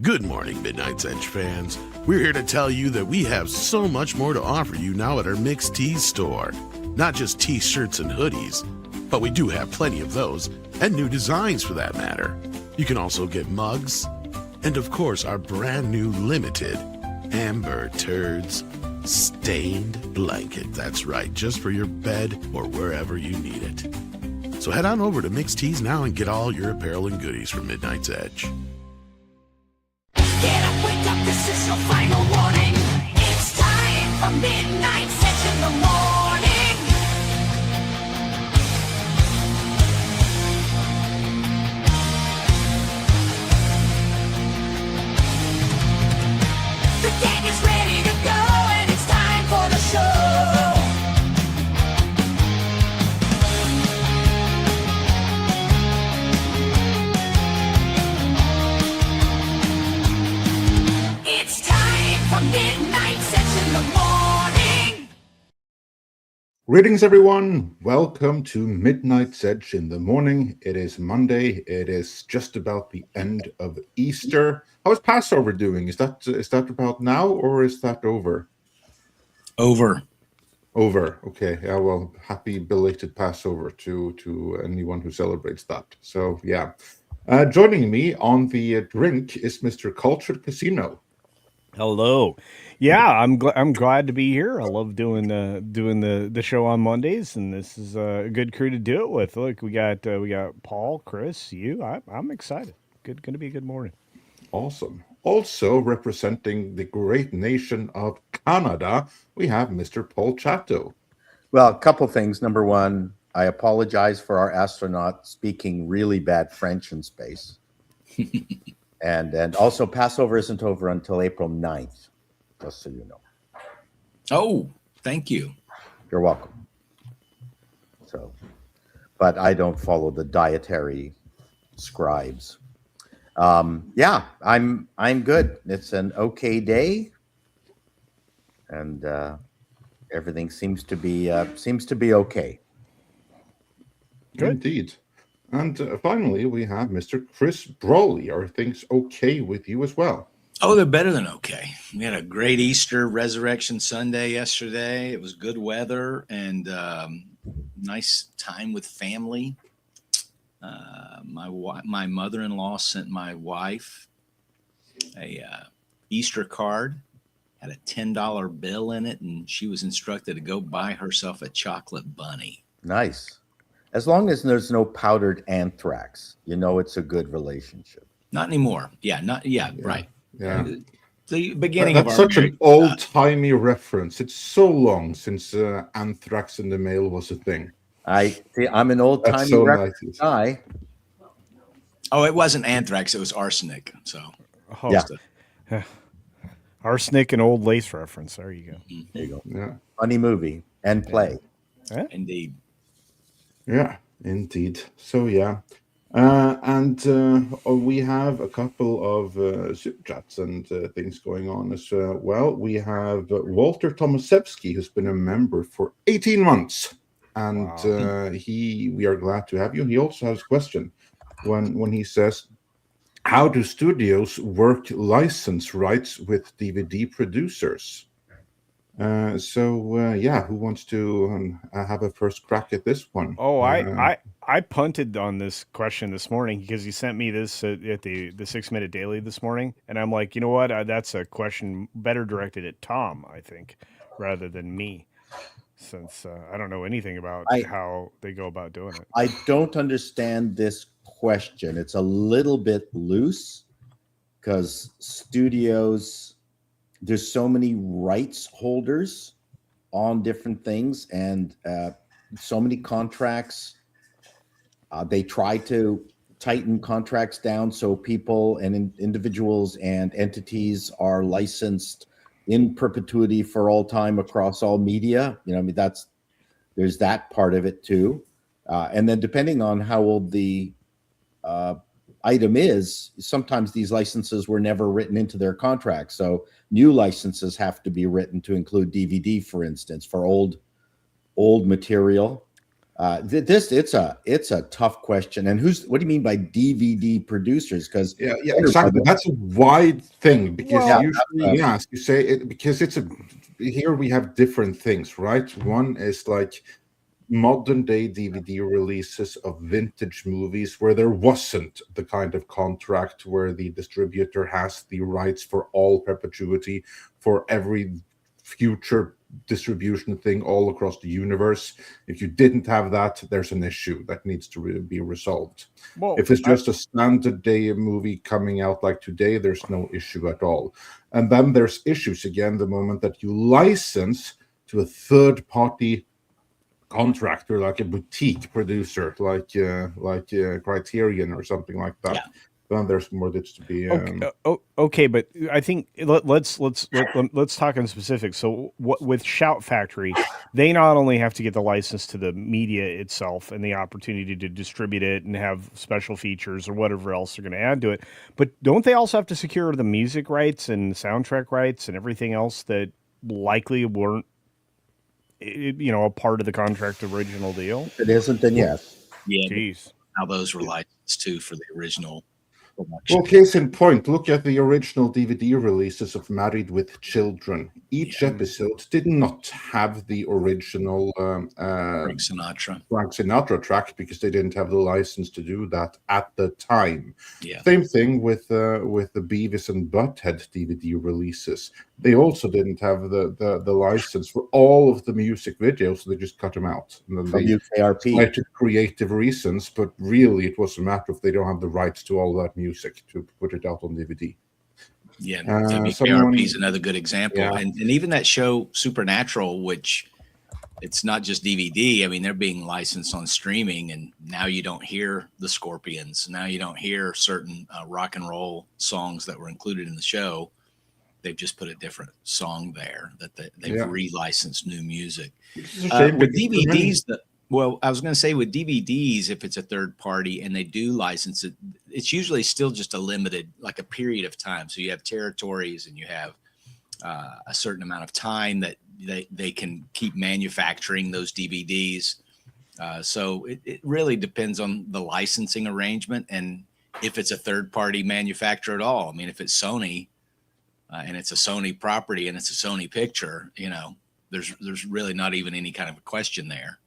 Good morning, Midnight's Edge fans. We're here to tell you that we have so much more to offer you now at our Mixed Tees store. Not just t-shirts and hoodies, but we do have plenty of those, and new designs for that matter. You can also get mugs, and of course our brand new limited Amber Turds stained blanket. That's right, just for your bed or wherever you need it. So head on over to Mixed Tees now and get all your apparel and goodies from Midnight's Edge. Get up, wake up, this is your final warning. It's time for Midnight Edge in the morning. The gang is ready to go and it's time for the show. It's time for Midnight Edge in the morning. Greetings, everyone. Welcome to Midnight's Edge in the morning. It is Monday. It is just about the end of Easter. How is Passover doing? Is that about now or is that over? Over. Over. Okay. Yeah. Well, happy belated Passover to anyone who celebrates that. So yeah. Joining me on the drink is Mr. Cultured Casino. Hello. Yeah, I'm glad to be here. I love doing the show on Mondays, and this is a good crew to do it with. Look, we got Paul, Chris, you. I'm excited. Going to be a good morning. Awesome. Also representing the great nation of Canada, we have Mr. Paul Chateau. Well, a couple things. Number one, I apologize for our astronaut speaking really bad French in space. and also Passover isn't over until April 9th, just so you know. Oh, thank you. You're welcome. So, but I don't follow the dietary scribes. Yeah, I'm good. It's an okay day, and everything seems to be okay. Good. Indeed. And finally, we have Mr. Chris Brawley. Are things okay with you as well? Oh, they're better than okay. We had a great Easter Resurrection Sunday yesterday. It was good weather and nice time with family. My mother-in-law sent my wife a Easter card, had a $10 bill in it, and she was instructed to go buy herself a chocolate bunny. Nice. As long as there's no powdered anthrax, you know it's a good relationship. Not anymore. Right. Yeah. The beginning That's of our such an old-timey reference. It's so long since anthrax in the mail was a thing. I'm an old-timey That's so reference 90s. guy. Oh, it wasn't anthrax; it was arsenic. So, Oh, Yeah. Arsenic and old lace reference. There you go. There you go. Yeah. Funny movie and play. indeed. Yeah, indeed. So yeah. We have a couple of super chats and things going on as well. We have Walter Tomaszewski, who's been a member for 18 months. And Wow. we are glad to have you. He also has a question when he says, how do studios work license rights with DVD producers? Who wants to have a first crack at this one? Oh, I punted on this question this morning because you sent me this at the 6-minute daily this morning, and I'm like, you know what? That's a question better directed at Tom, I think, rather than me, since I don't know anything about how they go about doing it. I don't understand this question. It's a little bit loose because studios, there's so many rights holders on different things and so many contracts. They try to tighten contracts down so people and individuals and entities are licensed in perpetuity for all time across all media. You know, I mean, there's that part of it too. And then depending on how old the item is, sometimes these licenses were never written into their contracts. So new licenses have to be written to include DVD, for instance, for old material. It's a tough question. And what do you mean by DVD producers? Because Yeah, exactly. That's a wide thing because Well, usually, yes, you say it because here we have different things, right? One is like modern day DVD releases of vintage movies where there wasn't the kind of contract where the distributor has the rights for all perpetuity for every future distribution thing all across the universe. If you didn't have that, there's an issue that needs to be resolved. well, If it's just a standard day movie coming out like today, there's no issue at all. And then there's issues again the moment that you license to a third party contractor, like a boutique producer, like Criterion or something like that. Yeah. Then there's more that's to be. okay, but I think let's talk in specifics. So, what with Shout Factory, they not only have to get the license to the media itself and the opportunity to distribute it and have special features or whatever else they're going to add to it, but don't they also have to secure the music rights and soundtrack rights and everything else that likely weren't, a part of the contract original deal? If it isn't, then yes. Yeah, Jeez. how those were licensed too for the original production. Well, case in point, look at the original DVD releases of Married with Children. Each episode did not have the original Frank Sinatra. Frank Sinatra track because they didn't have the license to do that at the time. Yeah. Same thing with the Beavis and Butthead DVD releases. They also didn't have the license for all of the music videos, so they just cut them out. And then From they UKRP. cited creative reasons, but really it was a matter of they don't have the rights to all that music to put it out on DVD. Yeah, someone- WKRP is another good example, Yeah. and even that show Supernatural, which it's not just DVD. I mean, they're being licensed on streaming, and now you don't hear the Scorpions. Now you don't hear certain rock and roll songs that were included in the show. They've just put a different song there that they've Yeah. relicensed new music. It's a shame With because for many- DVDs, I was going to say with DVDs, if it's a third party and they do license it, it's usually still just a limited, like a period of time. So you have territories and you have a certain amount of time that they can keep manufacturing those DVDs. So it really depends on the licensing arrangement and if it's a third party manufacturer at all. I mean, if it's Sony and it's a Sony property and it's a Sony picture, there's really not even any kind of a question there.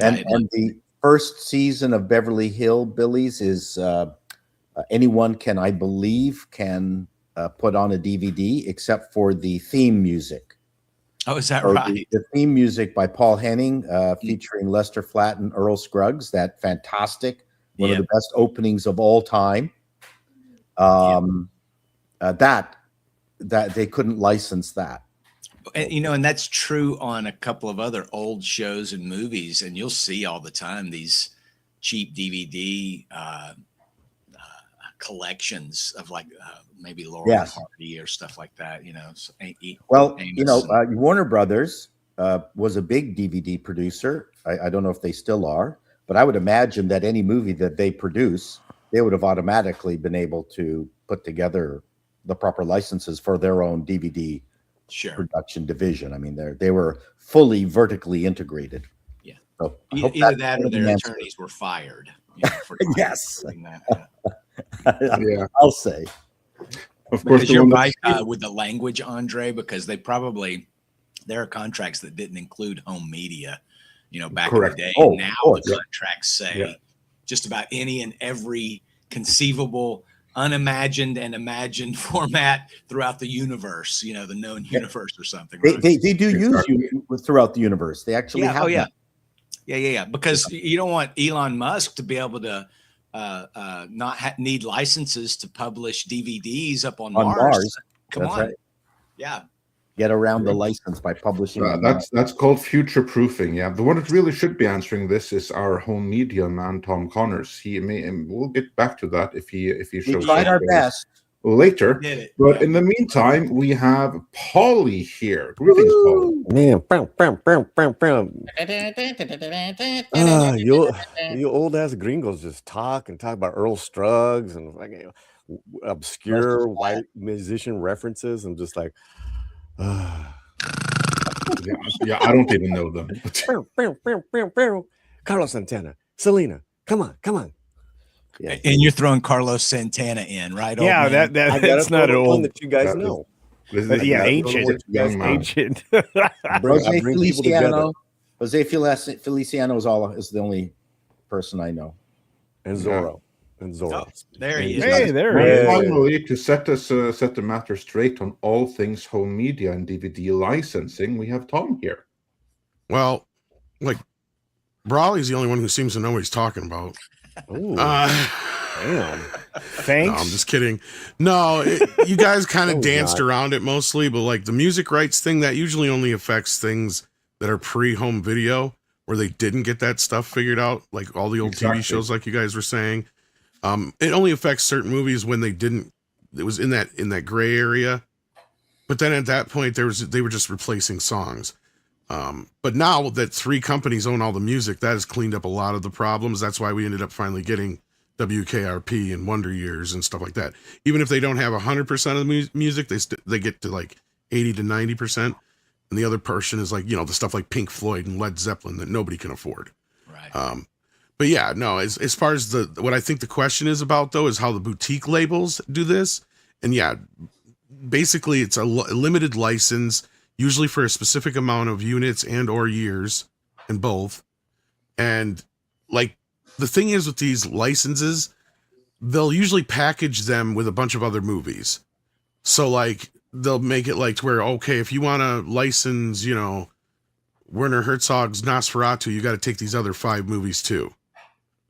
And the first season of Beverly Hillbillies is anyone can, I believe, can put on a DVD except for the theme music. Oh, is that So right? the theme music by Paul Henning, featuring Lester Flatt and Earl Scruggs, that fantastic, one of the best openings of all time. That they couldn't license that. And that's true on a couple of other old shows and movies, and you'll see all the time these cheap DVD collections of like maybe Laurel and Yes. Hardy or stuff like that. Well, Amos and- Warner Brothers was a big DVD producer. I don't know if they still are, but I would imagine that any movie that they produce, they would have automatically been able to put together the proper licenses for their own DVD sure. production division. I mean, they were fully vertically integrated. Yeah. So I hope Either that's that or an their answer. attorneys were fired. For Yes. doing that. Yeah, I'll say. of course. Because The you're one right that's- with the language, Andre, because there are contracts that didn't include home media, back Correct. in the day. Oh, of Now course. the contracts say Yeah. just about any and every conceivable, unimagined and imagined format throughout the universe, the known universe or something. Right? They do use Exactly. you throughout the universe. They actually Yeah. have Oh, yeah. that. Yeah. Because you don't want Elon Musk to be able to not need licenses to publish DVDs up on Mars. Come That's on. right. Yeah. Get around the license by publishing. on that's called future proofing. Yeah, the one that really should be answering this is our home media man, Tom Connors. And we'll get back to that if he we shows tried up our best. later. Did it. But in the meantime, we have Polly here. Greetings, Polly. Man, you old ass gringos just talk about Earl Scruggs and obscure white musician references. I'm just like, Yeah, I don't even know them. Carlos Santana, Selena, come on. Yeah, And you're throwing Carlos Santana in, right? old Yeah, man? that I gotta that's not throw an the one old. that you guys That is- know. This Yeah, is that ancient. is young man. Ancient. I bring people together. Jose Feliciano is the only person I know. And Zorro. And Zorro. Oh, there he is. Hey, there he And is. finally, to set the matter straight on all things home media and DVD licensing, we have Tom here. Well, like, Brawley's the only one who seems to know what he's talking about. Ooh, damn. Thanks. No, I'm just kidding. No, you guys kind of Oh, danced God. around it mostly, but like the music rights thing, that usually only affects things that are pre-home video where they didn't get that stuff figured out, like all the old Exactly. TV shows, like you guys were saying. It only affects certain movies when they didn't. It was in that gray area. But then at that point, they were just replacing songs. But now that 3 companies own all the music, that has cleaned up a lot of the problems. That's why we ended up finally getting WKRP and Wonder Years and stuff like that. Even if they don't have 100% of the music, they get to like 80 to 90%. And the other portion is like, the stuff like Pink Floyd and Led Zeppelin that nobody can afford. Right. But yeah, no, as far as what I think the question is about though, is how the boutique labels do this. And yeah, basically it's a limited license, usually for a specific amount of units and or years, and both. And like the thing is with these licenses, they'll usually package them with a bunch of other movies. So like they'll make it like to where, okay, if you want to license, Werner Herzog's Nosferatu, you got to take these other 5 movies too.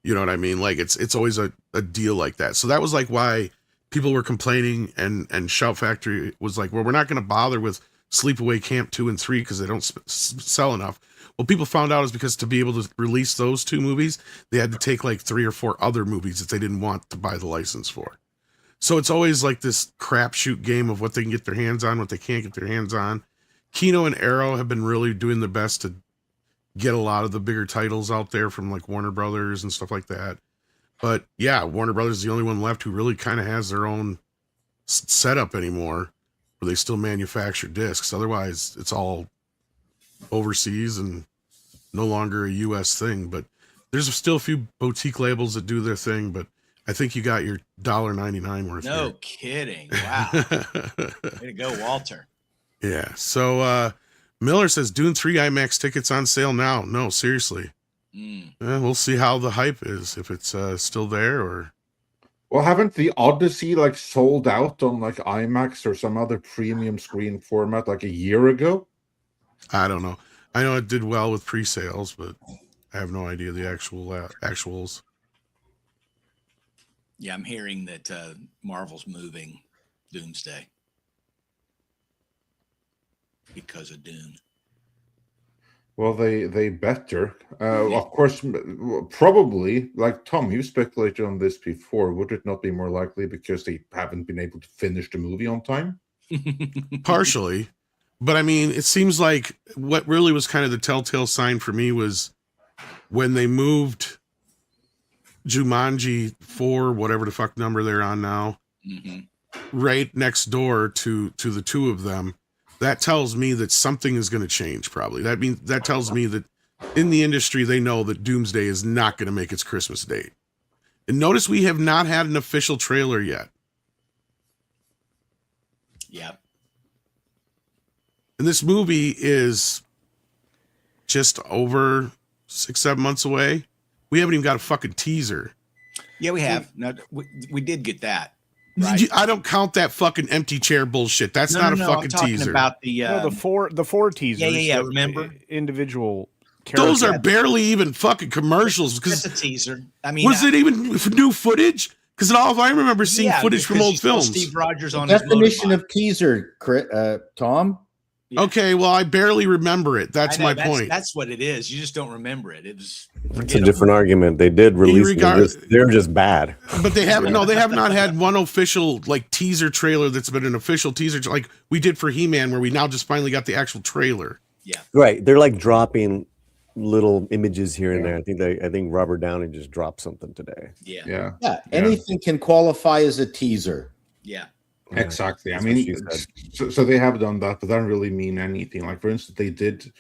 You know what I mean? Like it's always a deal like that. So that was like why people were complaining, and Shout Factory was like, well, we're not going to bother with Sleepaway Camp 2 and 3 because they don't sell enough. Well, people found out is because to be able to release those 2 movies, they had to take like 3 or 4 other movies that they didn't want to buy the license for. So it's always like this crapshoot game of what they can get their hands on, what they can't get their hands on. Kino and Arrow have been really doing their best to get a lot of the bigger titles out there from like Warner Brothers and stuff like that. But yeah, Warner Brothers is the only one left who really kind of has their own setup anymore, where they still manufacture discs. Otherwise, it's all overseas and no longer a U.S. thing. But there's still a few boutique labels that do their thing. But I think you got your $1.99 worth. No here. kidding. Wow. Way to go, Walter. Yeah. So Miller says Dune 3 IMAX tickets on sale now. No, seriously. We'll see how the hype is, if it's still there or. Well, haven't the Odyssey like sold out on like IMAX or some other premium screen format like a year ago? I don't know. I know it did well with pre-sales, but I have no idea the actuals. Yeah, I'm hearing that Marvel's moving Doomsday because of Dune. Well, they better. Of course, probably, like Tom, you speculated on this before. Would it not be more likely because they haven't been able to finish the movie on time? Partially. But I mean, it seems like what really was kind of the telltale sign for me was when they moved Jumanji 4, whatever the fuck number they're on now, right next door to the 2 of them. That tells me that something is going to change, probably. That tells me that in the industry, they know that Doomsday is not going to make its Christmas date. And notice we have not had an official trailer yet. Yep. And this movie is just over 6-7 months away. We haven't even got a fucking teaser. Yeah, we have. No, we did get that. Right. I don't count that fucking empty chair bullshit. That's not a fucking I'm talking teaser. about the the four teasers. Yeah. Remember, individual. Those are characters. barely even fucking commercials. just Because a teaser. I mean, was it even new footage? Because all I remember seeing footage from because old you saw films. Steve Rogers on his Definition motorbike. of teaser, Tom. Yeah. Okay, well, I barely remember it. That's I know, my point. That's what it is. You just don't remember it. It was. It's a different argument. They did release it. They're just bad. But they have they have not had one official like teaser trailer that's been an official teaser like we did for He-Man, where we now just finally got the actual trailer. Yeah. Right. They're like dropping little images here and there. I think Robert Downey just dropped something today. Yeah. Yeah, anything can qualify as a teaser. Yeah. Exactly. I That's what mean, she said. so they have done that, but that doesn't really mean anything. Like, for instance, they did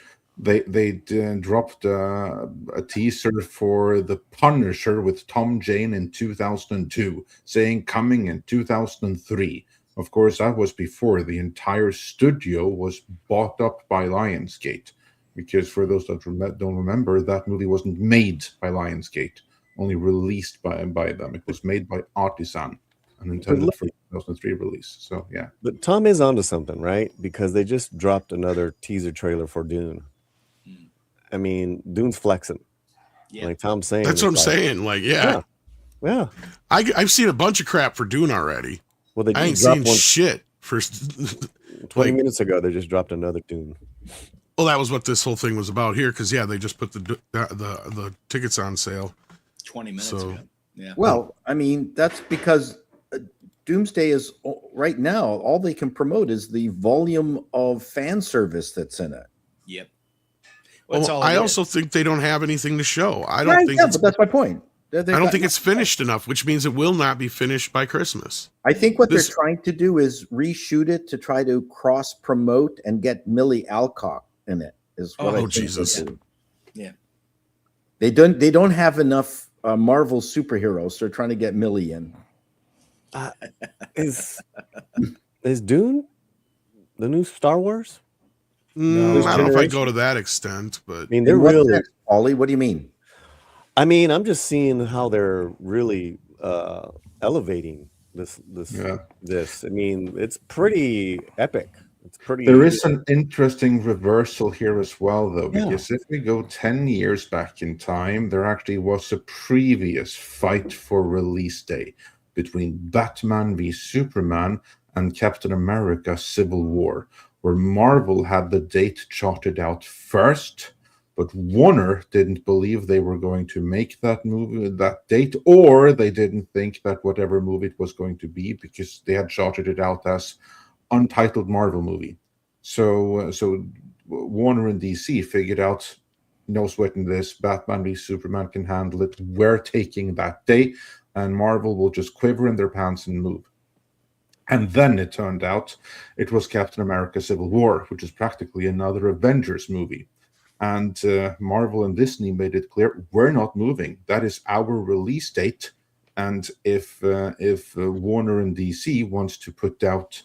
They dropped a teaser for The Punisher with Tom Jane in 2002, saying coming in 2003. Of course, that was before the entire studio was bought up by Lionsgate. Because for those that don't remember, that movie wasn't made by Lionsgate, only released by them. It was made by Artisan and intended for 2003 release. So yeah. But Tom is onto something, right? Because they just dropped another teaser trailer for Dune. I mean, Dune's flexing. Yeah. Like Tom's saying. That's what I'm it's like, saying. Like, yeah. Yeah. I've seen a bunch of crap for Dune already. Well, they I ain't just dropped seen one shit for 20 like- minutes ago. They just dropped another Dune. Well, that was what this whole thing was about here, because they just put the tickets on sale. 20 minutes So- ago. Yeah. Well, I mean, that's because Doomsday is right now, all they can promote is the volume of fan service that's in it. Yep. Well, that's Well, all it I is. also think they don't have anything to show. I don't Right, think yeah, it's, but that's my point. I don't think it's finished enough, which means it will not be finished by Christmas. I think what This- they're trying to do is reshoot it to try to cross promote and get Millie Alcock in it. Is what Oh, I think they're Jesus. doing. Yeah. They don't have enough Marvel superheroes. So they're trying to get Millie in. Is Dune the new Star Wars? I don't know if I generation? go to that extent, I but mean, they're And what's really. next, Ollie? What do you mean? I mean, I'm just seeing how they're really elevating this. Yeah. This. I mean, it's pretty epic. It's pretty. There is an interesting reversal here as well, though, Yeah. because if we go 10 years back in time, there actually was a previous fight for release day between Batman v Superman and Captain America Civil War, where Marvel had the date charted out first, but Warner didn't believe they were going to make that movie, that date, or they didn't think that whatever movie it was going to be, because they had charted it out as untitled Marvel movie. So Warner and DC figured out, no sweat in this, Batman v Superman can handle it. We're taking that day, and Marvel will just quiver in their pants and move. And then it turned out it was Captain America Civil War, which is practically another Avengers movie. And Marvel and Disney made it clear, we're not moving. That is our release date. And if Warner and DC wants to put out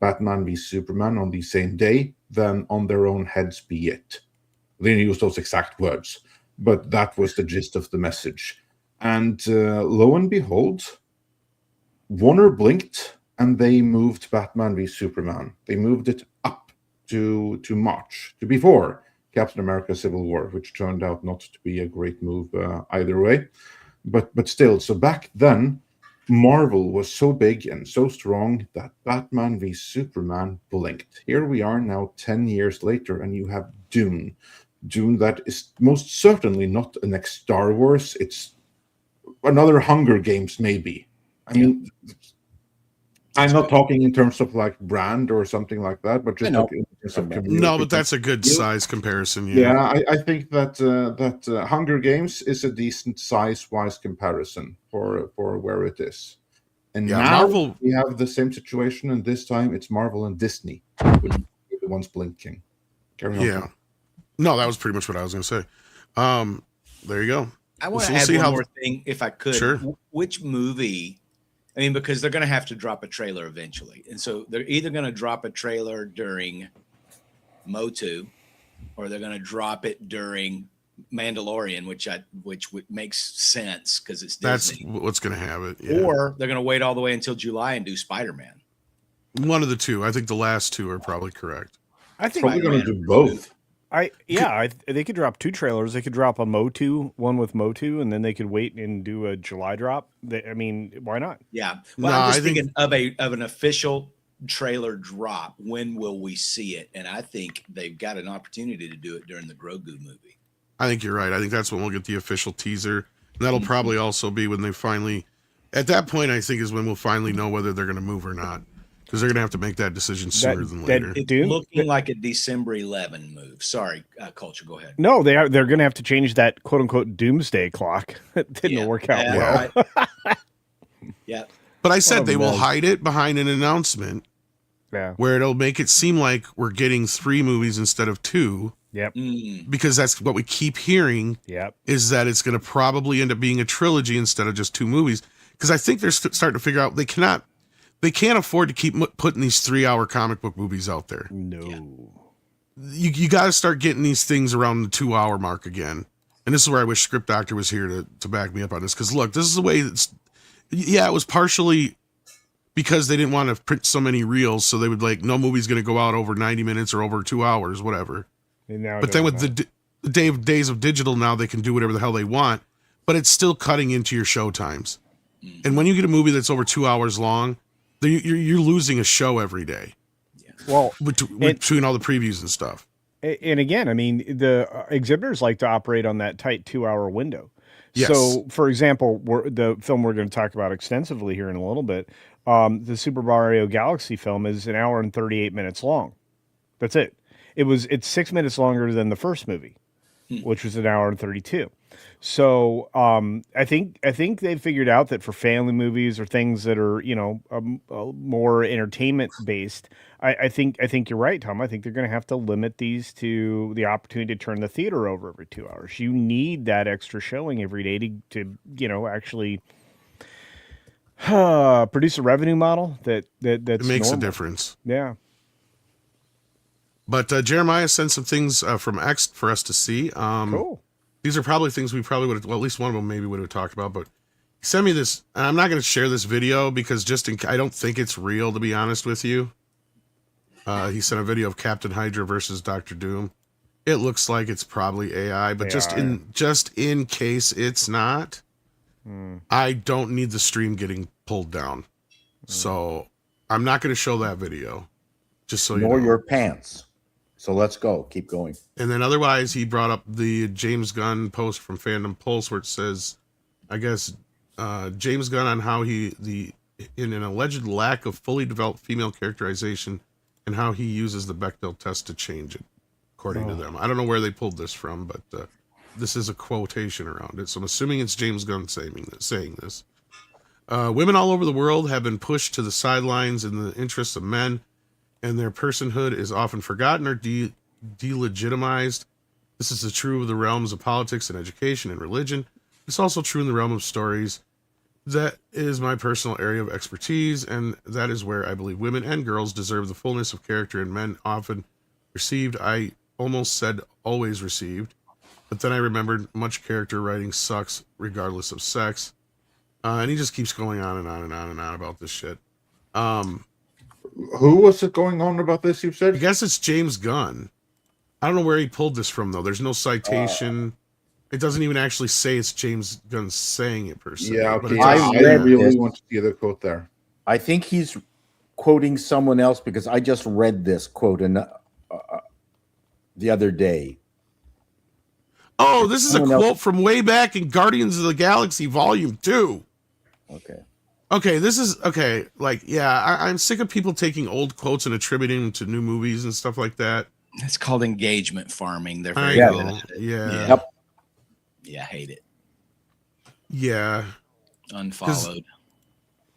Batman v Superman on the same day, then on their own heads be it. They didn't use those exact words, but that was the gist of the message. And lo and behold, Warner blinked and they moved Batman v Superman. They moved it up to March, to before Captain America Civil War, which turned out not to be a great move either way. But still, so back then, Marvel was so big and so strong that Batman v Superman blinked. Here we are now 10 years later, and you have Dune. Dune that is most certainly not the next Star Wars. It's another Hunger Games, maybe. I mean, I'm not talking in terms of like brand or something like that, but just like in terms of community. no, but that's a good size comparison. Yeah, I think that Hunger Games is a decent size-wise comparison for where it is. And Yeah, now Marvel- we have the same situation, and this time it's Marvel and Disney, which are the ones blinking. Carry on. Yeah. No, that was pretty much what I was going to say. There you go. I want So to we'll add see one how- more thing, if I could. Sure. Which movie? I mean, because they're going to have to drop a trailer eventually, and so they're either going to drop a trailer during Motu, or they're going to drop it during Mandalorian, which makes sense because it's That's Disney. what's going to have it. Yeah. Or they're going to wait all the way until July and do Spider-Man. One of the two. I think the last two are probably correct. I think Probably going to Spider-Man do both. they could drop two trailers. They could drop a Motu, one with Motu, and then they could wait and do a July drop. I mean, why not? Yeah. Well, No, I'm just I think- thinking of an official trailer drop. When will we see it? And I think they've got an opportunity to do it during the Grogu movie. I think you're right. I think that's when we'll get the official teaser. And that'll probably also be when they finally, at that point, I think is when we'll finally know whether they're going to move or not. Because they're going to have to make that decision sooner than later. It's Dune? looking like a December 11 move. Sorry, Culture, go ahead. No, they're going to have to change that quote unquote doomsday clock. It didn't Yeah. work out Yeah, well. right. Yeah. But I said Oh, they will man. hide it behind an announcement Yeah. where it'll make it seem like we're getting 3 movies instead of 2. Yep. because that's what we keep hearing Yep. is that it's going to probably end up being a trilogy instead of just 2 movies. Because I think they're starting to figure out they can't afford to keep putting these 3-hour comic book movies out there. No. You got to start getting these things around the 2-hour mark again. And this is where I wish Script Doctor was here to back me up on this. Because look, this is the way it was partially because they didn't want to print so many reels. So they would no movie's going to go out over 90 minutes or over 2 hours, whatever. And now it But then with doesn't the days of digital now, they can do whatever the hell they want. But it's still cutting into your show times. And when you get a movie that's over 2 hours long, you're losing a show every day. matter. Well, Between all the previews and stuff. and again, I mean, the exhibitors like to operate on that tight 2-hour window. Yes. So, for example, the film we're going to talk about extensively here in a little bit, the Super Mario Galaxy film is 1 hour and 38 minutes long. That's it. It's 6 minutes longer than the first movie, which was 1 hour and 32. So I think they've figured out that for family movies or things that are more entertainment based, I think you're right, Tom. I think they're going to have to limit these to the opportunity to turn the theater over every 2 hours. You need that extra showing every day to actually produce a revenue model that's It makes normal. a difference. Yeah. But Jeremiah sent some things from X for us to see. Cool. These are probably things we probably would have, well, at least one of them maybe would have talked about, but send me this. And I'm not going to share this video because I don't think it's real, to be honest with you. He sent a video of Captain Hydra versus Doctor Doom. It looks like it's probably AI, but just in case it's not, I don't need the stream getting pulled down. So I'm not going to show that video, just so you know. Nor your pants. So let's go. Keep going. And then otherwise, he brought up the James Gunn post from Fandom Pulse where it says, I guess, James Gunn on how in an alleged lack of fully developed female characterization and how he uses the Bechdel test to change it, according to them. I don't know where they pulled this from, but this is a quotation around it. So I'm assuming it's James Gunn saying this. Women all over the world have been pushed to the sidelines in the interests of men, and their personhood is often forgotten or delegitimized. This is true of the realms of politics and education and religion. It's also true in the realm of stories. That is my personal area of expertise, and that is where I believe women and girls deserve the fullness of character and men often received. I almost said always received, but then I remembered much character writing sucks regardless of sex. And he just keeps going on and on and on and on about this shit. Who was it going on about this, you I said? guess it's James Gunn. I don't know where he pulled this from, though. There's no citation. It doesn't even actually say it's James Gunn saying it, per se. Yeah, but okay. it's I I read really this. want to see the quote there. I think he's quoting someone else because I just read this quote the other day. Oh, this is a Someone quote else- from way back in Guardians of the Galaxy Volume 2. Okay. Okay, this is okay. Like, yeah, I'm sick of people taking old quotes and attributing them to new movies and stuff like that. It's called engagement farming. They're I very know. good at it. Yeah. Yep. Yeah, hate it. Yeah. Unfollowed.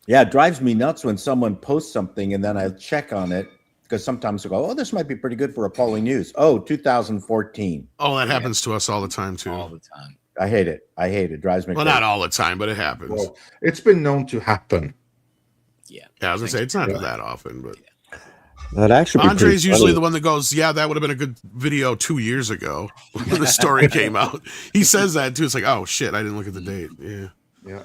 Yeah, it drives me nuts when someone posts something and then I check on it because sometimes I go, oh, this might be pretty good for Appalling News. Oh, 2014. Oh, that happens to us all the time, too. All the time. I hate it. It drives me Well, crazy. not all the time, but it happens. Well, it's been known to happen. Yeah. Yeah, I was going to say, it's not that often, but That actually be Andre's pretty usually funny. the one that goes, yeah, that would have been a good video 2 years ago when the story came out. He says that, too. It's like, oh, shit, I didn't look at the date. Yeah. Yeah.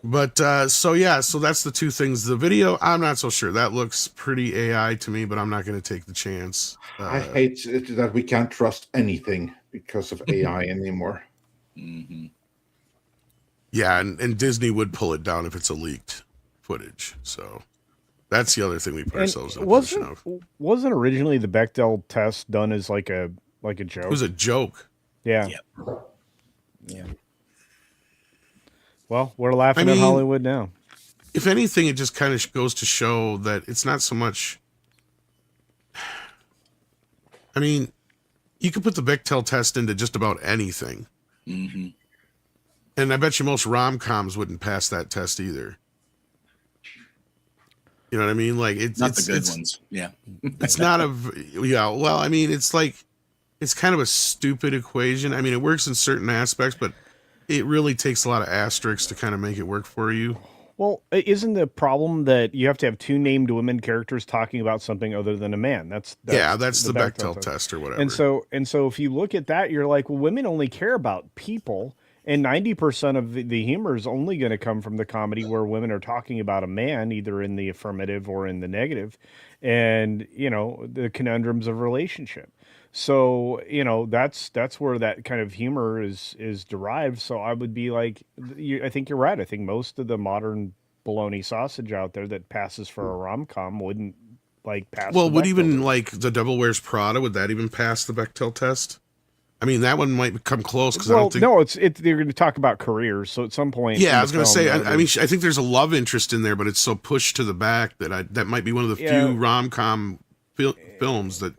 But so that's the two things. The video, I'm not so sure. That looks pretty AI to me, but I'm not going to take the chance. I hate it that we can't trust anything because of AI anymore. Mm-hmm. Yeah, and Disney would pull it down if it's a leaked footage. So that's the other thing we put ourselves in a position of. Wasn't originally the Bechdel test done as like a joke? It was a joke. Yeah. Yep. Yeah. Well, we're laughing I at mean- Hollywood now. If anything, it just kind of goes to show that it's not so much. I mean, you could put the Bechdel test into just about anything. Mm-hmm. And I bet you most rom-coms wouldn't pass that test either. You know what I mean? Like Not the good ones. Yeah. it's not yeah. Well, I mean, it's kind of a stupid equation. I mean, it works in certain aspects, but it really takes a lot of asterisks to kind of make it work for you. Well, isn't the problem that you have to have two named women characters talking about something other than a man? That's the Bechdel test or whatever. And so if you look at that, you're like, well, women only care about people, and 90% of the humor is only going to come from the comedy where women are talking about a man, either in the affirmative or in the negative, and the conundrums of relationship. So that's where that kind of humor is derived. So I would be like, I think you're right. I think most of the modern bologna sausage out there that passes for a rom-com wouldn't pass. Well, the would Bechdel even test. The Devil Wears Prada, would that even pass the Bechdel test? I mean, that one might come close because I Well, don't think. no, it's they're going to talk about careers. So at some point, Yeah, in I the was going to film, say. that I mean, I think there's a love interest in there, but it's so pushed to the back that might be one of the Yeah. few rom-com films that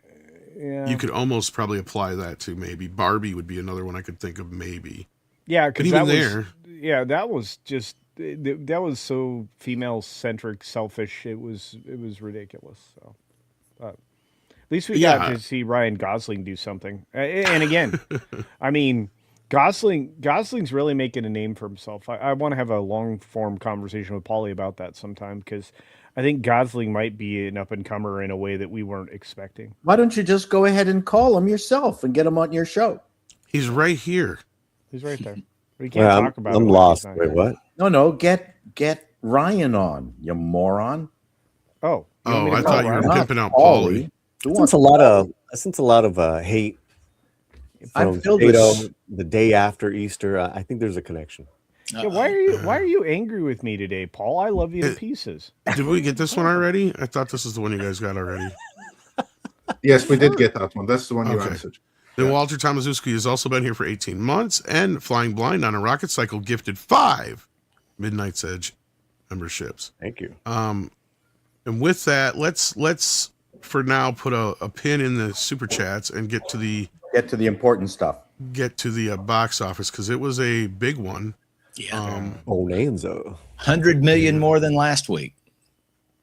yeah, you could almost probably apply that to. Maybe Barbie would be another one I could think of. Maybe. yeah, But because even that was there, that was just that was so female centric, selfish. It was ridiculous. So, but at least we got Yeah. to see Ryan Gosling do something. And again, I mean, Gosling's really making a name for himself. I want to have a long form conversation with Paulie about that sometime because I think Gosling might be an up and comer in a way that we weren't expecting. Why don't you just go ahead and call him yourself and get him on your show? he's right here. He's right there. We can't Well, talk about. I'm it when lost. he's not Wait, here. what? No, get Ryan on, you moron. Oh, you want Oh, me to I call thought you were Ryan? Not pimping out Paulie. Paulie. Who I wants sense a lot of hate I from feel Tato this. the day after Easter. I think there's a connection. Yeah, why are you angry with me today, Paul? I love you to pieces. Did we get this one already? I thought this is the one you guys got already. Yes, we did get that one. That's the one you Okay. answered. Then Walter Tomaszewski has also been here for 18 months and flying blind on a rocket cycle, gifted 5 Midnight's Edge memberships. Thank you. And with that, let's for now put a pin in the super chats and get to the Get to the important stuff. box office because it was a big one. Yeah. Bonanza. 100 million more than last week.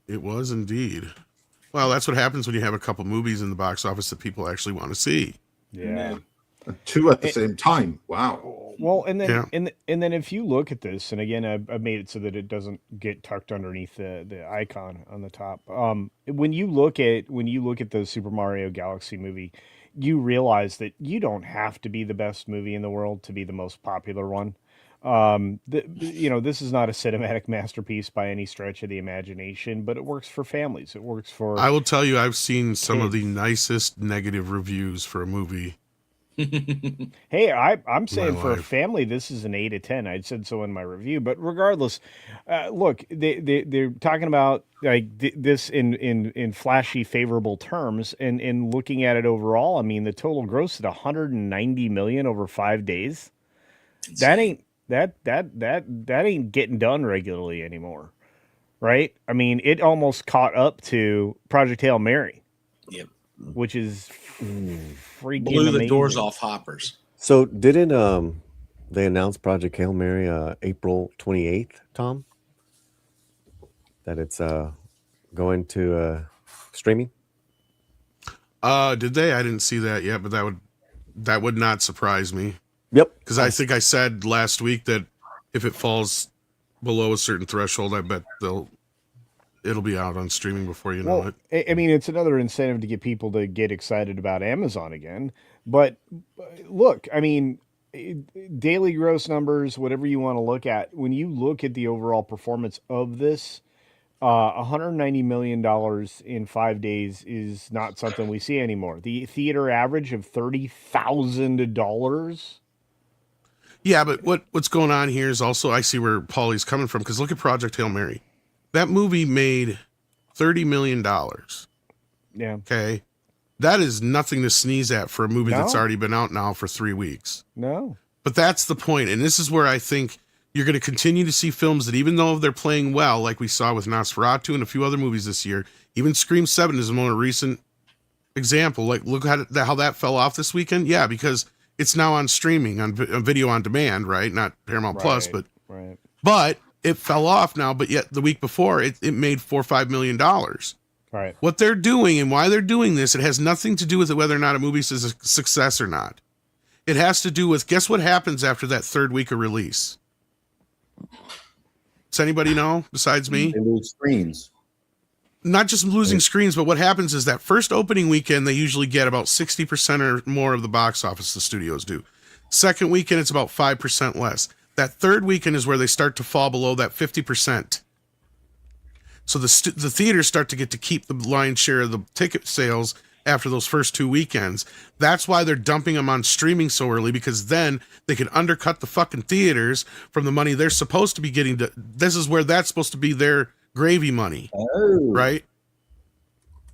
It was indeed. Well, that's what happens when you have a couple movies in the box office that people actually want to see. Yeah. 2 at the same time. Wow. Well, and then Yeah. and then if you look at this, and again, I've made it so that it doesn't get tucked underneath the icon on the top. When you look at the Super Mario Galaxy movie, you realize that you don't have to be the best movie in the world to be the most popular one. This is not a cinematic masterpiece by any stretch of the imagination, but it works for families. It works for. I will tell you, I've seen some of the Kids. nicest negative reviews for a movie. Hey, I'm saying for a life. family, this is an 8 out of 10. I said so in my review, but regardless, look, they're talking about this in flashy, favorable terms, and looking at it overall. I mean, the total gross at 190 million over 5 days. That ain't getting done regularly anymore, right? I mean, it almost caught up to Project Hail Mary, Yep. which is freaking Blew the amazing. doors off hoppers. So didn't they announce Project Hail Mary April 28th, Tom? That it's going to streaming? Did they? I didn't see that yet, but that would not surprise me. Yep. Because I think I said last week that if it falls below a certain threshold, I bet it'll be out on streaming before you know Well, it. I mean, it's another incentive to get people to get excited about Amazon again. But look, I mean, daily gross numbers, whatever you want to look at, when you look at the overall performance of this, $190 million in 5 days is not something we see anymore. The theater average of $30,000. Yeah, but what's going on here is also I see where Paulie's coming from because look at Project Hail Mary. That movie made $30 million. Yeah. Okay. That is nothing to sneeze at for a movie that's No. already been out now for 3 weeks. No. But that's the point. And this is where I think you're going to continue to see films that even though they're playing well, like we saw with Nosferatu and a few other movies this year, even Scream 7 is a more recent example. Like look at how that fell off this weekend. Yeah, because it's now on streaming, on video on demand, right? Not Paramount Plus, Right, but right. it fell off now, but yet the week before it made $4 or $5 million. Right. What they're doing and why they're doing this, it has nothing to do with whether or not a movie is a success or not. It has to do with, guess what happens after that third week of release? Does anybody know besides me? They lose screens. Not just losing screens, but what happens is that first opening weekend, they usually get about 60% or more of the box office, the studios do. Second weekend, it's about 5% less. That third weekend is where they start to fall below that 50%. So the theaters start to get to keep the lion's share of the ticket sales after those first 2 weekends. That's why they're dumping them on streaming so early, because then they can undercut the fucking theaters from the money they're supposed to be getting. This is where that's supposed to be their gravy money, right?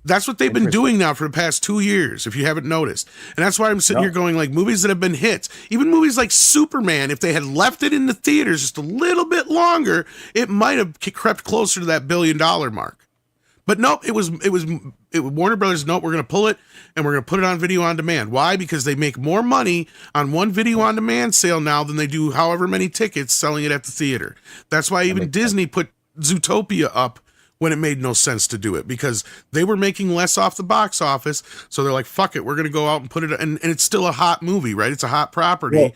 That's what they've been doing now for the past 2 years, if you haven't noticed. And that's why I'm sitting here going, like, movies that have been hits, even movies like Superman, if they had left it in the theaters just a little bit longer, it might have crept closer to that $1 billion mark. But nope, it was Warner Brothers. Nope, we're going to pull it and we're going to put it on video on demand. Why? Because they make more money on one video on demand sale now than they do however many tickets selling it at the theater. That's why even Disney put Zootopia up when it made no sense to do it, because they were making less off the box office. So they're like, fuck it, we're going to go out and put it, and it's still a hot movie, right? It's a hot property. Well,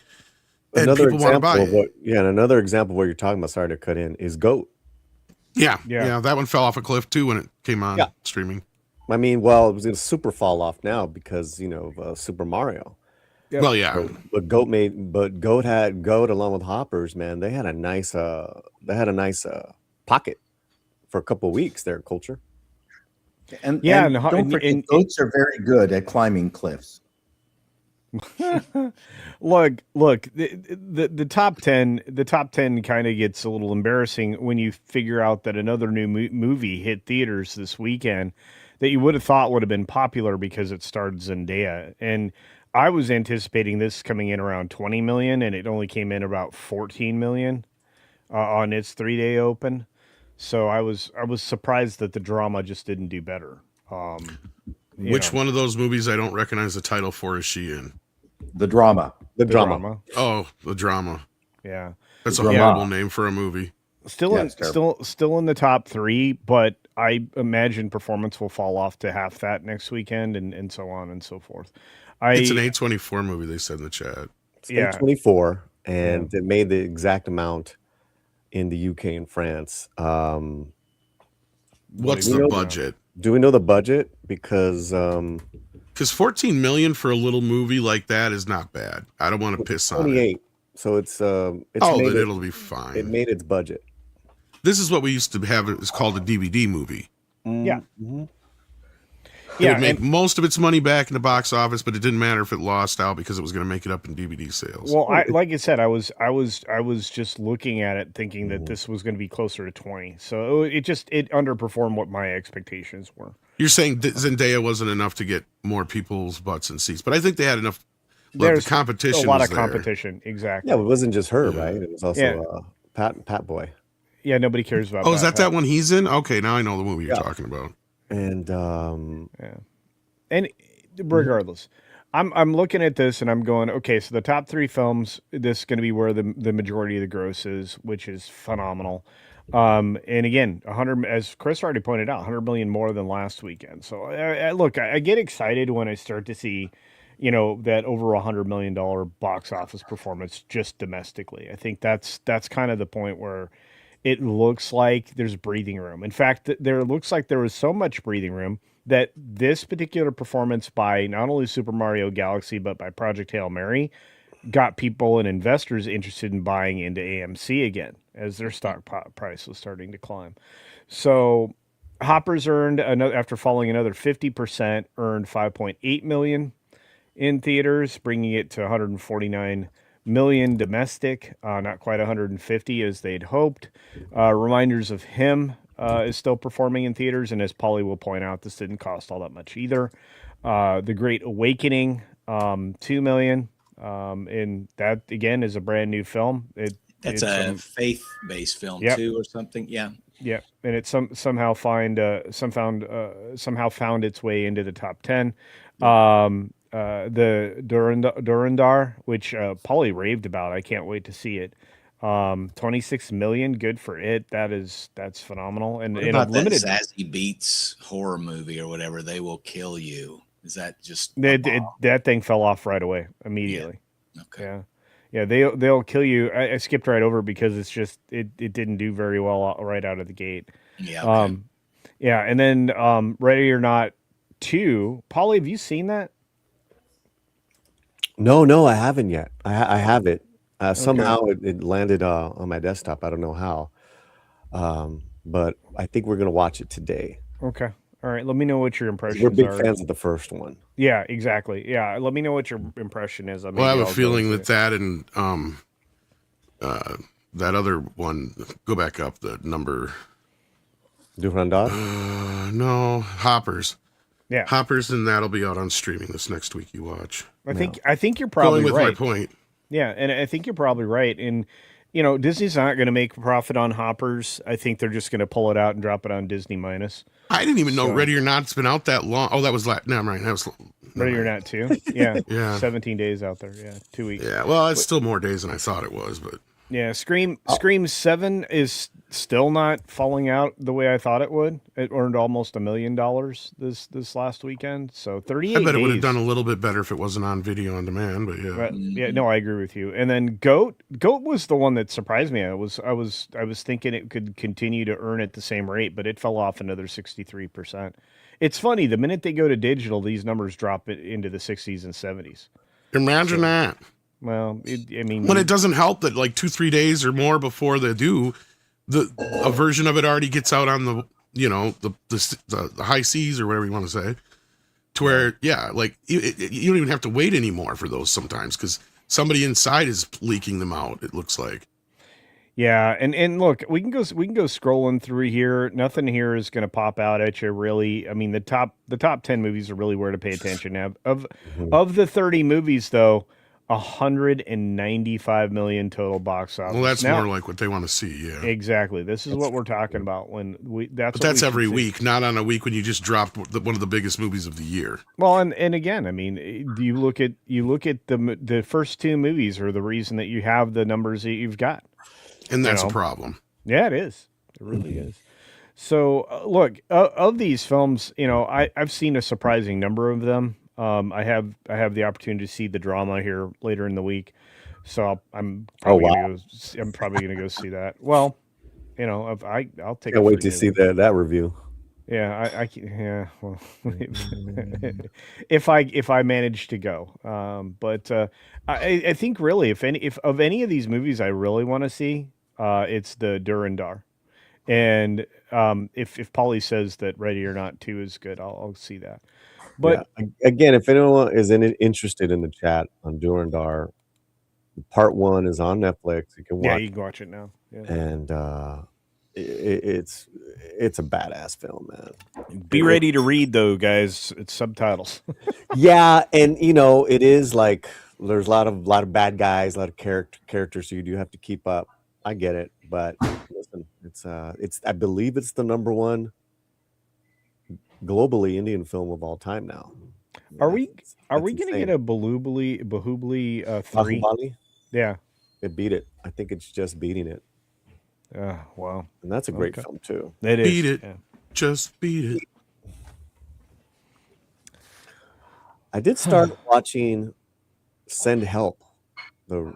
and another people want to buy example of it. and another example of what you're talking about, sorry to cut in, is GOAT. Yeah, that one fell off a cliff too when it came on streaming. I mean, well, it was going to super fall off now because, of Super Mario. Yep. Well, yeah. But GOAT along with Hoppers, man, they had a nice pocket for a couple of weeks there, Culture. And don't forget, goats are very good at climbing cliffs. Look, the top 10 kind of gets a little embarrassing when you figure out that another new movie hit theaters this weekend that you would have thought would have been popular because it starred Zendaya. And I was anticipating this coming in around 20 million, and it only came in about 14 million on its 3-day open. So I was surprised that the drama just didn't do better. Which one of those movies I don't recognize the title for is she in? The Drama. The drama. Oh, The Drama. Yeah. That's a horrible name for a movie. Still in the top 3, but I imagine performance will fall off to half that next weekend, and so on and so forth. It's an A24 movie, they said in the chat. It's A24, and it made the exact amount in the UK and France. What's the budget? Do we know the budget? Because 14 million for a little movie like that is not bad. I don't want to piss on it. 28. So it's then it'll be fine. It made its budget. This is what we used to have. It's called a DVD movie. Yeah. Mm-hmm. It would make most of its money back in the box office, but it didn't matter if it lost out because it was going to make it up in DVD sales. Well, like I said, I was just looking at it thinking that this was going to be closer to 20. So it underperformed what my expectations were. You're saying Zendaya wasn't enough to get more people's butts and seats, but I think they had enough. There's the competition. A lot of competition, exactly. Yeah, but it wasn't just her, right? It was also Pat Boy. Yeah, nobody cares about. Oh, is that one he's in? Okay, now I know the movie you're talking about. And and regardless, I'm looking at this and I'm going, okay, so the top 3 films, this is going to be where the majority of the gross is, which is phenomenal. And again, 100, as Chris already pointed out, 100 million more than last weekend. So I get excited when I start to see, that over $100 million box office performance just domestically. I think that's kind of the point where it looks like there's breathing room. In fact, there looks like there was so much breathing room that this particular performance by not only Super Mario Galaxy, but by Project Hail Mary got people and investors interested in buying into AMC again as their stock price was starting to climb. So Hoppers earned, after falling another 50%, earned $5.8 million in theaters, bringing it to 149 million domestic, not quite 150 as they'd hoped. Reminders of Him is still performing in theaters, and as Paulie will point out, this didn't cost all that much either. The Great Awakening, 2 million, and that again is a brand new film. It's a faith-based film too, or something. Yeah, and it somehow found its way into the top 10. The Durandar, which Paulie raved about. I can't wait to see it. $26 million, good for it. That's phenomenal. And What in about a that limited, Zazie Beats horror movie or whatever? They Will Kill You. Is that just a that thing fell off right away, immediately. bomb? Okay. Yeah, they'll kill you. I skipped right over because it's just it didn't do very well right out of the gate. Yeah. Okay. Yeah, and then Ready or Not 2. Paulie, have you seen that? No, I haven't yet. I have it. Somehow it landed on my desktop. I don't know how. But I think we're gonna watch it today. Okay. All right. Let me know what your impressions We're big are. fans of the first one. Yeah, exactly. Yeah, let me know what your impression is. Well, I have a feeling that that and that other one. Go back up the number. Durandar? No, Hoppers. Yeah, Hoppers, and that'll be out on streaming this next week. You watch. I think you're probably Going with right. my point. Yeah, and I think you're probably right. And Disney's not going to make a profit on Hoppers. I think they're just going to pull it out and drop it on Disney Minus. I didn't even know Ready or Not's been out that long. Oh, that was never mind. That was Ready or Not 2. Yeah, Yeah. 17 days out there. Yeah, 2 weeks. Yeah, well, it's still more days than I thought it was, but Yeah, Scream 7 is still not falling out the way I thought it would. It earned almost $1 million this last weekend. So 38 I bet it would days. have done a little bit better if it wasn't on video on demand. But yeah, But, yeah, no, I agree with you. And then Goat was the one that surprised me. I was thinking it could continue to earn at the same rate, but it fell off another 63%. It's funny, the minute they go to digital, these numbers drop into the 60s and 70s. imagine that. Well, When it doesn't help that like 2-3 days or more before they do, a version of it already gets out on the the high seas or whatever you want to say, to where like you don't even have to wait anymore for those sometimes because somebody inside is leaking them out. It looks like. Yeah, and look, we can go scrolling through here. Nothing here is going to pop out at you, really. I mean, the top 10 movies are really where to pay attention now. Of the 30 movies, though, 195 million total box office. Well, that's more like what they want to see. Yeah, exactly. This is what we're talking about when but that's every week, not on a week when you just dropped one of the biggest movies of the year. Well, and again, I mean, you look at the first two movies are the reason that you have the numbers that you've got. And that's a problem. Yeah, it is. It really is. So, look, of these films, I've seen a surprising number of them. I have the opportunity to see the drama here later in the week, so I'm probably gonna go see that. Well, I'll take. Can't wait to see that review. Yeah, yeah. Well, if I manage to go, but I think really, if of any of these movies I really want to see, it's the Durandar, and if Paulie says that Ready or Not 2 is good, I'll see that. But again, if anyone is interested in the chat on Durandar, part 1 is on Netflix. You can watch. Yeah, you can watch it now. Yeah. And it's a badass film, man. Be ready to read though, guys. It's subtitles. Yeah, and it is like there's a lot of bad guys, a lot of characters, so you do have to keep up. I get it, but listen, it's I believe it's the number 1 globally Indian film of all time now. Are we going to get a Bahubali 3? Bahubali? Yeah, it beat it. I think it's just beating it. Wow. And that's a great film too. It is. Beat it. Yeah. Just beat it. I did start watching Send Help. The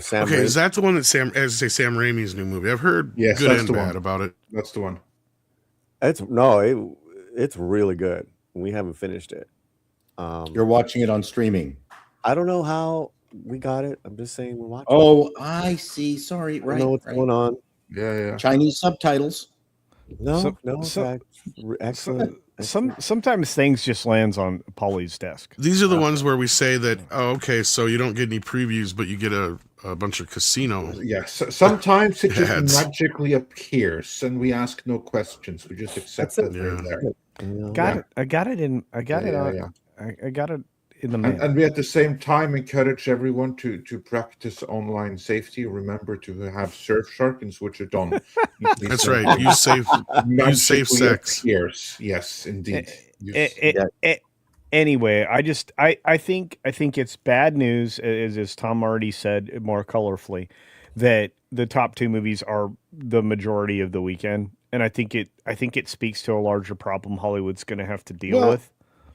Sam Okay, Raimi. is that the one that Sam Raimi's new movie? I've heard Yes, good that's and the bad one. about it. That's the one. It's really good. We haven't finished it. You're watching it on streaming. I don't know how we got it. I'm just saying we're watching. Oh, I see. Sorry. I don't Right. know what's going on. Yeah. Chinese subtitles. No, So- excellent. Sometimes things just lands on Paulie's desk. These are the ones where we say that, okay, so you don't get any previews, but you get a bunch of casino. Yes. Sometimes it just Ads. magically appears, and we ask no questions. We just accept that they're there. I got it in the mail. And we at the same time encourage everyone to practice online safety. Remember to have Surfshark and switch it on. That's right. Use safe sex. Yes, indeed. Anyway, I think it's bad news, as Tom already said more colorfully, that the top two movies are the majority of the weekend, and I think it speaks to a larger problem Hollywood's going to have to deal Well, with.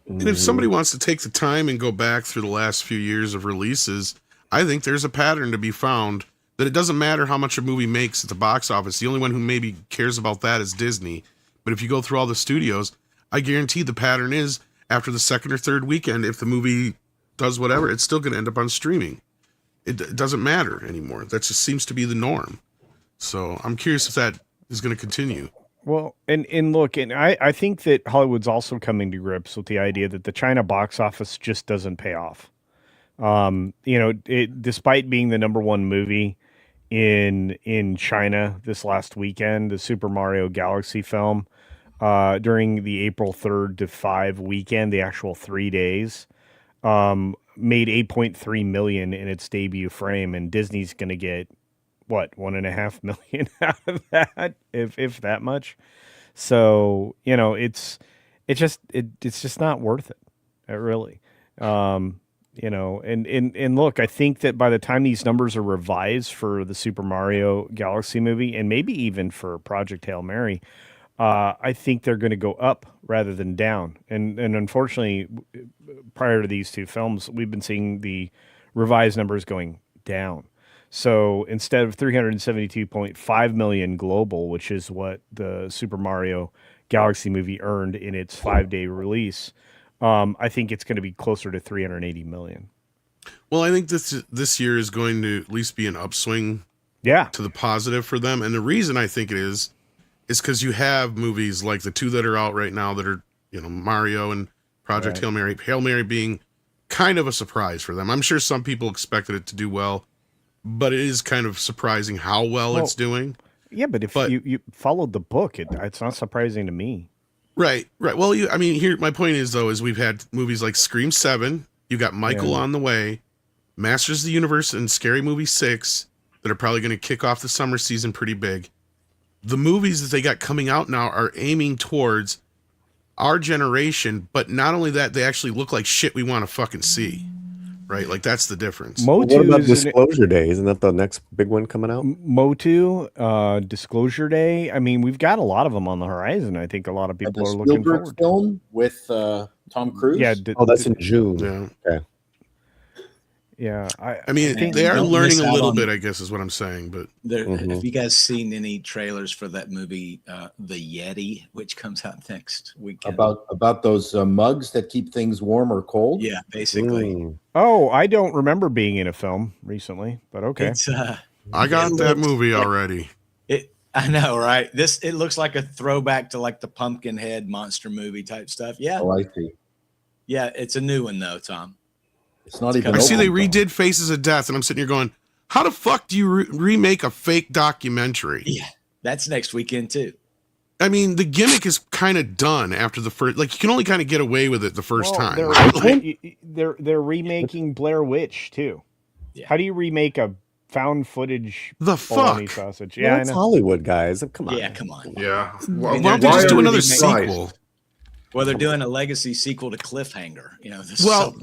And if somebody wants to take the time and go back through the last few years of releases, I think there's a pattern to be found that it doesn't matter how much a movie makes at the box office. The only one who maybe cares about that is Disney. But if you go through all the studios, I guarantee the pattern is after the second or third weekend, if the movie does whatever, it's still going to end up on streaming. It doesn't matter anymore. That just seems to be the norm. So I'm curious if that is going to continue. Well, and look, and I think that Hollywood's also coming to grips with the idea that the China box office just doesn't pay off. Despite being the number one movie in China this last weekend, the Super Mario Galaxy film, during the April 3rd to 5 weekend, the actual 3 days, made 8.3 million in its debut frame, and Disney's going to get what, 1.5 million out of that, if that much. So, it's just not worth it. Really. And look, I think that by the time these numbers are revised for the Super Mario Galaxy movie, and maybe even for Project Hail Mary, I think they're going to go up rather than down. And unfortunately, prior to these two films, we've been seeing the revised numbers going down. So instead of 372.5 million global, which is what the Super Mario Galaxy movie earned in its 5-day release, I think it's going to be closer to 380 million. Well, I think this year is going to at least be an upswing to the positive for them. And the reason I think it is because you have movies like the two that are out right now that are, Mario and Project Hail Mary. Hail Mary being kind of a surprise for them. I'm sure some people expected it to do well, but it is kind of surprising how well it's doing. Yeah, but if you followed the book, it's not surprising to me. Right. Well, here my point is though, is we've had movies like Scream 7, you got Michael on the way, Masters of the Universe, and Scary Movie 6 that are probably going to kick off the summer season pretty big. The movies that they got coming out now are aiming towards our generation, but not only that, they actually look like shit we want to fucking see. Right? Like that's the difference. What about Disclosure Day? Isn't that the next big one coming out? Motu, Disclosure Day. I mean, we've got a lot of them on the horizon. I think a lot of people are looking forward to. Film with Tom Cruise. Yeah. That's in June. Yeah. Okay. Yeah. I mean, they are learning a little bit, I guess, is what I'm saying. But have you guys seen any trailers for that movie, The Yeti, which comes out next weekend? About those mugs that keep things warm or cold? Yeah, basically. Oh, I don't remember being in a film recently, but okay. It's, I got that movie already. I know, right? It looks like a throwback to like the Pumpkinhead monster movie type stuff. Yeah. Oh, I see. Yeah, it's a new one though, Tom. It's not even. I see they redid Faces of Death, and I'm sitting here going, "How the fuck do you remake a fake documentary?" Yeah, that's next weekend too. I mean, the gimmick is kind of done after the first. Like, you can only kind of get away with it the first time. They're remaking Blair Witch too. Yeah. How do you remake a found footage? The fuck sausage? Yeah, it's Hollywood, guys. Come on. Yeah, come on. Yeah. Why don't they just do another sequel? Well, they're doing a legacy sequel to Cliffhanger.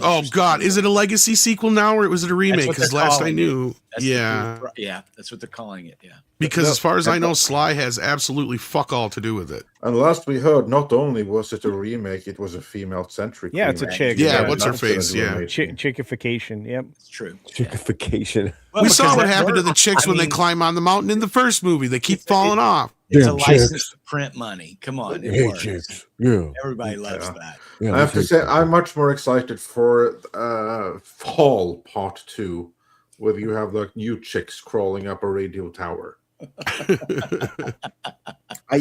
Oh God, is it a legacy sequel now, or was it a remake? Because last I knew, that's what they're calling it. Yeah, because as far as I know, Sly has absolutely fuck all to do with it. And last we heard, not only was it a remake, it was a female-centric. Yeah, it's a chick. Yeah, what's her face? Yeah, chickification. Yep, it's true. Chickification. Well, we saw what happened to the chicks when they climb on the mountain in the first movie. They keep falling off. It's a license to print money. Come on, it works. Yeah, everybody loves that. Yeah, I have to say, I'm much more excited for Fall Part 2, where you have like new chicks crawling up a radio tower.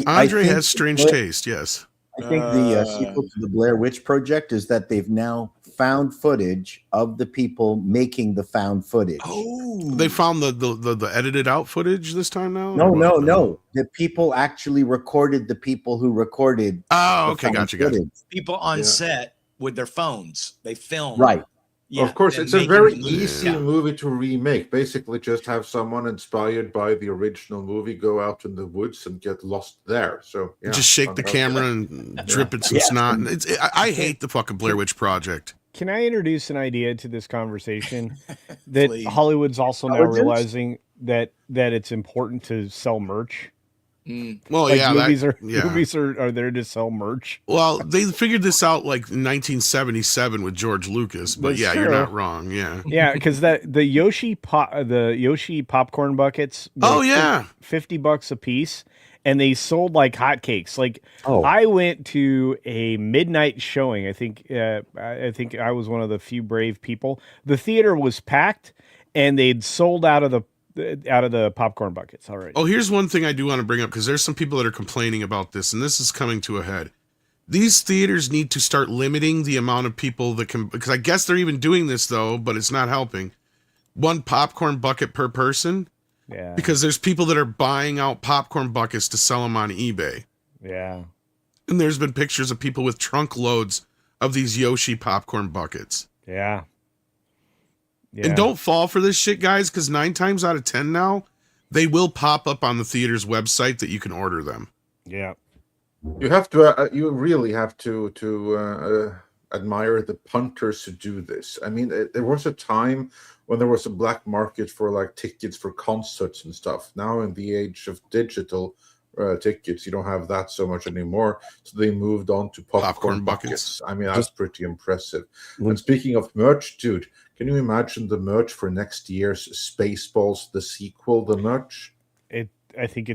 Andre has strange taste. Yes, I think the sequel to the Blair Witch Project is that they've now found footage of the people making the found footage. Oh, they found the edited out footage this time now? No. The people actually recorded the people who recorded. Oh, okay, gotcha. People on set with their phones. They filmed. Right. Yeah, of course, it's a very easy movie to remake. Basically, just have someone inspired by the original movie go out in the woods and get lost there. So just shake the camera and drip it some snot. I hate the fucking Blair Witch Project. Can I introduce an idea to this conversation that Hollywood's also now realizing that it's important to sell merch. Well, Like yeah, movies yeah. movies are there to sell merch. Well, they figured this out like in 1977 with George Lucas, but That's yeah, true. you're not wrong. Yeah. Yeah, because the Yoshi popcorn buckets. Were Oh yeah. $50 a piece, and they sold like hotcakes. Like Oh, I went to a midnight showing. I think I was one of the few brave people. The theater was packed, and they'd sold out of the popcorn buckets already. Oh, here's one thing I do want to bring up because there's some people that are complaining about this, and this is coming to a head. These theaters need to start limiting the amount of people that can, because I guess they're even doing this though, but it's not helping. One popcorn bucket per person, Yeah, because there's people that are buying out popcorn buckets to sell them on eBay. yeah, And there's been pictures of people with trunk loads of these Yoshi popcorn buckets. yeah. And don't fall for this shit, guys, because 9 times out of 10 now, they will pop up on the theater's website that you can order them. Yeah. You have to. You really have to admire the punters who do this. I mean, there was a time when there was a black market for like tickets for concerts and stuff. Now, in the age of digital tickets, you don't have that so much anymore. So they moved on to popcorn buckets. I mean, that's pretty impressive. And speaking of merch, dude, can you imagine the merch for next year's Spaceballs, the sequel, the merch? I think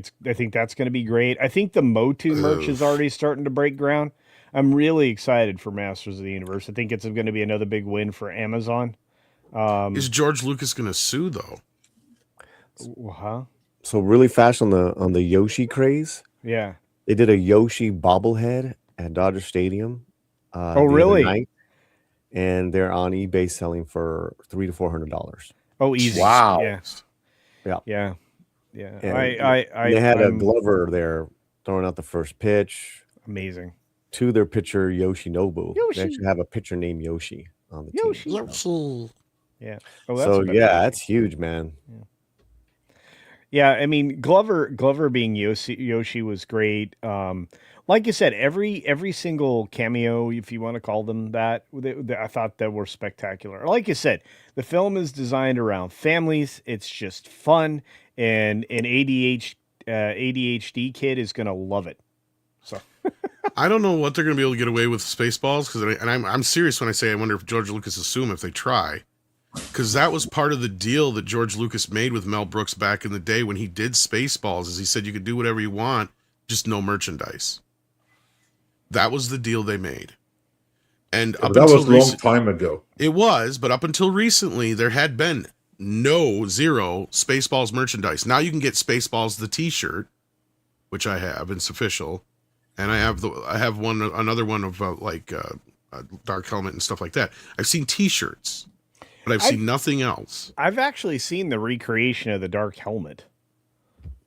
that's going to be great. I think the Motu merch is already starting to break ground. I'm really excited for Masters of the Universe. I think it's going to be another big win for Amazon. Is George Lucas going to sue, though? Huh? so really fast on the Yoshi craze. Yeah. They did a Yoshi bobblehead at Dodger Stadium. Oh, the other really? night, and they're on eBay selling for $300 to $400. Oh, easy. Wow. Yeah. Yeah. Yeah. Yeah. And they had a Glover there throwing out the first pitch Amazing. to their pitcher Yoshinobu. Yoshi. They actually have a pitcher named Yoshi on the Yoshi. team. So, Yeah. Oh, that's so a better yeah, Yoshi. that's huge, man. Yeah, I mean Glover being Yoshi was great. Like you said, every single cameo, if you want to call them that, I thought that were spectacular. Like you said, the film is designed around families. It's just fun, and an ADHD kid is gonna love it. So I don't know what they're going to be able to get away with Spaceballs, because I'm serious when I say I wonder if George Lucas will sue him if they try, because that was part of the deal that George Lucas made with Mel Brooks back in the day when he did Spaceballs. Is he said you could do whatever you want, just no merchandise. That was the deal they made. And Yeah, up but that until was a long time ago. It was, but up until recently, there had been zero Spaceballs merchandise. Now you can get Spaceballs the T-shirt, which I have. It's official, and I have another one of Dark Helmet and stuff like that. I've seen T-shirts, but I've seen nothing else. I've actually seen the recreation of the Dark Helmet,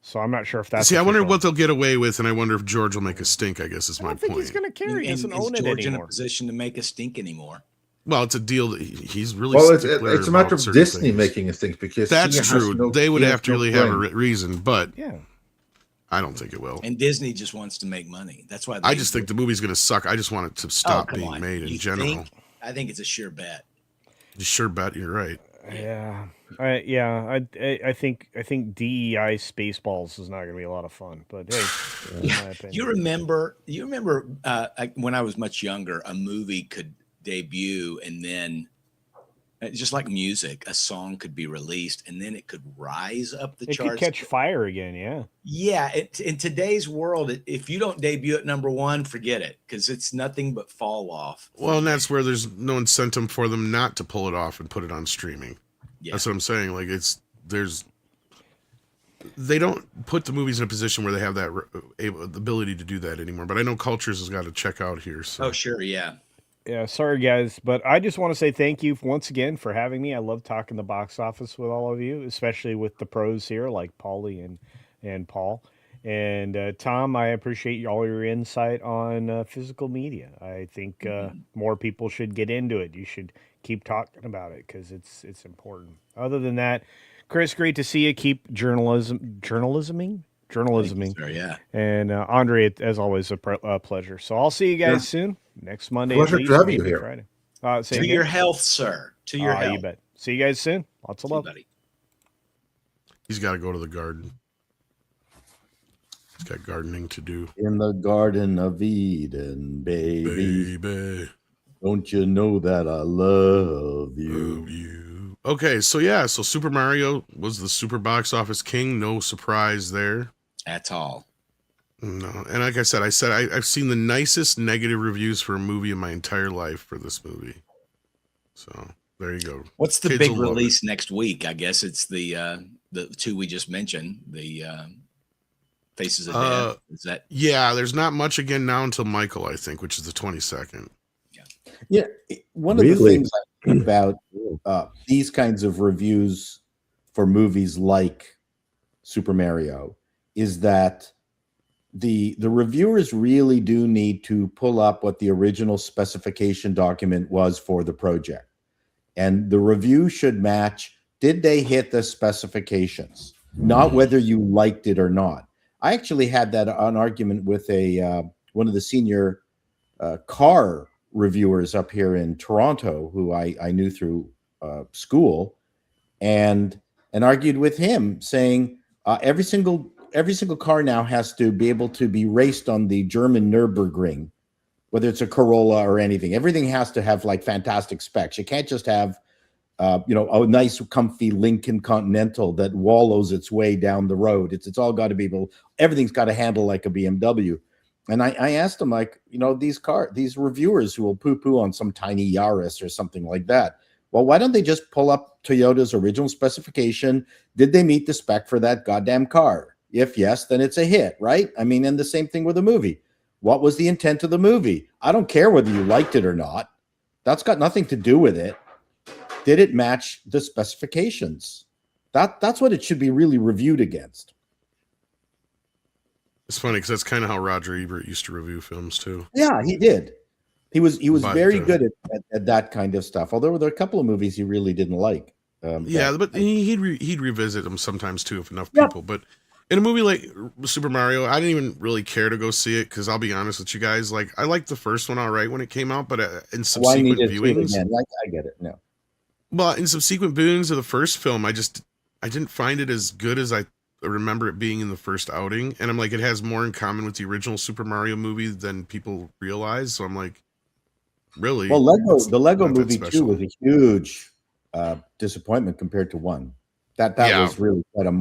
so I'm not sure if that's. See, I wonder official. what they'll get away with, and I wonder if George will make a stink. I guess is I my don't think point. he's going to care. He doesn't own is it George in a anymore. position to make a stink anymore? Well, it's a deal that he's really. Well, it's stickler a matter about of certain Disney things. making a thing, because That's he has true. no- They would he has have to no really have a claim. reason, but Yeah. I don't think it will. And Disney just wants to make money. That's why I just think the movie's going to suck. I just want it to stop come being on. made in You general. think? I think it's a sure bet. You sure bet you're right. Yeah, I think DEI Spaceballs is not going to be a lot of fun. But hey, in my opinion. You remember when I was much younger, a movie could debut and then just like music, a song could be released and then it could rise up the it charts. could catch fire again. Yeah, Yeah, in today's world, if you don't debut at number one, forget it, because it's nothing but fall off. Well, and that's where there's no incentive for them not to pull it off and put it on streaming. Yeah. That's what I'm saying. Like they don't put the movies in a position where they have that the ability to do that anymore. But I know Cultures has got to check out here. So. Oh, sure, yeah. yeah. Sorry, guys, but I just want to say thank you once again for having me. I love talking the box office with all of you, especially with the pros here like Paulie and Paul. And Tom, I appreciate all your insight on physical media. I think more people should get into it. You should keep talking about it because it's important. Other than that, Chris, great to see you. Keep journalisming. Sure, yeah. And Andre, as always, a pleasure. So I'll see you guys soon next Monday. at Pleasure to least, have you maybe here. Friday. Say To again? your health, sir. To your health. You bet. See you guys soon. Lots of See you, love. buddy. He's got to go to the garden. He's got gardening to do. In the Garden of Eden, baby. Baby, Don't you know that I love you? love you. Okay, so Super Mario was the super box office king. No surprise there. At all. No, and like I said, I've seen the nicest negative reviews for a movie in my entire life for this movie. So there you go. What's the Kids big will love release next week? I guess it's the two we just mentioned, the Faces of Death. Is that Yeah, there's not much again now until Michael, I think, which is the 22nd. Yeah, one of the Really? things I think about these kinds of reviews for movies like Super Mario is that the reviewers really do need to pull up what the original specification document was for the project, and the review should match. Did they hit the specifications? Not whether you liked it or not. I actually had that an argument with a one of the senior car reviewers up here in Toronto, who I knew through school, and argued with him, saying every single car now has to be able to be raced on the German Nürburgring, whether it's a Corolla or anything. Everything has to have like fantastic specs. You can't just have a nice, comfy Lincoln Continental that wallows its way down the road. It's all got to be able. Everything's got to handle like a BMW. And I asked him, like, these reviewers who will poo-poo on some tiny Yaris or something like that. Well, why don't they just pull up Toyota's original specification? Did they meet the spec for that goddamn car? If yes, then it's a hit, right? I mean, and the same thing with a movie. What was the intent of the movie? I don't care whether you liked it or not. That's got nothing to do with it. Did it match the specifications? That's what it should be really reviewed against. It's funny because that's kind of how Roger Ebert used to review films too. Yeah, he did. He was But, very good at that kind of stuff. Although there were a couple of movies he really didn't like. But he'd revisit them sometimes too if enough Yeah. people. But in a movie like Super Mario, I didn't even really care to go see it because I'll be honest with you guys, like I liked the first one all right when it came out, but in Why subsequent need to see it viewings, again? Like, I get it. No. well, in subsequent viewings of the first film, I didn't find it as good as I remember it being in the first outing, and I'm like, it has more in common with the original Super Mario movie than people realize. So I'm like, really? Well, the Lego not that movie special. 2 was a huge disappointment compared to 1. That was really quite a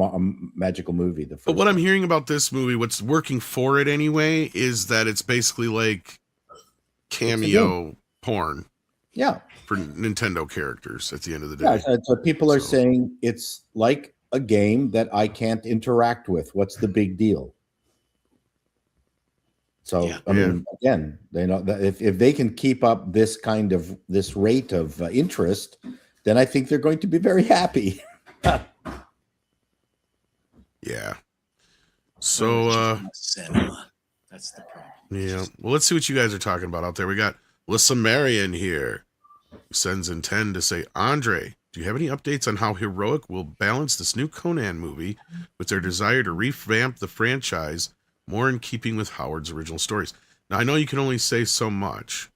magical movie. The first But what I'm one. hearing about this movie, what's working for it anyway, is that it's basically like cameo porn Yeah. for Nintendo characters at the end of the day. Yeah, so people are So- saying it's like a game that I can't interact with. What's the big deal? So Yeah. I mean, again, they know that if they can keep up this rate of interest, then I think they're going to be very happy. Yeah. So cinema. That's the problem. yeah. Well, let's see what you guys are talking about out there. We got Lissa Marion here, who sends in 10 to say, Andre, do you have any updates on how Heroic will balance this new Conan movie with their desire to revamp the franchise more in keeping with Howard's original stories? Now, I know you can only say so much,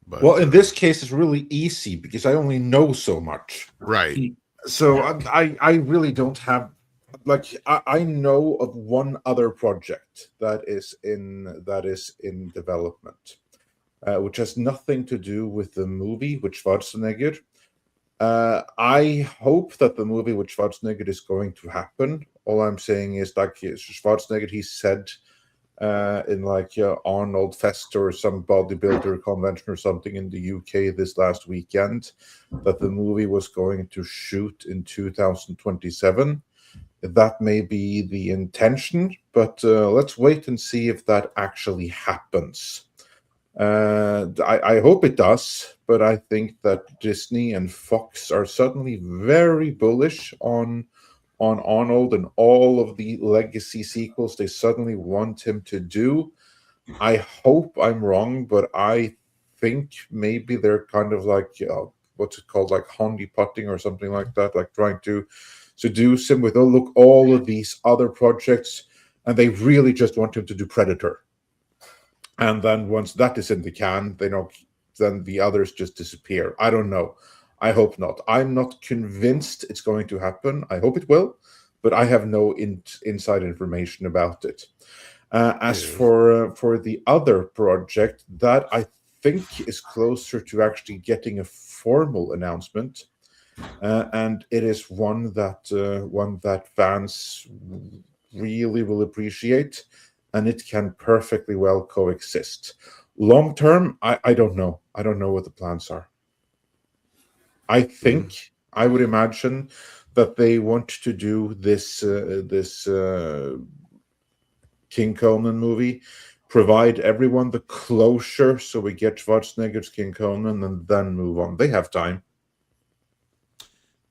but Well, in this case, it's really easy because I only know so much. right. So I really don't have, like, I know of one other project that is in development, which has nothing to do with the movie with Schwarzenegger. I hope that the movie with Schwarzenegger is going to happen. All I'm saying is, like, Schwarzenegger, he said in like Arnold Fest or some bodybuilder convention or something in the UK this last weekend that the movie was going to shoot in 2027. That may be the intention, but let's wait and see if that actually happens. I hope it does, but I think that Disney and Fox are suddenly very bullish on Arnold and all of the legacy sequels they suddenly want him to do. I hope I'm wrong, but I think maybe they're kind of like, what's it called, like honeypotting or something like that, like trying to seduce him with, oh, look, all of these other projects, and they really just want him to do Predator. And then once that is in the can, then the others just disappear. I don't know. I hope not. I'm not convinced it's going to happen. I hope it will, but I have no inside information about it. As Yeah. for the other project, that I think is closer to actually getting a formal announcement, and it is one that fans really will appreciate, and it can perfectly well coexist. Long term, I don't know. I don't know what the plans are. I think I would imagine that they want to do this King Conan movie, provide everyone the closure, so we get Schwarzenegger's King Conan, and then move on. They have time.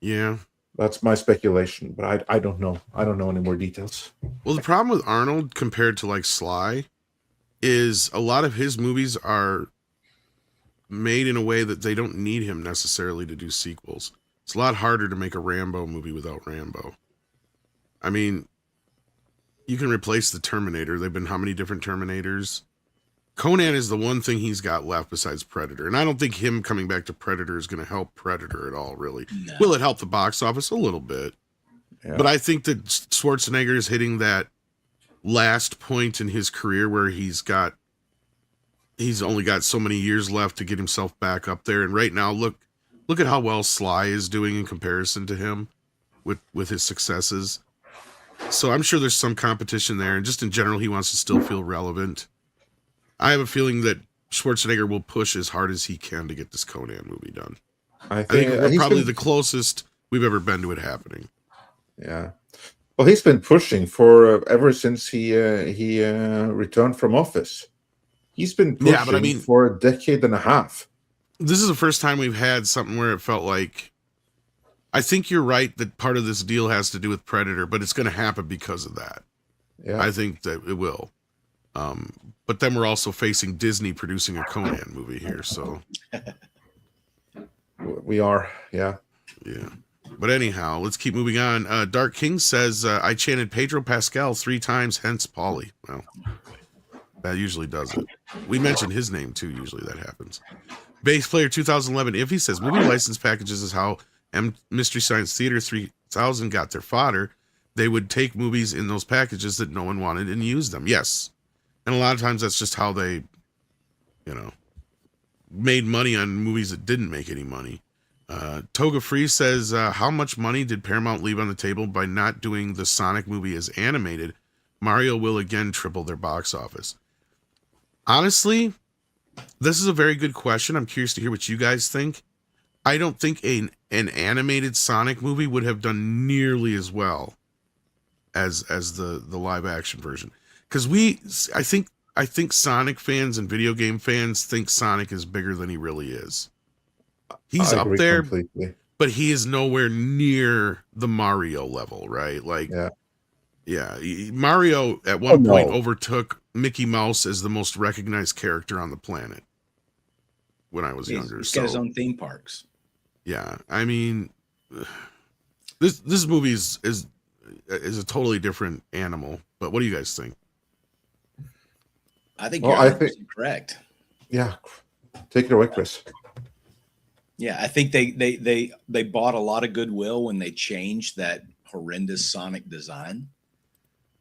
Yeah. That's my speculation, but I don't know. I don't know any more details. Well, the problem with Arnold compared to like Sly is a lot of his movies are made in a way that they don't need him necessarily to do sequels. It's a lot harder to make a Rambo movie without Rambo. I mean, you can replace the Terminator. They've been how many different Terminators? Conan is the one thing he's got left besides Predator. And I don't think him coming back to Predator is going to help Predator at all, really. No. Will it help the box office? A little bit. Yeah. But I think that Schwarzenegger is hitting that last point in his career where he's only got so many years left to get himself back up there. And right now, look at how well Sly is doing in comparison to him with his successes. So I'm sure there's some competition there. And just in general, he wants to still feel relevant. I have a feeling that Schwarzenegger will push as hard as he can to get this Conan movie done. I I think we're he's probably been- the closest we've ever been to it happening. Yeah. Well, he's been pushing for ever since he returned from office. He's been pushing Yeah, but I mean- for a decade and a half. This is the first time we've had something where it felt like, I think you're right that part of this deal has to do with Predator, but it's going to happen because of that. Yeah. I think that it will. But then we're also facing Disney producing a Conan movie here, so We are. Yeah. yeah. But anyhow, let's keep moving on. Dark King says, I chanted Pedro Pascal 3 times, hence Pauly. Well, that usually does it. We mentioned his name too, usually that happens. Bass Player 2011, if he says movie license packages is how Mystery Science Theater 3000 got their fodder, they would take movies in those packages that no one wanted and use them. Yes. And a lot of times that's just how they, made money on movies that didn't make any money. Toga Free says, how much money did Paramount leave on the table by not doing the Sonic movie as animated? Mario will again triple their box office. Honestly, this is a very good question. I'm curious to hear what you guys think. I don't think an animated Sonic movie would have done nearly as well as the live action version. Because I think Sonic fans and video game fans think Sonic is bigger than he really is. He's I up agree there, completely. but he is nowhere near the Mario level, right? Like, Yeah. Mario at one point no. overtook Mickey Mouse as the most recognized character on the planet when I was younger. He's So got his own theme parks. yeah, I mean, this movie is a totally different animal. But what do you guys think? I think Well, you're I think- 100% correct. Yeah. Take it away, Chris. Yeah, I think they bought a lot of goodwill when they changed that horrendous Sonic design.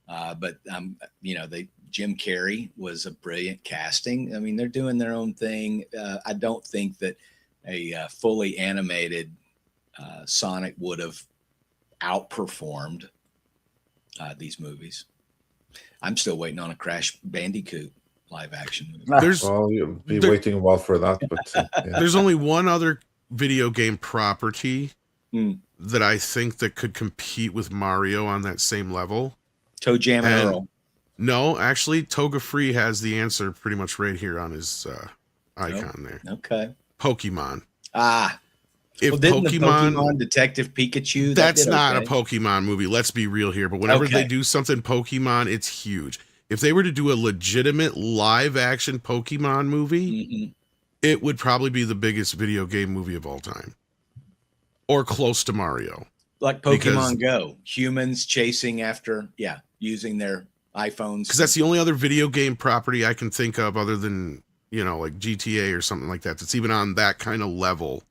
But Jim Carrey was a brilliant casting. I mean, they're doing their own thing. I don't think that a fully animated Sonic would have outperformed these movies. I'm still waiting on a Crash Bandicoot live action movie. There's Well, you'll be there- waiting a while for that, but yeah. there's only one other video game property Hmm. that I think that could compete with Mario on that same level. Toe Jam and And- Earl. No, actually, Toga Free has the answer pretty much right here on his icon there. Okay. Pokemon. Well, If didn't the Pokemon, Pokemon Detective Pikachu? that that's did not okay? a Pokemon movie. Let's be real here. But whenever they Okay. do something Pokemon, it's huge. If they were to do a legitimate live action Pokemon movie, Mhm. it would probably be the biggest video game movie of all time, or close to Mario. Like Because- Pokemon Go, humans chasing after, using their iPhones. Because that's the only other video game property I can think of other than, like GTA or something like that, that's even on that kind of level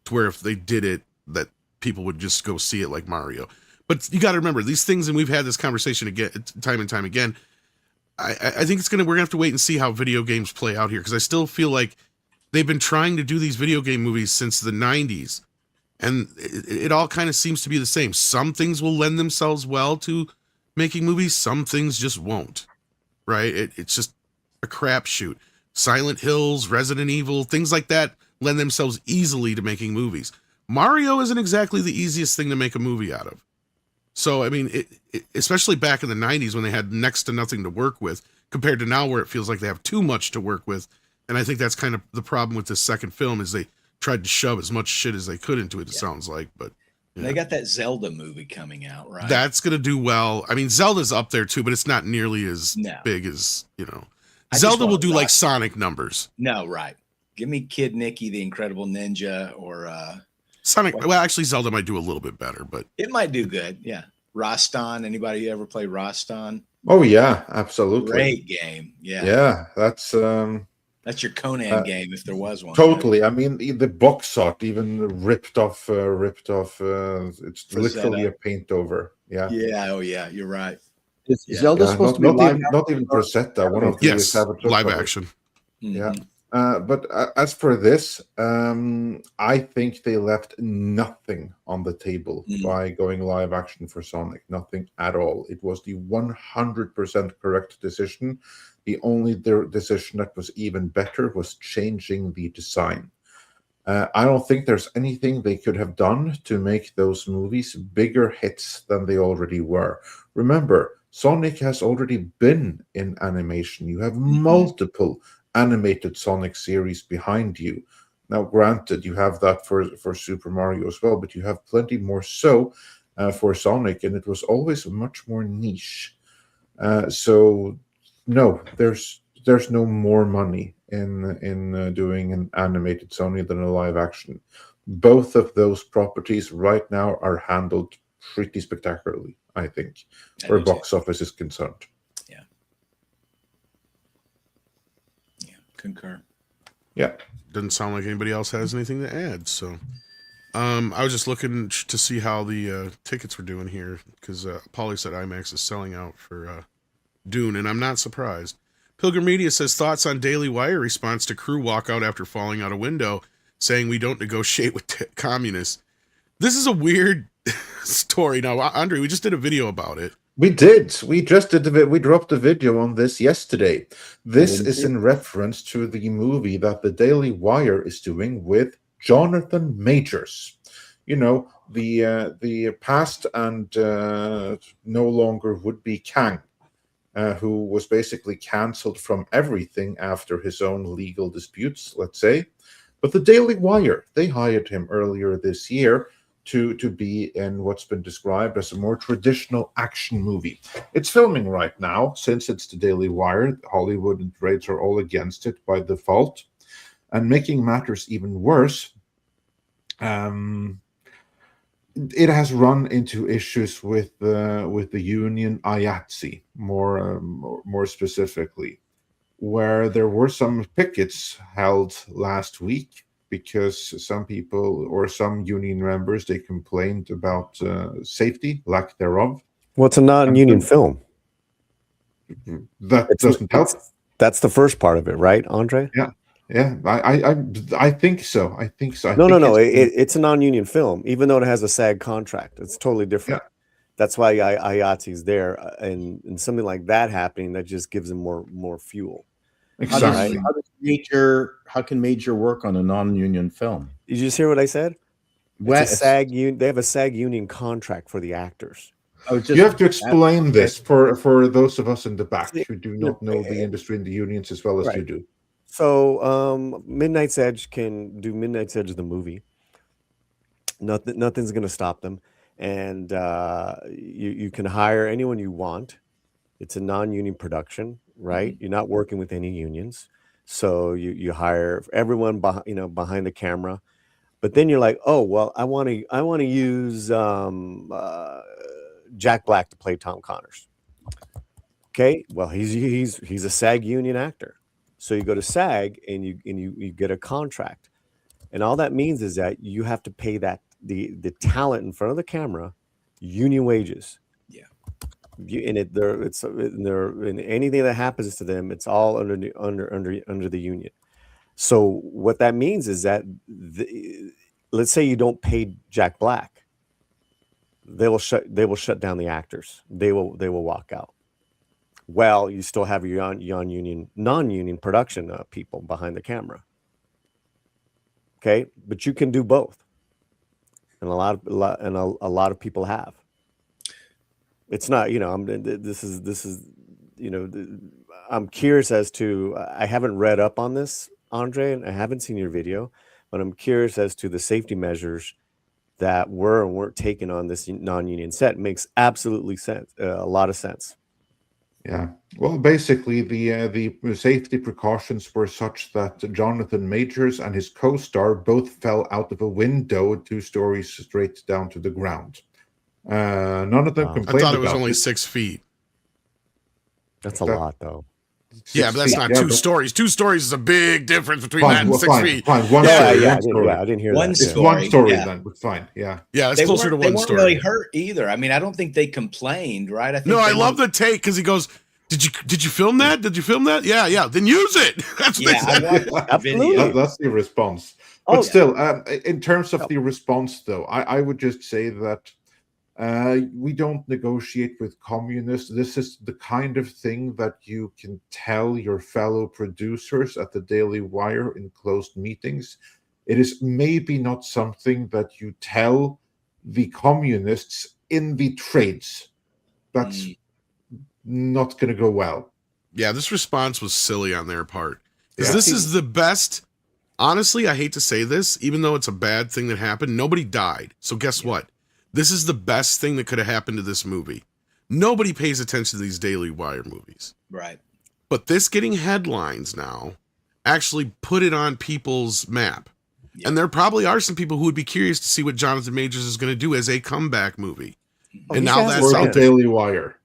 to where if they did it, that people would just go see it like Mario. But you got to remember these things, and we've had this conversation again, time and time again. I think we're gonna have to wait and see how video games play out here, because I still feel like they've been trying to do these video game movies since the 90s, and it all kind of seems to be the same. Some things will lend themselves well to making movies, some things just won't. Right? It's just a crapshoot. Silent Hills, Resident Evil, things like that lend themselves easily to making movies. Mario isn't exactly the easiest thing to make a movie out of. So, I mean, especially back in the 90s when they had next to nothing to work with, compared to now where it feels like they have too much to work with. And I think that's kind of the problem with this second film, is they tried to shove as much shit as they could into it, it sounds like. But They got that Zelda movie coming out, right? that's going to do well. I mean, Zelda's up there too, but it's not nearly as No. big as, you know. I just Zelda will want do Rock- like Sonic numbers. No, right. Give me Kid Nicky, the Incredible Ninja, or Sonic, well, actually, Zelda might do a little bit better, but it might do good. Yeah. Roston. Anybody ever play Roston? Oh yeah, absolutely. Great game. Yeah. Yeah, that's That's your Conan game if there was one. totally. I mean, the box art even ripped off. It's literally Frazetta. a paint over. Yeah. Yeah. Oh, yeah. You're right. Is Yeah. Zelda Yeah, supposed not, to be not live? even not even Rosetta, one of the yes, Savage live covers. action. Yeah. Mhm. But as for this, I think they left nothing on the table Mm. by going live action for Sonic. Nothing at all. It was the 100% correct decision. The only decision that was even better was changing the design. I don't think there's anything they could have done to make those movies bigger hits than they already were. Remember, Sonic has already been in animation. You have multiple animated Sonic series behind you. Now, granted, you have that for Super Mario as well, but you have plenty more so for Sonic, and it was always much more niche. So, no, there's no more money in doing an animated Sony than a live action. Both of those properties right now are handled pretty spectacularly, I think, I where do too. box office is concerned. Yeah. Concur. Yeah. Doesn't sound like anybody else has anything to add. So, I was just looking to see how the tickets were doing here, because Paulie said IMAX is selling out for Dune, and I'm not surprised. Pilgrim Media says thoughts on Daily Wire response to crew walkout after falling out a window, saying we don't negotiate with communists. This is a weird story. Now, Andre, we just did a video about it. We did. We just did we dropped a video on this yesterday. This is in reference to the movie that the Daily Wire is doing with Jonathan Majors. You know, the past and no longer would be Kang, who was basically cancelled from everything after his own legal disputes, let's say. But the Daily Wire, they hired him earlier this year to be in what's been described as a more traditional action movie. It's filming right now, since it's the Daily Wire. Hollywood and trades are all against it by default. And making matters even worse, it has run into issues with the union IATSE, more specifically, where there were some pickets held last week because some people or some union members, they complained about safety, lack thereof. What's a non-union film? That doesn't help. That's the first part of it, right, Andre? Yeah, I think so. I think so. No. It's a non-union film, even though it has a SAG contract. It's totally different. Yeah. That's why IATSE's there, and something like that happening, that just gives them more fuel. Exactly. How can Major work on a non-union film? Did you just hear what I said? Well, It's a SAG they have a SAG union contract for the actors. You have to explain this for those of us in the back who do not know the industry and the unions as well as Right. you do. So Midnight's Edge can do Midnight's Edge of the movie. Nothing's going to stop them, and you can hire anyone you want. It's a non-union production, right? You're not working with any unions, so you hire everyone behind the camera. But then you're like, oh well, I want to use Jack Black to play Tom Connors. Okay, well he's a SAG union actor. So you go to SAG and you get a contract, and all that means is that you have to pay that the talent in front of the camera. union wages. Yeah. And anything that happens to them, it's all under the union. So what that means is that let's say you don't pay Jack Black, they will shut down the actors. They will walk out. Well, you still have your non-union production people behind the camera. Okay, but you can do both, and a lot of people have. It's not, this is, I'm curious as to, I haven't read up on this, Andre, and I haven't seen your video, but I'm curious as to the safety measures that were and weren't taken on this non-union set. It makes absolutely sense, a lot of sense. Yeah. Well, basically, the safety precautions were such that Jonathan Majors and his co-star both fell out of a window 2 stories straight down to the ground. None of them I complained. thought it was about only it. 6 feet. That's a lot, though. Yeah, but that's 6 not feet, 2 stories. 2 stories is a big difference between that and well, 6 feet. Fine. One Yeah, story. yeah, One story. I didn't hear One that. It's story. one story Yeah. then, but fine. Yeah. Yeah, it's closer to They one weren't story. really hurt either. I mean, I don't think they complained, right? I think No, I they love the take because he goes, Did you film that? Did you film that? Yeah. Then use it. That's what Yeah, they I said. watched the Absolutely. video. That's the response. Oh, But yeah. still, in terms of the response, though, I would just say that we don't negotiate with communists. This is the kind of thing that you can tell your fellow producers at the Daily Wire in closed meetings. It is maybe not something that you tell the communists in the trades. That's not going to go well. Yeah, this response was silly on their part. Because Yeah. this is the best. Honestly, I hate to say this, even though it's a bad thing that happened, nobody died. So guess what? This is the best thing that could have happened to this movie. Nobody pays attention to these Daily Wire movies. Right. But this getting headlines now actually put it on people's map. Yeah. And there probably are some people who would be curious to see what Jonathan Majors is going to do as a comeback movie. Oh, And he's now got that's Or the out there. Daily Wire.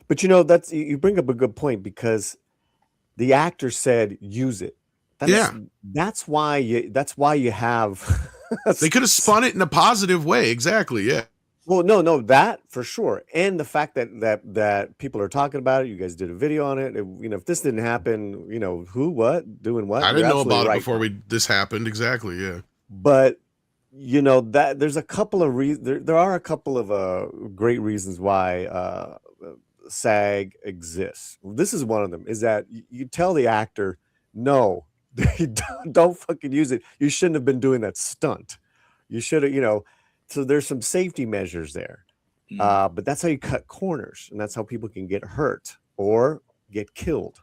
But that's you bring up a good point because the actor said use it. That's why you have. They could have spun it in a positive way. Exactly. Yeah. Well, no, that for sure, and the fact that people are talking about it. You guys did a video on it. If this didn't happen, who, what, doing what? I You're didn't know absolutely about right. it before this happened. Exactly. Yeah. But that there's a couple of reasons. There are a couple of great reasons why SAG exists. This is one of them. Is that you tell the actor, no, don't fucking use it. You shouldn't have been doing that stunt. You should have, So there's some safety measures there. But that's how you cut corners, and that's how people can get hurt or get killed.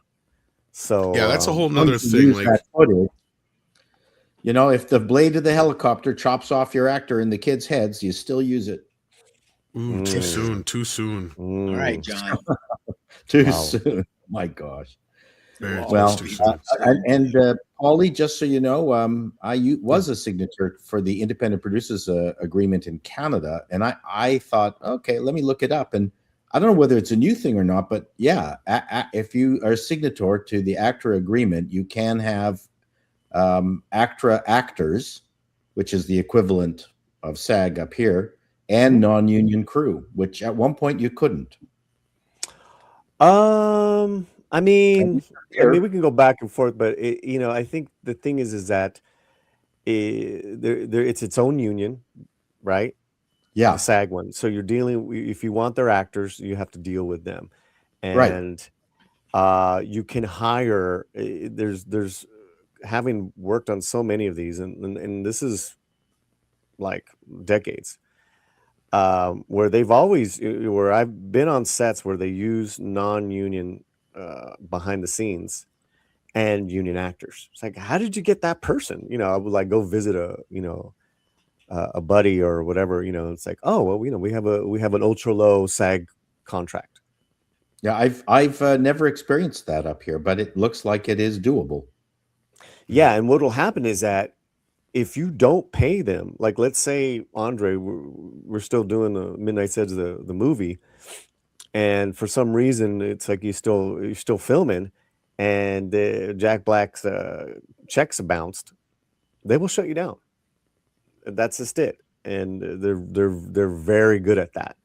So Yeah, that's a whole nother Once you thing. use Like, that footage, if the blade of the helicopter chops off your actor in the kids' heads, you still use it. ooh, too soon. Too soon. All right, John. Too Wow. soon. My gosh. Very Well, too soon. and Paulie, just so you know, I was a signature for the Independent Producers Agreement in Canada, and I thought, okay, let me look it up. And I don't know whether it's a new thing or not, but yeah, if you are a signator to the ACTRA agreement, you can have ACTRA actors, which is the equivalent of SAG up here, and non-union crew, which at one point you couldn't. I mean, we can go back and forth, but I think the thing is that it's its own union, right? Yeah. The SAG one. So you're dealing. If you want their actors, you have to deal with them, Right. and you can hire. There's having worked on so many of these, and this is like decades. Where I've been on sets where they use non-union behind the scenes and union actors. It's like, how did you get that person? I would like go visit a buddy or whatever. It's like, oh well, we have an ultra low SAG contract. Yeah, I've never experienced that up here, but it looks like it is doable. Yeah, and what will happen is that if you don't pay them, like let's say Andre, we're still doing the Midnight Edge of the movie, and for some reason it's like you're still filming, and Jack Black's checks bounced, they will shut you down. That's just it, and they're very good at that.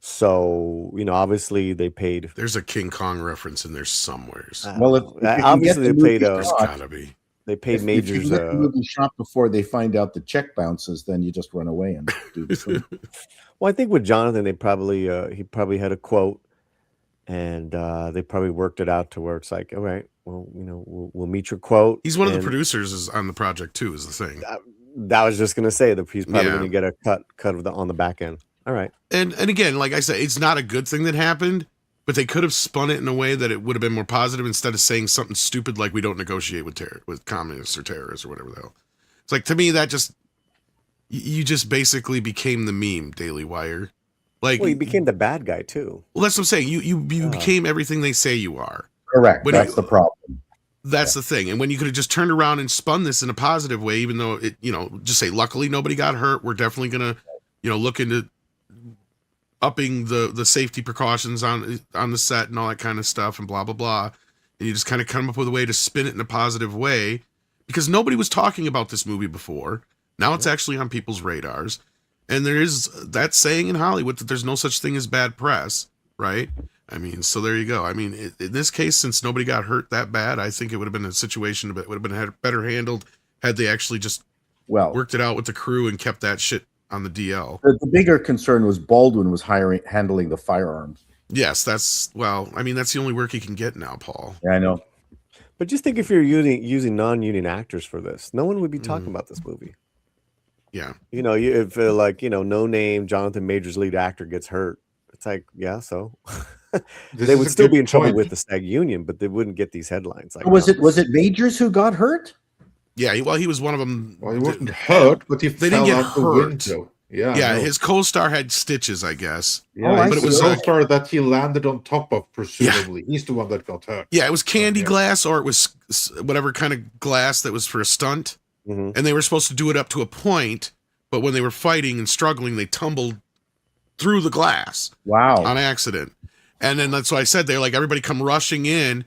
So, obviously they paid. There's a King Kong reference in there somewheres. Well, if you can get Obviously the they paid. movie There's shot, gotta be. They paid if you Majors. can get the movie shot before they find out the check bounces, then you just run away and do the thing. Well, I think with Jonathan, they probably he probably had a quote, and they probably worked it out to where it's like, all right, well, we'll meet your quote. He's one of the and producers is on the project too, is the thing. That was just gonna say that he's probably Yeah. gonna get a cut of on the back end. All right. And again, like I said, it's not a good thing that happened, but they could have spun it in a way that it would have been more positive instead of saying something stupid like we don't negotiate with communists or terrorists or whatever the hell. It's like, to me, that just, you just basically became the meme, Daily Wire. Like, Well, he became the bad guy too. well, that's what I'm saying. You became everything they say you are. Correct. When That's it- the problem. That's the thing. And when you could have just turned around and spun this in a positive way, even though it, just say, luckily nobody got hurt. We're definitely going to, look into upping the safety precautions on the set and all that kind of stuff and blah, blah, blah. And you just kind of come up with a way to spin it in a positive way because nobody was talking about this movie before. Now it's actually on people's radars. And there is that saying in Hollywood that there's no such thing as bad press, right? I mean, so there you go. I mean, in this case, since nobody got hurt that bad, I think it would have been a situation that would have been better handled had they actually just Well, worked it out with the crew and kept that shit on the DL. the bigger concern was Baldwin was handling the firearms. Yes, that's the only work he can get now, Paul. Yeah, I know. But just think if you're using non-union actors for this, no one would be talking about this movie. Yeah. If no name Jonathan Majors lead actor gets hurt, it's like, yeah, so This they is would a still good be in trouble point. with the SAG union, but they wouldn't get these headlines. Like, Was it Majors who got hurt? Yeah, he was one of them. Well, he wasn't hurt, but he They fell didn't get out the hurt. window. Yeah, Yeah, I know. his co-star had stitches, I guess. Yeah, I but it was see. the star that he landed on top of, presumably. He's the one that got hurt. Yeah, it was candy Yeah. glass, or it was whatever kind of glass that was for a stunt. Mhm. And they were supposed to do it up to a point, but when they were fighting and struggling, they tumbled through the glass Wow. on accident. And then that's why I said they're like, everybody come rushing in,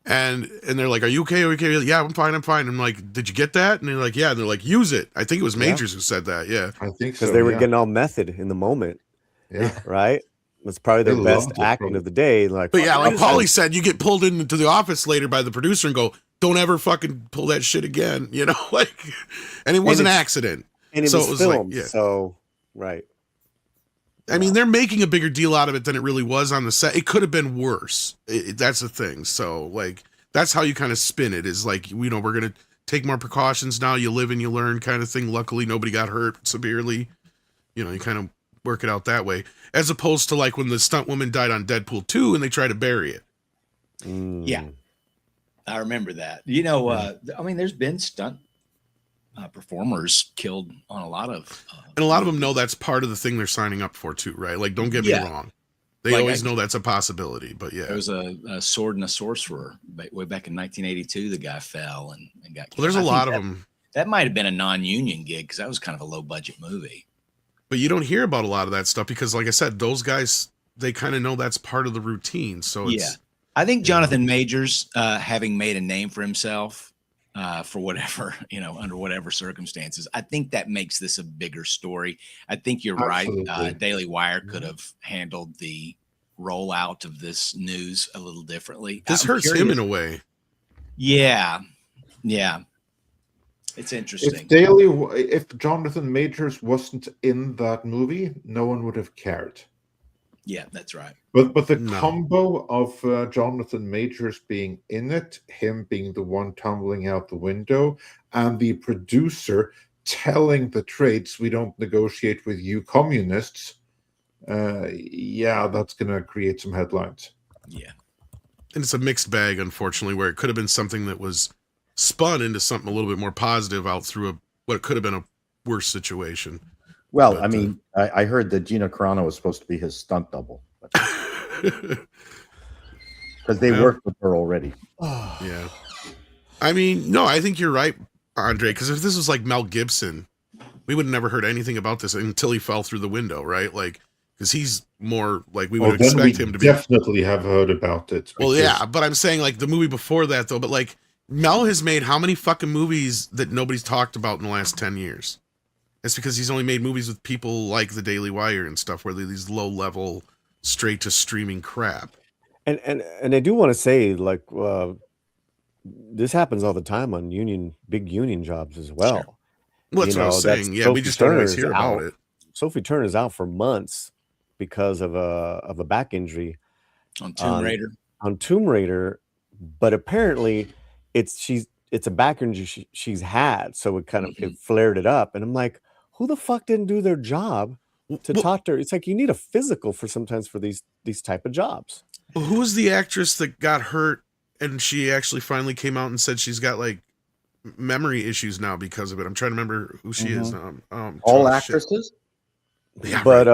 and they're like, "Are you okay? Are you okay?" Yeah, I'm fine. I'm fine. I'm like, "Did you get that?" And they're like, "Yeah." And they're like, "Use it." I think it was Majors who said that. Yeah. I think so. because they were yeah. getting all method in the moment, Yeah. right? It's probably their They best loved it, acting probably. of the day. Like, But yeah, "Fuck, like what is Paulie this?" said, you get pulled into the office later by the producer and go, "Don't ever fucking pull that shit again," like, and it was an it's- accident. and it so was it was like, filmed. yeah. So right. I mean, they're making a bigger deal out of it than it really was on the set. It could have been worse. That's the thing. So, like, that's how you kind of spin it. Is like, we're gonna take more precautions now. You live and you learn, kind of thing. Luckily, nobody got hurt severely. You kind of work it out that way, as opposed to like when the stunt woman died on Deadpool 2 and they try to bury it. Yeah. I remember that. I mean, there's been stunt performers killed on a lot of, And a lot of them know that's part of the thing they're signing up for too, right? Like, don't get me Yeah. wrong. They Like, always know that's a possibility, but yeah. There was a sword and a sorcerer way back in 1982. The guy fell and got killed. Well, there's a I think lot of that- them, That might have been a non-union gig because that was kind of a low-budget movie. but you don't hear about a lot of that stuff because, like I said, those guys, they kind of know that's part of the routine. So Yeah, it's, I think Jonathan Majors, having made a name for himself for whatever, under whatever circumstances, I think that makes this a bigger story. I think you're right. Absolutely. Daily Wire could have handled the rollout of this news a little differently. this I'm hurts him curious- in a way. Yeah. It's interesting. If Jonathan Majors wasn't in that movie, no one would have cared. Yeah, that's right. But the No. combo of Jonathan Majors being in it, him being the one tumbling out the window, and the producer telling the trades, "We don't negotiate with you communists," that's going to create some headlines. Yeah. And it's a mixed bag, unfortunately, where it could have been something that was spun into something a little bit more positive out through what could have been a worse situation. Well, But, I mean, I heard that Gina Carano was supposed to be his stunt double because they Yeah. worked with her already. Yeah. I mean, no, I think you're right, Andre, because if this was like Mel Gibson, we would have never heard anything about this until he fell through the window, right? Like, because he's more like we would Then we expect him to be. definitely have heard about it. Well, because- yeah, but I'm saying like the movie before that, though, but like Mel has made how many fucking movies that nobody's talked about in the last 10 years? It's because he's only made movies with people like the Daily Wire and stuff where they're these low level straight to streaming crap. And I do want to say, like, this happens all the time on big union jobs as well. Well, that's what I was saying. Yeah, we just don't always hear about it. Sophie Turner's out for months because of a back injury On Tomb Raider. on Tomb Raider, but apparently it's a back injury she's had, so it kind of it flared it up, and I'm like, who the fuck didn't do their job to talk to her? It's like you need a physical for sometimes for these type of jobs. Well, who was the actress that got hurt and she actually finally came out and said she's got like memory issues now because of it? I'm trying to remember who she is now. All actresses? Yeah, But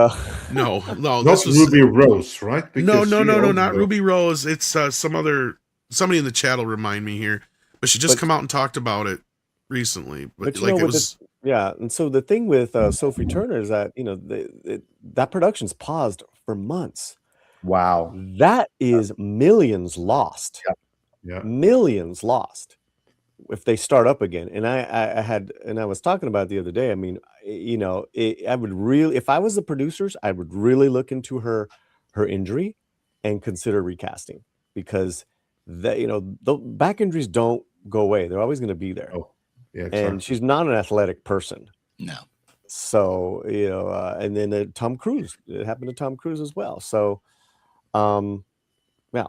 no, Not this was Ruby Rose, right? no, Because she owns not the- Ruby Rose. It's somebody in the chat will remind me here, but she just come out and talked about it recently. But you like know, it with was, yeah, and so the thing with Sophie Turner is that that production's paused for months. Wow. That is millions lost. Yeah. Millions lost if they start up again. And I was talking about it the other day. I mean, you know, I would really, if I was the producers, I would really look into her injury and consider recasting, because the back injuries don't go away. They're always going to be there. Oh, yeah, exactly. And she's not an athletic person. No. So, and then Tom Cruise, it happened to Tom Cruise as well. So, yeah.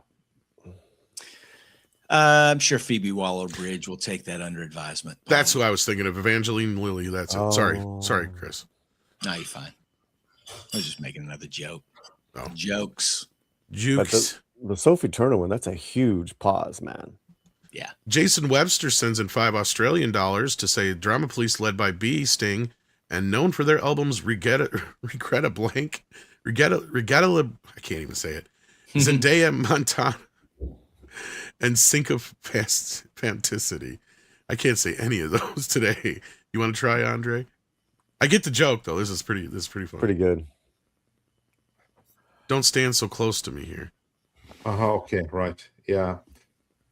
I'm sure Phoebe Waller-Bridge will take that under advisement. that's who I was thinking of, Evangeline Lilly. That's it. Sorry, Chris. No, you're fine. I was just making another joke. Oh. Jokes. But Jukes. the Sophie Turner one, that's a huge pause, man. Yeah. Jason Webster sends in $5 Australian to say Drama Police led by B, Sting, and known for their albums Regretta Blank, Regatta, I can't even say it, Zendaya Montana, and Syncophanticity. I can't say any of those today. You want to try, Andre? I get the joke though. This is pretty funny. Pretty good. Don't stand so close to me here. Okay, right. Yeah.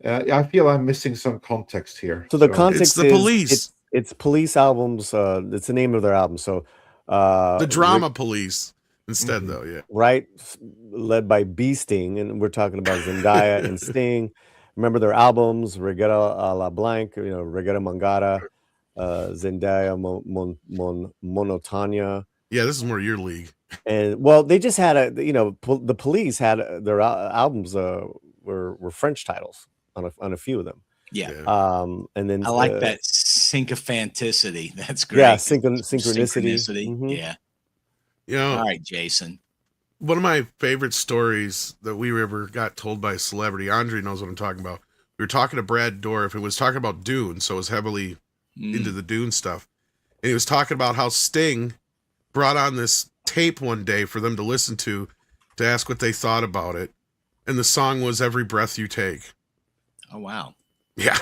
I feel I'm missing some context here. So the context It's the is Police. It's Police albums. It's the name of their album. So The Drama Police instead, though. Yeah. right, led by B Sting, and we're talking about Zendaya and Sting. Remember their albums, Regatta a la Blanc, Regatta Mangata, Zendaya Monotania. Yeah, this is more your league. And well, they just had the Police had their albums were French titles on a few of them. Yeah. And then I like that syncophanticity. That's great. Yeah, synchronicity. Mhm. Yeah. You know, All right, Jason. one of my favorite stories that we ever got told by a celebrity, Andre knows what I'm talking about. We were talking to Brad Dourif. It was talking about Dune, so it was heavily into the Dune stuff. And he was talking about how Sting brought on this tape one day for them to listen to ask what they thought about it. And the song was Every Breath You Take. Oh, wow. Yeah.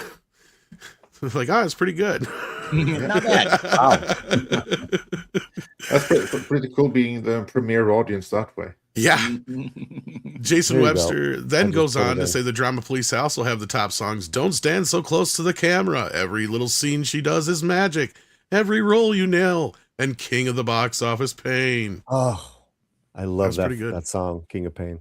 Like, it's pretty good. Not bad. That's pretty cool being the premier audience that way. Yeah. Jason There you Webster go. then I goes just put on it to in. say the Drama Police also have the top songs. Don't stand so close to the camera. Every little scene she does is magic. Every role you nail. And King of the Box Office Pain. Oh, I love That's pretty good. that song, King of Pain.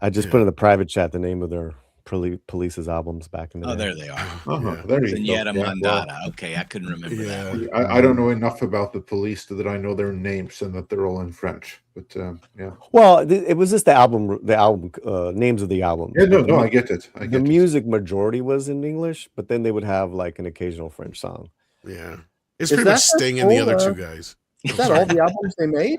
I just put in the private chat the name of their Police's albums back in the Oh, day. there they are. Yeah. There you Vignetta go. Yeah, well, Mandata. Okay, I couldn't remember that Yeah. one. I don't know enough about the Police that I know their names and that they're all in French. But yeah. Well, it was just the album names of the albums. Yeah, no, But I get it. the music majority was in English, but then they would have like an occasional French song. Yeah. It's Is pretty that much Sting and the other two guys. Is that all the albums they made?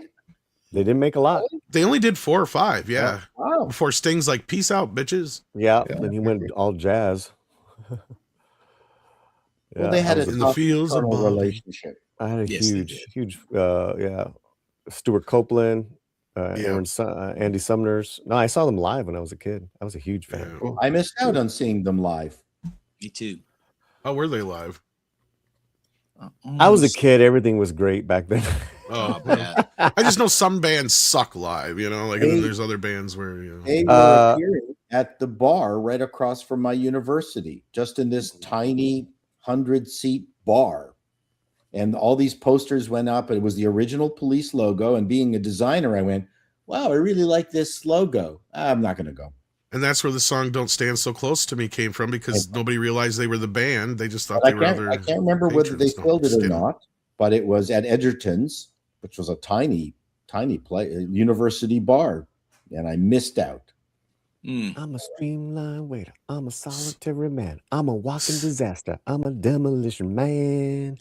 They didn't make a lot. They only did 4 or 5. Yeah. Wow. Before Sting's like, peace out, bitches. Yeah, Yeah. then he went all jazz. Well, they had I was a In the tough fields of internal Bobby. relationship. I had a Yes, they did. huge, Stuart Copeland, Andy Sumner's. No, I saw them live when I was a kid. I was a huge fan. Yeah. Cool. I missed out on seeing them live. Me too. How were they live? I was a kid. Everything was great back then. Oh, Yeah. I just know some bands suck live, and then there's other bands where, They were appearing at the bar right across from my university, just in this tiny 100-seat bar. And all these posters went up, and it was the original Police logo. And being a designer, I went, wow, I really like this logo. I'm not going to go. And that's where the song "Don't Stand So Close to Me" came from, because nobody realized they were the band. They just thought But they were other. I can't remember whether they patrons. No, filled it just or kidding. not, but it was at Edgerton's, which was a tiny university bar, and I missed out. I'm a streamline waiter. I'm a solitary man. I'm a walking disaster. I'm a demolition man.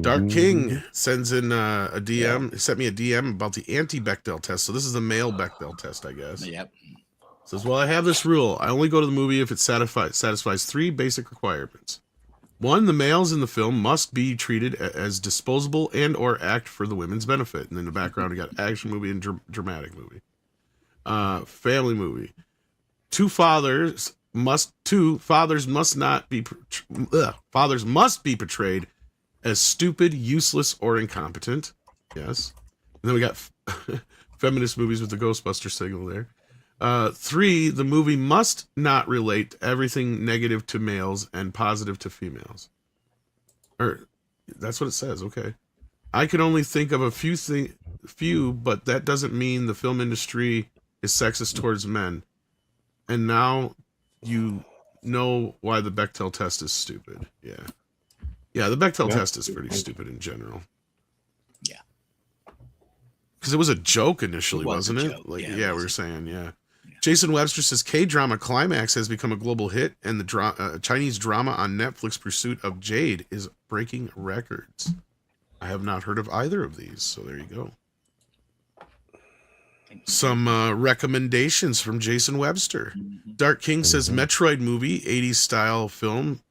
Dark King sends in a DM. Sent me a DM about the anti-Bechdel test. So this is the male Bechdel test, I guess. Yep. Says, well, I have this rule. I only go to the movie if it satisfies 3 basic requirements. 1, the males in the film must be treated as disposable and or act for the women's benefit. And in the background, we got action movie and dramatic movie. Family movie. Fathers must be portrayed as stupid, useless, or incompetent. Yes. And then we got feminist movies with the Ghostbuster signal there. 3, the movie must not relate everything negative to males and positive to females. Or that's what it says. Okay. I can only think of a few, but that doesn't mean the film industry is sexist towards men. And now you know why the Bechdel test is stupid. Yeah. Yeah, the Bechdel test is pretty stupid in general. Yeah. Because it was a joke initially, wasn't it? Joke. Like, Yeah, we were saying, yeah. Jason Webster says K-drama Climax has become a global hit, and the Chinese drama on Netflix Pursuit of Jade is breaking records. I have not heard of either of these, so there you go. Some recommendations from Jason Webster. Dark King says Metroid movie, 80s style film,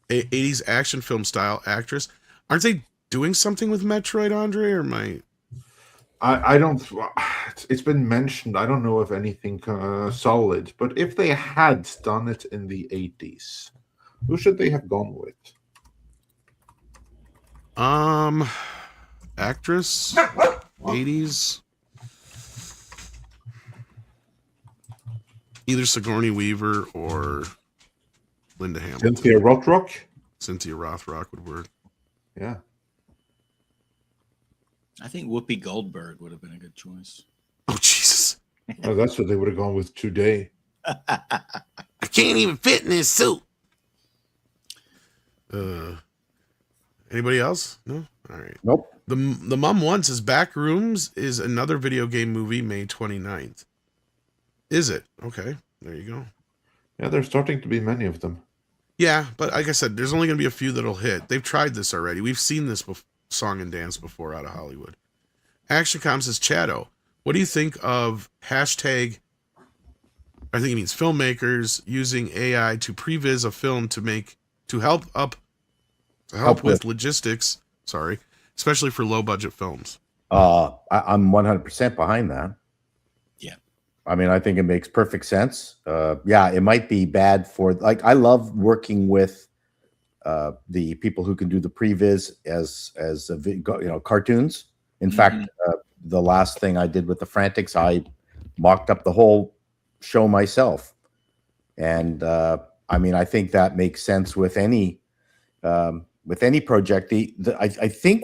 80s action film style actress. Aren't they doing something with Metroid, Andre, or my... I don't. It's been mentioned. I don't know of anything solid. But if they had done it in the 80s, who should they have gone with? Actress, 80s. Either Sigourney Weaver or Linda Hamilton. Cynthia Rothrock? Cynthia Rothrock would work. Yeah. I think Whoopi Goldberg would have been a good choice. Oh, Jesus. Oh, that's what they would have gone with today. I can't even fit in this suit. Anybody else? No? All right. Nope. The Mom Once is Backrooms is another video game movie, May 29th. Is it? Okay. There you go. Yeah, there's starting to be many of them. Yeah, but like I said, there's only going to be a few that'll hit. They've tried this already. We've seen this song and dance before out of Hollywood. ActionCom says, Chado, what do you think of hashtag, I think it means filmmakers using AI to previs a film to help with logistics, especially for low budget films? I'm 100% behind that. Yeah. I mean, I think it makes perfect sense. Yeah, it might be bad for, like, I love working with the people who can do the previs as cartoons. In fact, the last thing I did with the Frantics, I mocked up the whole show myself. And I mean, I think that makes sense with any project. I think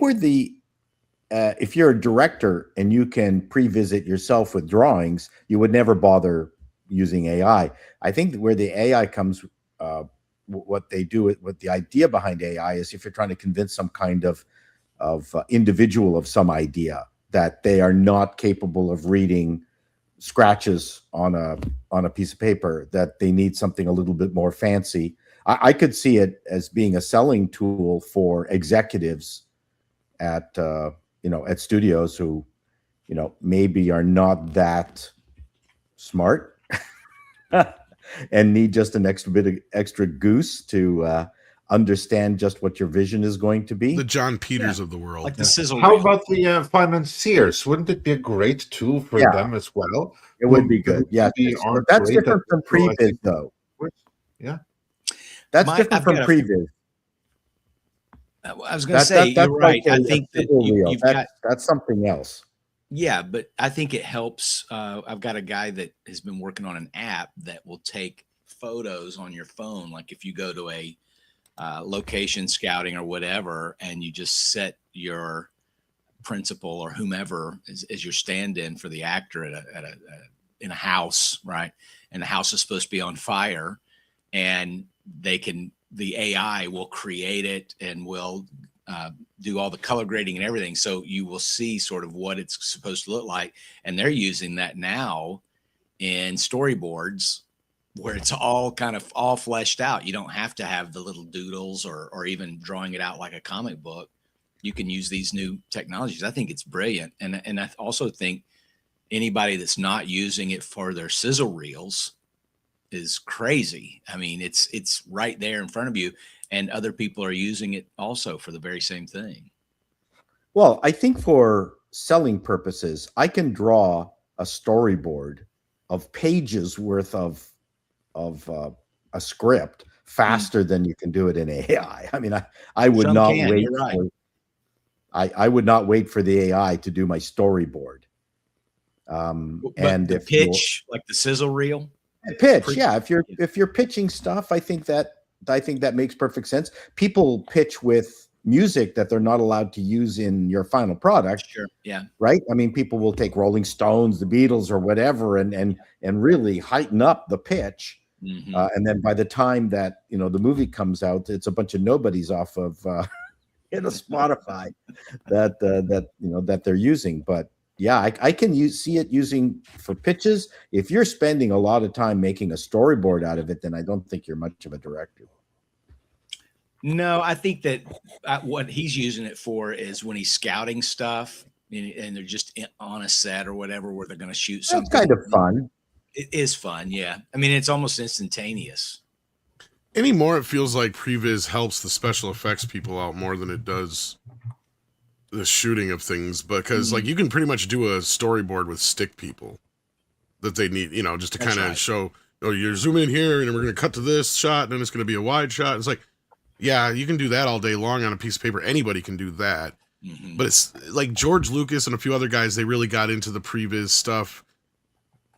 if you're a director and you can pre-visit yourself with drawings, you would never bother using AI. I think where the AI comes, what they do, what the idea behind AI is, if you're trying to convince some kind of individual of some idea that they are not capable of reading scratches on a piece of paper, that they need something a little bit more fancy. I could see it as being a selling tool for executives at studios who, maybe are not that smart and need just an extra goose to understand just what your vision is going to be. The John Peters of the world. Like the sizzle How reel. about the financiers? Wouldn't it be a great tool for them as well? It would be good. Yeah, that's different from previs, though. Yeah, that's different from previs. I was going to say, you're right. I think that that's something else. Yeah, but I think it helps. I've got a guy that has been working on an app that will take photos on your phone. Like if you go to a location scouting or whatever, and you just set your principal or whomever is your stand-in for the actor in a house, right? And the house is supposed to be on fire, and the AI will create it and will do all the color grading and everything. So you will see sort of what it's supposed to look like. And they're using that now in storyboards where it's all kind of all fleshed out. You don't have to have the little doodles or even drawing it out like a comic book. You can use these new technologies. I think it's brilliant. And I also think anybody that's not using it for their sizzle reels is crazy. I mean, it's right there in front of you, and other people are using it also for the very same thing. Well, I think for selling purposes, I can draw a storyboard of pages worth of a script faster than you can do it in AI. I mean, I would Some not can, wait. you're right. I would not wait for the AI to do my storyboard. But And the if you're- pitch, like the sizzle reel, pitch, Pre- yeah. If you're pitching stuff, I think that makes perfect sense. People pitch with music that they're not allowed to use in your final product, sure, yeah. right? I mean, people will take Rolling Stones, the Beatles, or whatever, and really heighten up the pitch. Mhm. And then by the time that the movie comes out, it's a bunch of nobodies off of Spotify that they're using. But yeah, I can see it using for pitches. If you're spending a lot of time making a storyboard out of it, then I don't think you're much of a director. No, I think that what he's using it for is when he's scouting stuff and they're just on a set or whatever where they're going to shoot something. That's kind of fun. It is fun, yeah. I mean, it's almost instantaneous. Anymore, it feels like Previs helps the special effects people out more than it does the shooting of things, because like you can pretty much do a storyboard with stick people that they need, just to That's kind of right. show, you're zooming in here and we're going to cut to this shot and then it's going to be a wide shot. It's like, yeah, you can do that all day long on a piece of paper. Anybody can do that. Mhm. But it's like George Lucas and a few other guys, they really got into the previs stuff.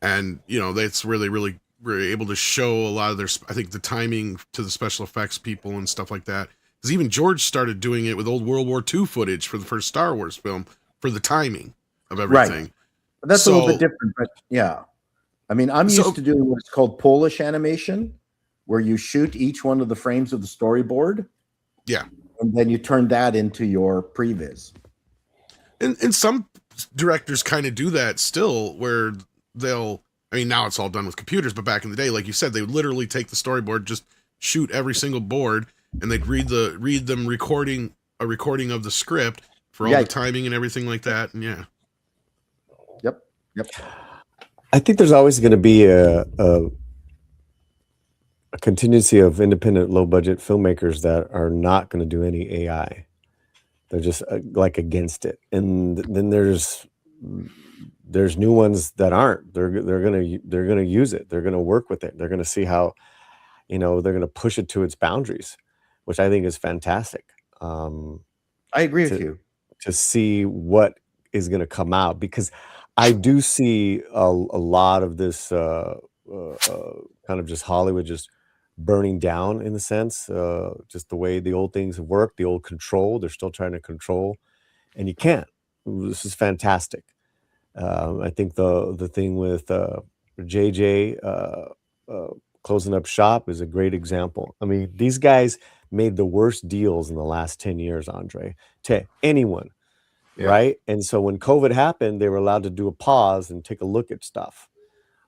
And, that's where they really were able to show a lot of I think the timing to the special effects people and stuff like that. Because even George started doing it with old World War II footage for the first Star Wars film for the timing of everything. But that's a little bit So- different. But yeah, I mean, I'm used to doing what's called Polish animation, where you shoot each one of the frames of the storyboard. Yeah. And then you turn that into your previs. And some directors kind of do that still, where now it's all done with computers, but back in the day, like you said, they would literally take the storyboard, just shoot every single board, and they'd read them recording of the script for all the timing and everything like that. And yeah. Yep. I think there's always going to be a contingency of independent, low budget filmmakers that are not going to do any AI. They're just like against it, and then there's new ones that aren't. They're gonna use it. They're gonna work with it. They're gonna see how, they're gonna push it to its boundaries, which I think is fantastic. I agree with you. To see what is going to come out, because I do see a lot of this kind of just Hollywood just burning down, in the sense, just the way the old things have worked, the old control. They're still trying to control, and you can't. This is fantastic. I think the thing with JJ closing up shop is a great example. I mean, these guys made the worst deals in the last 10 years, Andre, to anyone. Yeah. Right. And so when COVID happened, they were allowed to do a pause and take a look at stuff.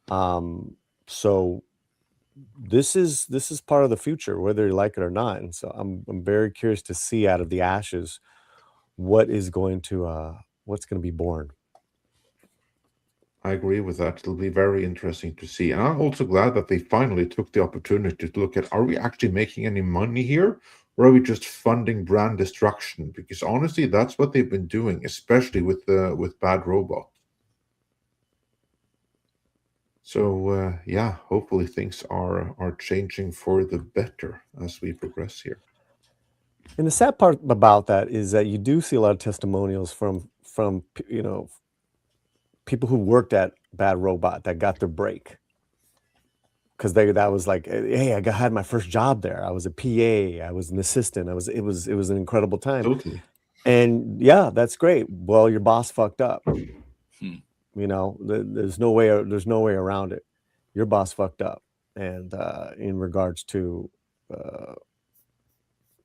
So this is part of the future, whether you like it or not. And so I'm very curious to see out of the ashes what's going to be born. I agree with that. It'll be very interesting to see. And I'm also glad that they finally took the opportunity to look at, are we actually making any money here? Or are we just funding brand destruction? Because honestly, that's what they've been doing, especially with Bad Robot. So hopefully things are changing for the better as we progress here. And the sad part about that is that you do see a lot of testimonials from people who worked at Bad Robot that got their break, because that was like, hey, I had my first job there. I was a PA. I was an assistant. It was an incredible time. Totally. And yeah, that's great. Well, your boss fucked up. Hmm. You know, there's no way around it. Your boss fucked up, and in regards to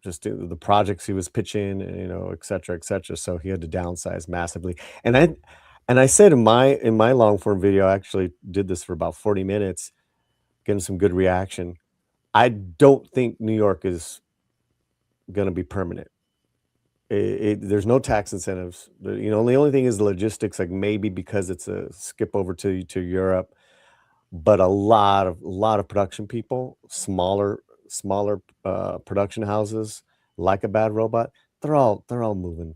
just the projects he was pitching, you know, et cetera, et cetera. So he had to downsize massively. And I said in my long form video, I actually did this for about 40 minutes, getting some good reaction. I don't think New York is going to be permanent. There's no tax incentives. You know, the only thing is the logistics, like maybe because it's a skip over to Europe, but a lot of production people, smaller production houses like a Bad Robot, they're all moving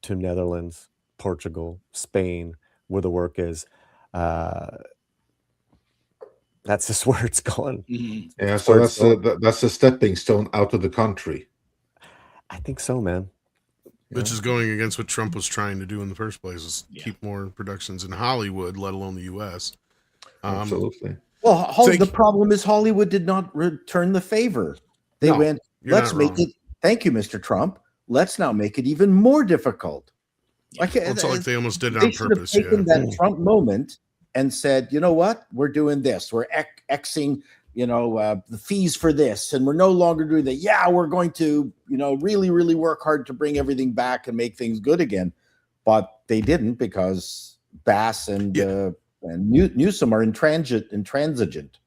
to Netherlands, Portugal, Spain, where the work is. That's just where it's going. Mhm. Yeah, so that's a stepping stone out of the country. I think so, man. Which is going against what Trump was trying to do in the first place, is keep more productions in Hollywood, let alone the U.S. Absolutely. Well, the problem is Hollywood did not return the favor. They went, let's make it. Thank you, Mr. Trump. Let's now make it even more difficult. It's like they almost did it they on should purpose. have taken that Trump moment and said, you know what, we're doing this. We're Xing, you know, the fees for this, and we're no longer doing that. Yeah, we're going to, you know, really, really work hard to bring everything back and make things good again. But they didn't, because Bass and Newsom are intransigent.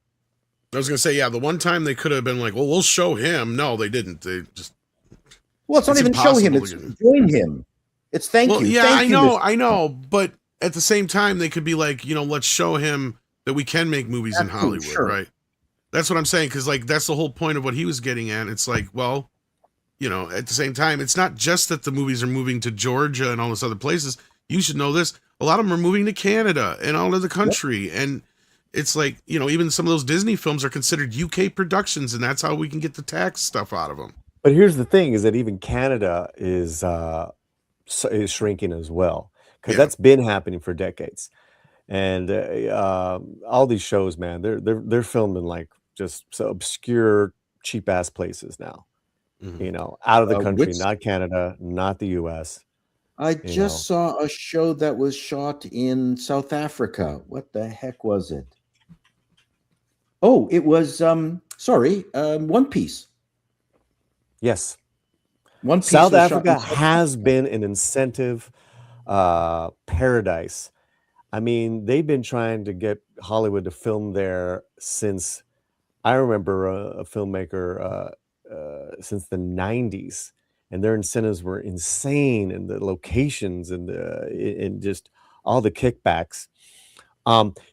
I was going to say, the one time they could have been like, well, we'll show him. No, they didn't. They just. Well, it's not even show him. It's join him. It's thank you. Yeah, thank I know. But at the same time, they could be like, you know, let's show him that we can make movies in Hollywood, right? That's what I'm saying, because like that's the whole point of what he was getting at. It's like, well, you know, at the same time, it's not just that the movies are moving to Georgia and all this other places. You should know this. A lot of them are moving to Canada and all over the country. And it's like, you know, even some of those Disney films are considered UK productions, and that's how we can get the tax stuff out of them. But here's the thing, is that even Canada is shrinking as well, because that's been happening for decades. And all these shows, man, they're filmed in like just so obscure, cheap ass places now. Mm-hmm. You know, out of the country, not Canada, not the US. I just saw a show that was shot in South Africa. What the heck was it? Oh, it was One Piece. Yes. One Piece. South Africa has been an incentive paradise. I mean, they've been trying to get Hollywood to film there since, I remember a filmmaker since the 90s, and their incentives were insane, and the locations and just all the kickbacks.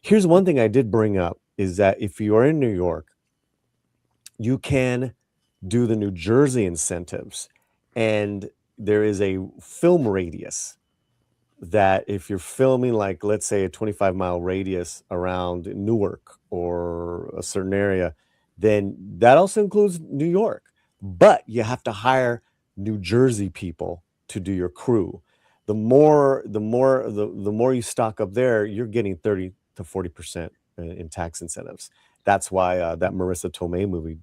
Here's one thing I did bring up, is that if you are in New York, you can do the New Jersey incentives, and there is a film radius that if you're filming, like, let's say a 25-mile radius around Newark or a certain area, then that also includes New York, but you have to hire New Jersey people to do your crew. The more you stock up there, you're getting 30 to 40% in tax incentives. That's why that Marissa Tomei movie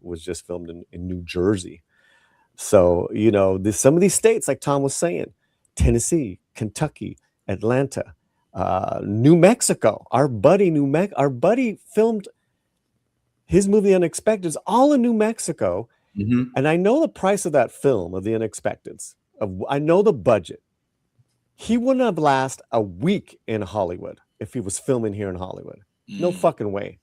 was just filmed in New Jersey. So, you know, some of these states, like Tom was saying, Tennessee, Kentucky, Atlanta, New Mexico. Our buddy filmed his movie Unexpected, all in New Mexico. Mm-hmm. And I know the price of that film, of The Unexpecteds. I know the budget. He wouldn't have lasted a week in Hollywood if he was filming here in Hollywood. No fucking way.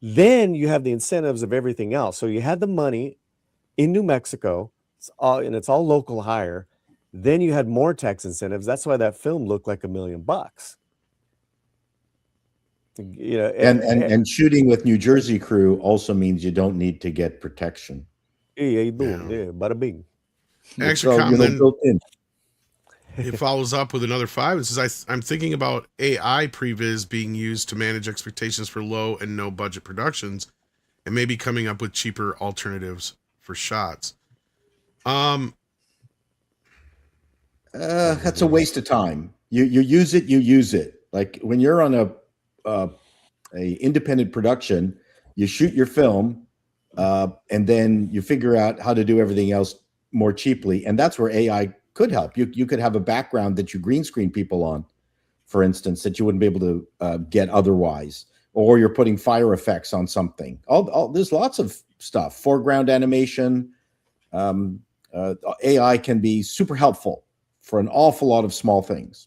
Then you have the incentives of everything else. So you had the money in New Mexico, and it's all local hire. Then you had more tax incentives. That's why that film looked like $1 million. You know, and shooting with New Jersey crew also means you don't need to get protection. Yeah, bada bing. Actually, it follows up with another 5. It says, I'm thinking about AI previs being used to manage expectations for low and no budget productions, and maybe coming up with cheaper alternatives for shots. That's a waste of time. You use it. Like when you're on a independent production, you shoot your film, and then you figure out how to do everything else more cheaply, and that's where AI could help. You could have a background that you green screen people on, for instance, that you wouldn't be able to get otherwise, or you're putting fire effects on something. There's lots of stuff. Foreground animation, AI can be super helpful for an awful lot of small things.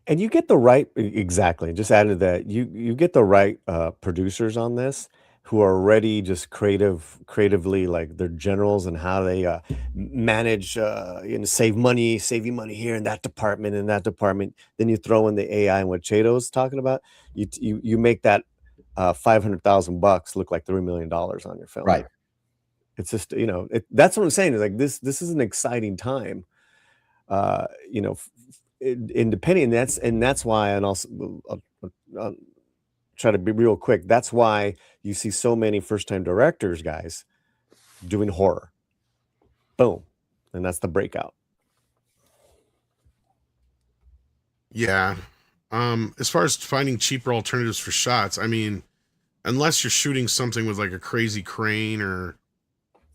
And you get the right, exactly. Just added to that, you get the right producers on this who are already just creatively, like they're generals and how they manage, save you money here in that department, Then you throw in the AI and what Chato's talking about. You make that $500,000 look like $3 million on your film. Right. It's just, that's what I'm saying. Is like this is an exciting time. Independent. That's why, and also I'll try to be real quick. That's why you see so many first-time directors, guys, doing horror. Boom, and that's the breakout. Yeah. As far as finding cheaper alternatives for shots, I mean, unless you're shooting something with like a crazy crane or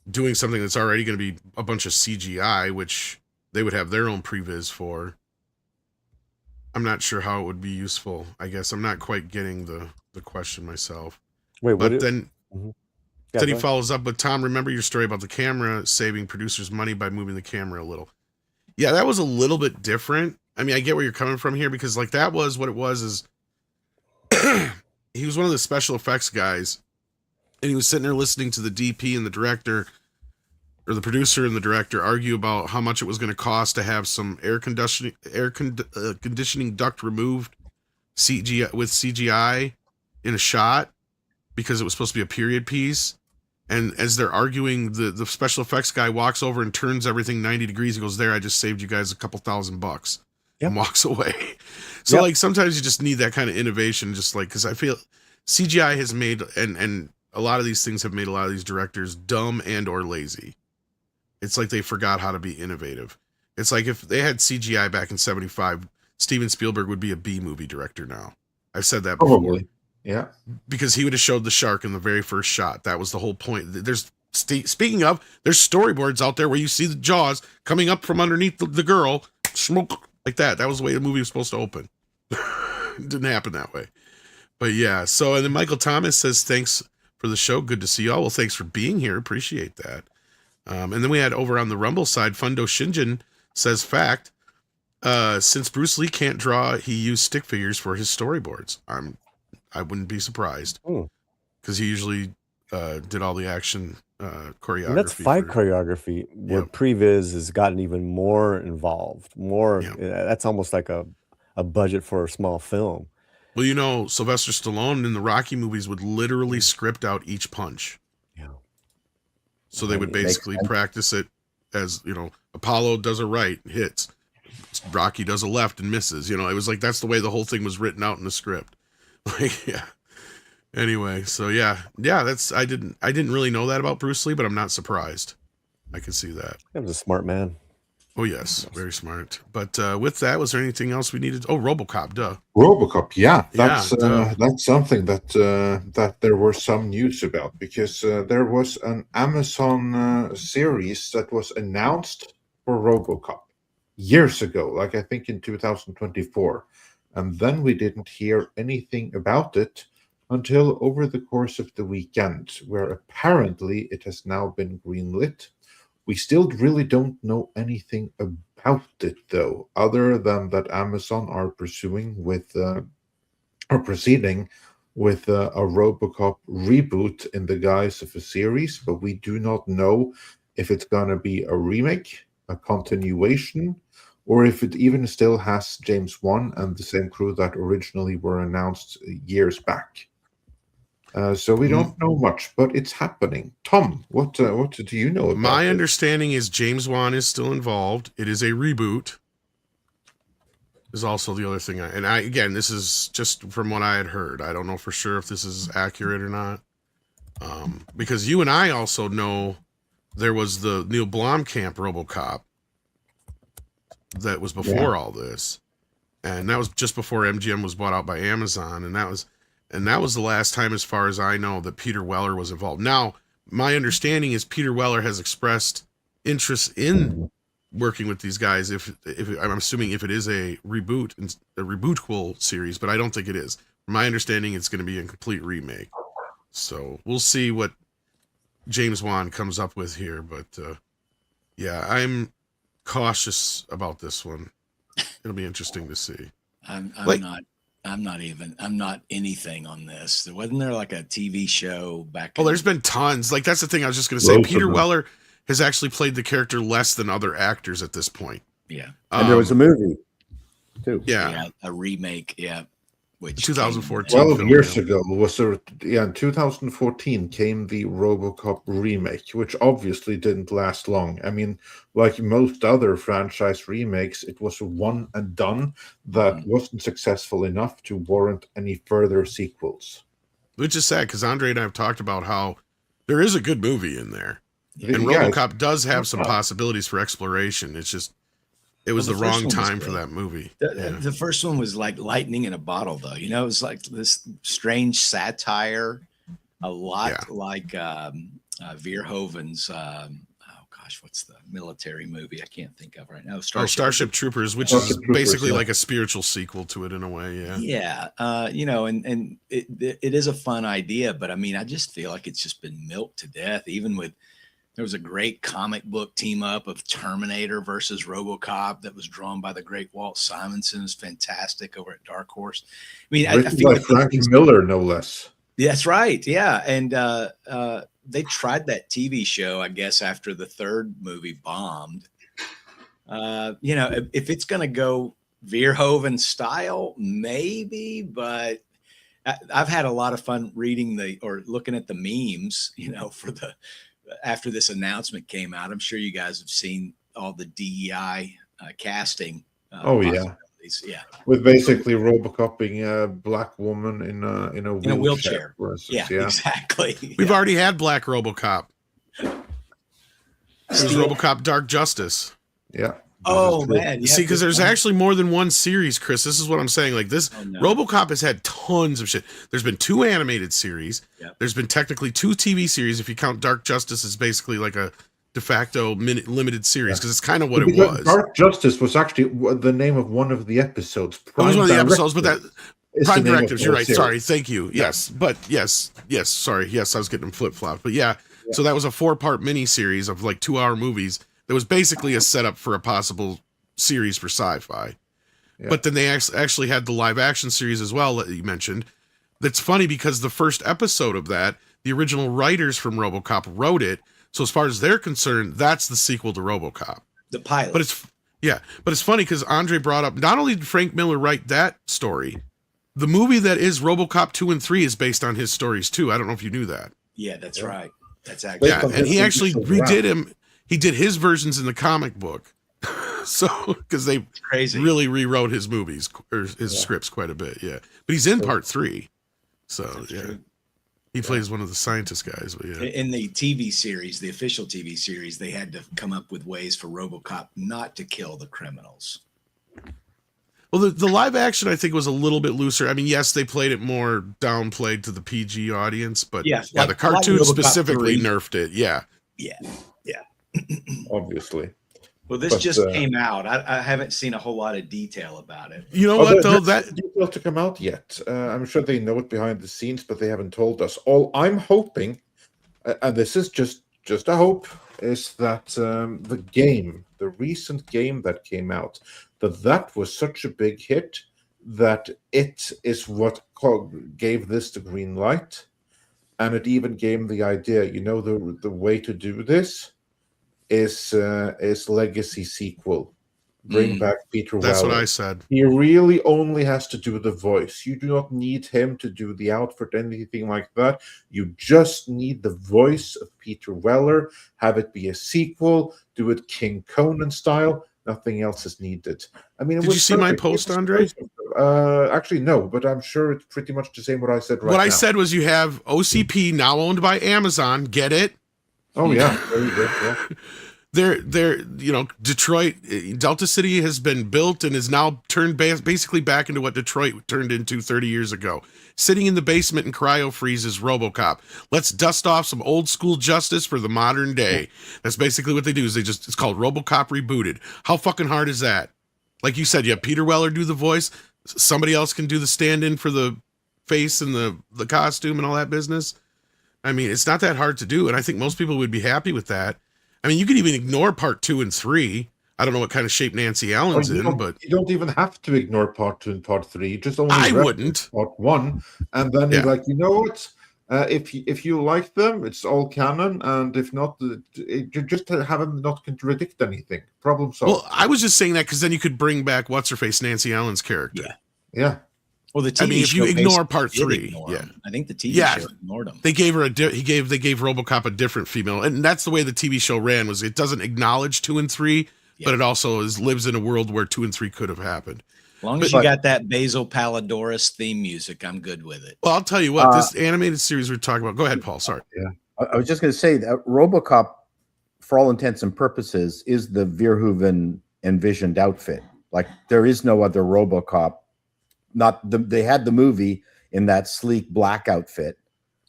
doing something that's already going to be a bunch of CGI, which they would have their own previs for, I'm not sure how it would be useful. I guess I'm not quite getting the question myself. Wait, but then Yeah, he go ahead. follows up with, Tom, remember your story about the camera saving producers money by moving the camera a little. Yeah, that was a little bit different. I mean, I get where you're coming from here, because like that was what it was is he was one of the special effects guys, and he was sitting there listening to the DP and the director, or the producer and the director, argue about how much it was going to cost to have some air conditioning duct removed CGI in a shot, because it was supposed to be a period piece. And as they're arguing, the special effects guy walks over and turns everything 90 degrees. He goes, there, I just saved you guys a couple $1,000, and walks away. So like sometimes you just need that kind of innovation, just like, because I feel CGI has made, and a lot of these things have made a lot of these directors dumb and or lazy. It's like they forgot how to be innovative. It's like if they had CGI back in 75, Steven Spielberg would be a B movie director now. I've said that before. Probably. Yeah. Because he would have showed the shark in the very first shot. That was the whole point. Speaking of, there's storyboards out there where you see the jaws coming up from underneath the girl, smoke like that. That was the way the movie was supposed to open. It didn't happen that way. But yeah, so, and then Michael Thomas says, thanks for the show. Good to see y'all. Well, thanks for being here. Appreciate that. And then we had over on the Rumble side, Fundo Shinjin says, fact, since Bruce Lee can't draw, he used stick figures for his storyboards. I wouldn't be surprised, because he usually did all the action choreography. And that's fight choreography, where Previs has gotten even more involved. That's almost like a budget for a small film. Well, Sylvester Stallone in the Rocky movies would literally script out each punch. Yeah. So they would basically practice it as, Apollo does a right, hits. Rocky does a left and misses. It was like, that's the way the whole thing was written out in the script. Like, yeah. Anyway, so yeah, I didn't really know that about Bruce Lee, but I'm not surprised. I can see that. He was a smart man. Oh yes, very smart. But with that, was there anything else we needed? Oh, RoboCop, duh. RoboCop, yeah, that's duh. that's something that there was some news about, because there was an Amazon series that was announced for RoboCop years ago, like I think in 2024, and then we didn't hear anything about it until over the course of the weekend, where apparently it has now been greenlit. We still really don't know anything about it, though, other than that Amazon are proceeding with a RoboCop reboot in the guise of a series, but we do not know if it's going to be a remake, a continuation, or if it even still has James Wan and the same crew that originally were announced years back. So we don't know much, but it's happening. Tom, what do you know about My it? understanding is James Wan is still involved. It is a reboot. Is also the other thing. Again, this is just from what I had heard. I don't know for sure if this is accurate or not. Because you and I also know there was the Neil Blomkamp RoboCop that was before all this. And that was just before MGM was bought out by Amazon. And that was the last time, as far as I know, that Peter Weller was involved. Now, my understanding is Peter Weller has expressed interest in working with these guys. If I'm assuming if it is a rebootable series, but I don't think it is. From my understanding, it's going to be a complete remake. So we'll see what James Wan comes up with here. But yeah, I'm cautious about this one. It'll be interesting to see. I'm Like- not. I'm not anything on this. Wasn't there like a TV show back? Well, in- there's been tons. Like that's the thing I was just going to say. Loads of Peter them. Weller has actually played the character less than other actors at this point. yeah, And there was a movie too. yeah. a remake. Yeah, which 2014. 12 film, years yeah. ago in 2014 came the RoboCop remake, which obviously didn't last long. I mean, like most other franchise remakes, it was a one and done that wasn't successful enough to warrant any further sequels. Which is sad because Andre and I have talked about how there is a good movie in there. And Yeah, RoboCop does have some possibilities for exploration. It's just it was Well, the the first wrong one was time for good. that movie. The first one was like lightning in a bottle, though. You know, it was like this strange satire, a lot like Verhoeven's. Oh gosh, what's the military movie? I can't think of right now. Starship Troopers, which Starship is Troopers, basically yeah. like a spiritual sequel to it in a way. Yeah. Yeah, you know, and it is a fun idea, but I mean, I just feel like it's just been milked to death. Even with there was a great comic book team up of Terminator versus RoboCop that was drawn by the great Walt Simonson. It's fantastic over at Dark Horse. I mean, I Written feel by like Frank Miller, no less. that's right. Yeah. And they tried that TV show, I guess, after the third movie bombed. You know, if it's going to go Verhoeven style, maybe, but I've had a lot of fun reading or looking at the memes, you know, after this announcement came out. I'm sure you guys have seen all the DEI casting. Oh, yeah. possibilities. Yeah. With basically RoboCop being a black woman in a wheelchair. for instance, Yeah, exactly. We've Yeah. already had Black RoboCop. It was Steel- RoboCop Dark Justice. Yeah. Oh man. See, because there's actually more than one series, Chris. This is what I'm saying. Like this, Oh, no. RoboCop has had tons of shit. There's been 2 animated series. Yep. There's been technically 2 TV series. If you count Dark Justice as basically like a de facto limited series, because it's kind of what it Because was. Dark Justice was actually the name of one of the episodes. It was one of the episodes, but that is the Prime name of Directives. the You're right. series. Sorry. Thank you. Yes, but yes. Sorry. Yes, I was getting them flip flopped. But yeah, so that was a 4-part mini series of like 2-hour movies. That was basically a setup for a possible series for sci-fi. Yeah. But then they actually had the live action series as well that you mentioned. That's funny because the first episode of that, the original writers from RoboCop wrote it. So as far as they're concerned, that's the sequel to RoboCop. The pilot. But it's funny because Andre brought up, not only did Frank Miller write that story, the movie that is RoboCop 2 and 3 is based on his stories too. I don't know if you knew that. yeah, that's right. That's actually Yeah, on and he his actually original draft. redid him. He did his versions in the comic book. So because they crazy. really rewrote his movies or his scripts quite a bit. Yeah, but he's in part 3. So That's yeah, true. he plays one of the scientist guys. But yeah, In the TV series, the official TV series, they had to come up with ways for RoboCop not to kill the criminals. well, the live action I think was a little bit looser. I mean, yes, they played it more downplayed to the PG audience, but Yeah, yeah, like- the cartoon like RoboCop specifically 3. nerfed it. Yeah. Yeah. Obviously. Well, this But, just came out. I haven't seen a whole lot of detail about it. You know Oh, what though? there's That detail to come out yet. I'm sure they know it behind the scenes, but they haven't told us. All I'm hoping, and this is just a hope, is that the recent game that came out, that was such a big hit that it is what gave this the green light, and it even gave the idea. You know, the way to do this is legacy sequel. Bring back Peter that's Weller. what I said. He really only has to do the voice. You do not need him to do the outfit, anything like that. You just need the voice of Peter Weller. Have it be a sequel. Do it King Conan style. Nothing else is needed. I mean, it Did was you see my perfect. post, It was Andre? perfect. Actually, no, but I'm sure it's pretty much the same what I said right What now. I said was you have OCP now owned by Amazon. Get it? Oh, yeah. Very good, yeah. they're Detroit, Delta City has been built and is now turned basically back into what Detroit turned into 30 years ago. Sitting in the basement and cryo freezes RoboCop. Let's dust off some old school justice for the modern day. That's basically what they do. It's called RoboCop rebooted. How fucking hard is that? Like you said, you have Peter Weller do the voice. Somebody else can do the stand-in for the face and the costume and all that business. I mean, it's not that hard to do, and I think most people would be happy with that. I mean, you could even ignore part 2 and 3. I don't know what kind of shape Nancy Allen's in, but you don't even have to ignore part 2 and part 3. Just only I wouldn't. Part 1, and then you're like, you know what? If you like them, it's all canon, and if not, you just have them not contradict anything. Problem solved. Well, I was just saying that because then you could bring back what's her face, Nancy Allen's character. Yeah. Well, the TV if you show ignore part basically 3, did ignore him. I think the TV Yeah. show ignored him. They gave her they gave RoboCop a different female, and that's the way the TV show ran. Was it doesn't acknowledge 2 and 3, but it also lives in a world where 2 and 3 could have happened. As long as you got that Basil Palladorus theme music, I'm good with it. Well, I'll tell you what, this animated series we're talking about. Go ahead, Paul. Sorry. I was just going to say that RoboCop, for all intents and purposes, is the Verhoeven envisioned outfit. Like there is no other RoboCop. They had the movie in that sleek black outfit.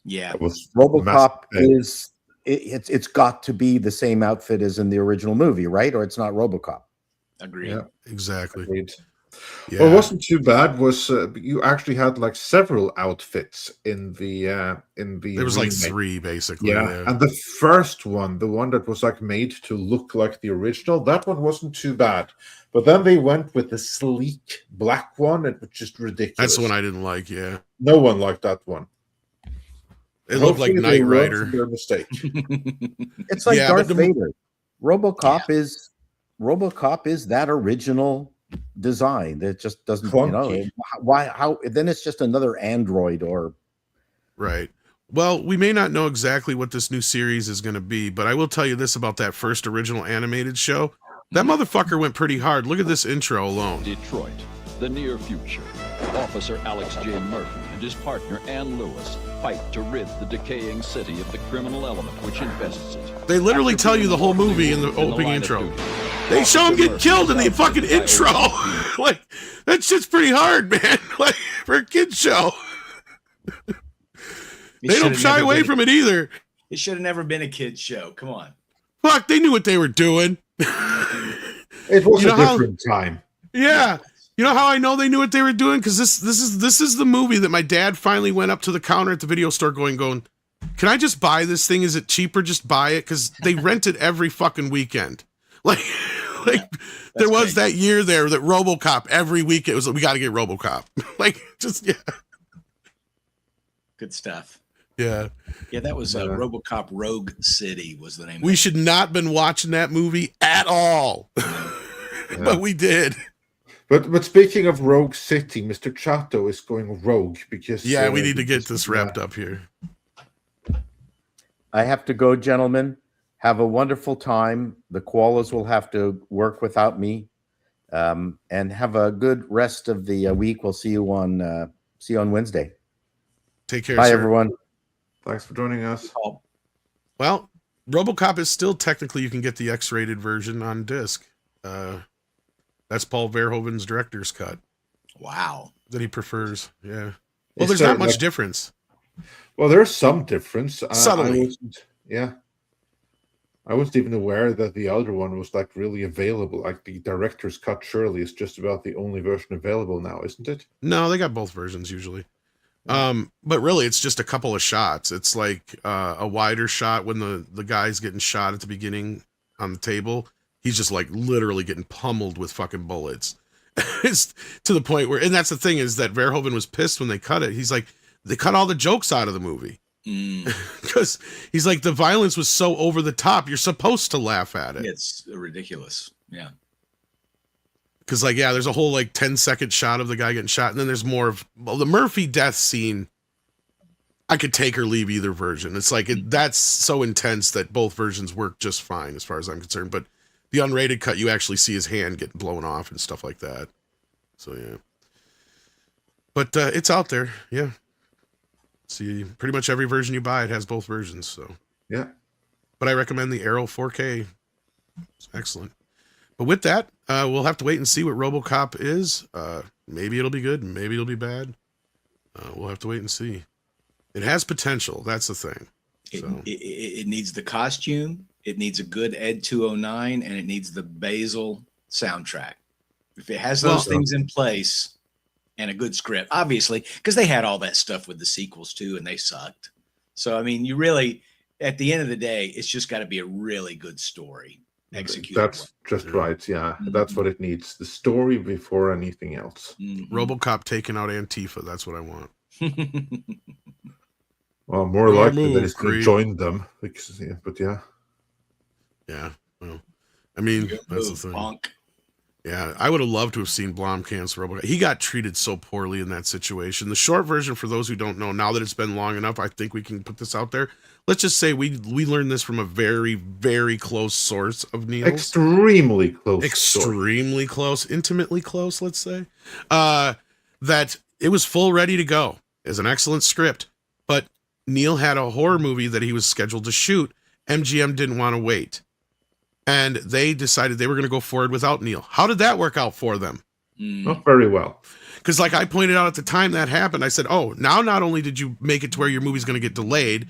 Yeah, RoboCop is it's got to be the same outfit as in the original movie, right? Or it's not RoboCop. Agreed. Yeah, exactly. Agreed. Yeah. Well, it wasn't too bad. Was you actually had like several outfits in the There was like remake. 3 basically. Yeah, and the first one, the one that was like made to look like the original, that one wasn't too bad. But then they went with the sleek black one. It was just ridiculous. That's the one I didn't like. Yeah, No one liked that one. it looked like Hopefully they Knight learned Rider. from their mistake. It's like Yeah, Darth but Vader. RoboCop is that original design. That just doesn't, Clunky. why? How? Then it's just another android or. Right. Well, we may not know exactly what this new series is going to be, but I will tell you this about that first original animated show. That motherfucker went pretty hard. Look at this intro alone. Detroit, the near future. Officer Alex J. Murphy and his partner Ann Lewis fight to rid the decaying city of the criminal element which infests it. They literally tell you the whole movie in the opening intro. They show him get killed in the fucking intro. Like, that shit's pretty hard, man. Like, for a kid show. They don't shy away from it either. It should have never been a kid's show. Come on. Fuck, they knew what they were doing. It was You know a how- different time. Yeah. You know how I know they knew what they were doing? Because this is the movie that my dad finally went up to the counter at the video store going, can I just buy this thing? Is it cheaper? Just buy it? Because they rent it every fucking weekend. Like there was that year there that RoboCop every week it was we got to get RoboCop. Like just Good stuff. Yeah. Yeah, that was RoboCop Rogue City was the name. We should not been watching that movie at all. But we did. But speaking of Rogue City, Mr. Chato is going rogue because Yeah, we need to get this wrapped up here. I have to go, gentlemen. Have a wonderful time. The koalas will have to work without me, and have a good rest of the week. We'll see you on Wednesday. Take care. Bye, sir. everyone. Thanks for joining us. Well, RoboCop is still technically you can get the X-rated version on disc. That's Paul Verhoeven's director's cut. Wow. That he prefers. Yeah. Well, Is there's there, not much like- difference. Well, there's some difference. Subtly. I wasn't even aware that the other one was like really available. Like the director's cut surely is just about the only version available now, isn't it? No, they got both versions usually. But really it's just a couple of shots. It's like a wider shot when the guy's getting shot at the beginning on the table. He's just like literally getting pummeled with fucking bullets. It's to the point where, and that's the thing is that Verhoeven was pissed when they cut it. He's like, they cut all the jokes out of the movie. Because he's like, the violence was so over the top. You're supposed to laugh at it. It's ridiculous. Yeah. Because like, yeah, there's a whole like 10-second shot of the guy getting shot. And then there's more of the Murphy death scene. I could take or leave either version. It's like, that's so intense that both versions work just fine as far as I'm concerned. But the unrated cut, you actually see his hand getting blown off and stuff like that. So, yeah. But it's out there. Yeah. See, pretty much every version you buy, it has both versions. So, yeah. But I recommend the Arrow 4K Excellent. But with that, we'll have to wait and see what RoboCop is. Maybe it'll be good. Maybe it'll be bad. We'll have to wait and see. It has potential. That's the thing. It needs the costume. It needs a good Ed 209, and it needs the Basil soundtrack. If it has those things in place and a good script, obviously, because they had all that stuff with the sequels too, and they sucked. So, I mean, you really, at the end of the day, it's just got to be a really good story executed. That's just right. Yeah, that's what it needs. The story before anything else. RoboCop taking out Antifa. That's what I want. Well, more likely that he's going to join them. Because, yeah, but yeah. Yeah. Well, I mean, that's the thing. Bonk. Yeah, I would have loved to have seen Blomkamp's RoboCop. He got treated so poorly in that situation. The short version, for those who don't know, now that it's been long enough, I think we can put this out there. Let's just say we learned this from a very, very close source of Neil's. Extremely close. Extremely close. Intimately close, let's say. That it was full ready to go. It's an excellent script. But Neil had a horror movie that he was scheduled to shoot. MGM didn't want to wait. And they decided they were going to go forward without Neil. How did that work out for them? Not very well. Because like I pointed out at the time that happened, I said, oh, now not only did you make it to where your movie's going to get delayed,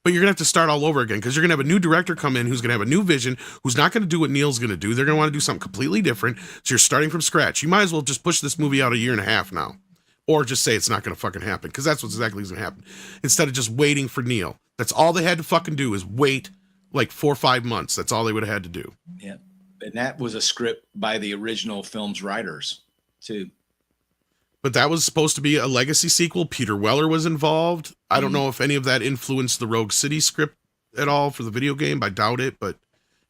but you're going to have to start all over again because you're going to have a new director come in who's going to have a new vision, who's not going to do what Neil's going to do. They're going to want to do something completely different. So you're starting from scratch. You might as well just push this movie out 1.5 years now. Or just say it's not going to fucking happen because that's what's exactly going to happen. Instead of just waiting for Neil. That's all they had to fucking do is wait like 4 or 5 months. That's all they would have had to do. Yeah. And that was a script by the original film's writers, too. But that was supposed to be a legacy sequel. Peter Weller was involved. I don't know if any of that influenced the Rogue City script at all for the video game. I doubt it. But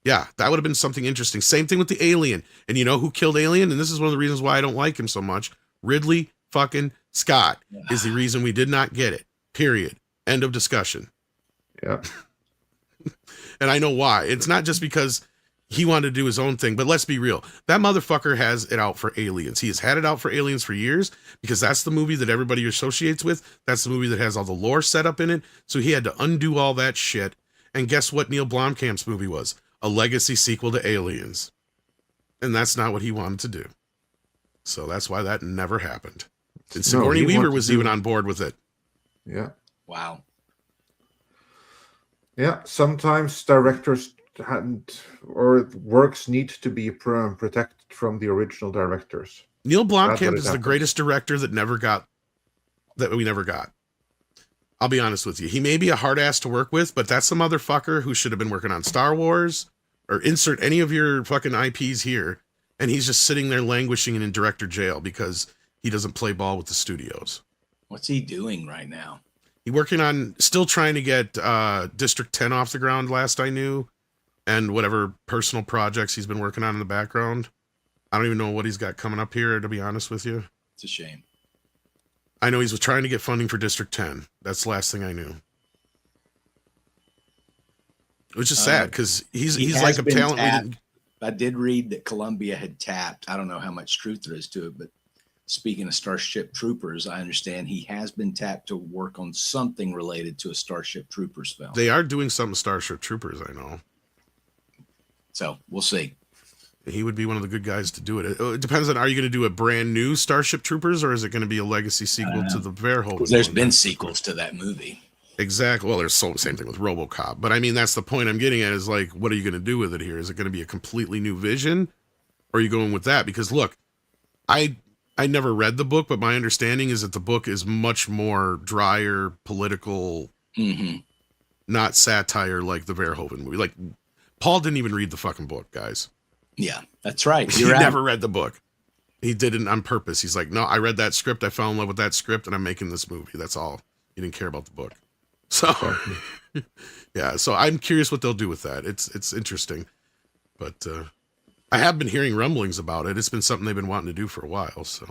yeah, that would have been something interesting. Same thing with the Alien. And you know who killed Alien? And this is one of the reasons why I don't like him so much. Ridley fucking Scott is the reason we did not get it. Period. End of discussion. Yeah. And I know why. It's not just because he wanted to do his own thing, but let's be real. That motherfucker has it out for Aliens. He has had it out for Aliens for years because that's the movie that everybody associates with. That's the movie that has all the lore set up in it. So he had to undo all that shit. And guess what Neil Blomkamp's movie was? A legacy sequel to Aliens. And that's not what he wanted to do. So that's why that never happened. And Sigourney Weaver was even on board with it. Yeah. Wow. Yeah, sometimes directors or works need to be protected from the original directors. Neil Blomkamp is the greatest director that we never got. I'll be honest with you. He may be a hard ass to work with, but that's the motherfucker who should have been working on Star Wars or insert any of your fucking IPs here. And he's just sitting there languishing in director jail because he doesn't play ball with the studios. What's he doing right now? He's working on, still trying to get District 10 off the ground, last I knew, and whatever personal projects he's been working on in the background. I don't even know what he's got coming up here, to be honest with you. It's a shame. I know he's trying to get funding for District 10. That's the last thing I knew. Which is sad, because he's like a talent. I did read that Columbia had tapped. I don't know how much truth there is to it, but speaking of Starship Troopers, I understand he has been tapped to work on something related to a Starship Troopers film. They are doing something Starship Troopers, I know. So we'll see. He would be one of the good guys to do it. It depends on, are you going to do a brand new Starship Troopers, or is it going to be a legacy sequel to the Verhoeven? There's been sequels to that movie. Exactly. Well, there's same thing with RoboCop. But I mean, that's the point I'm getting at is like, what are you going to do with it here? Is it going to be a completely new vision? Or are you going with that? Because look, I never read the book, but my understanding is that the book is much more drier, political, not satire like the Verhoeven movie. Like, Paul didn't even read the fucking book, guys. Yeah, that's right. He never read the book. He did it on purpose. He's like, no, I read that script. I fell in love with that script, and I'm making this movie. That's all. He didn't care about the book. So, yeah. So I'm curious what they'll do with that. It's interesting, but I have been hearing rumblings about it. It's been something they've been wanting to do for a while. So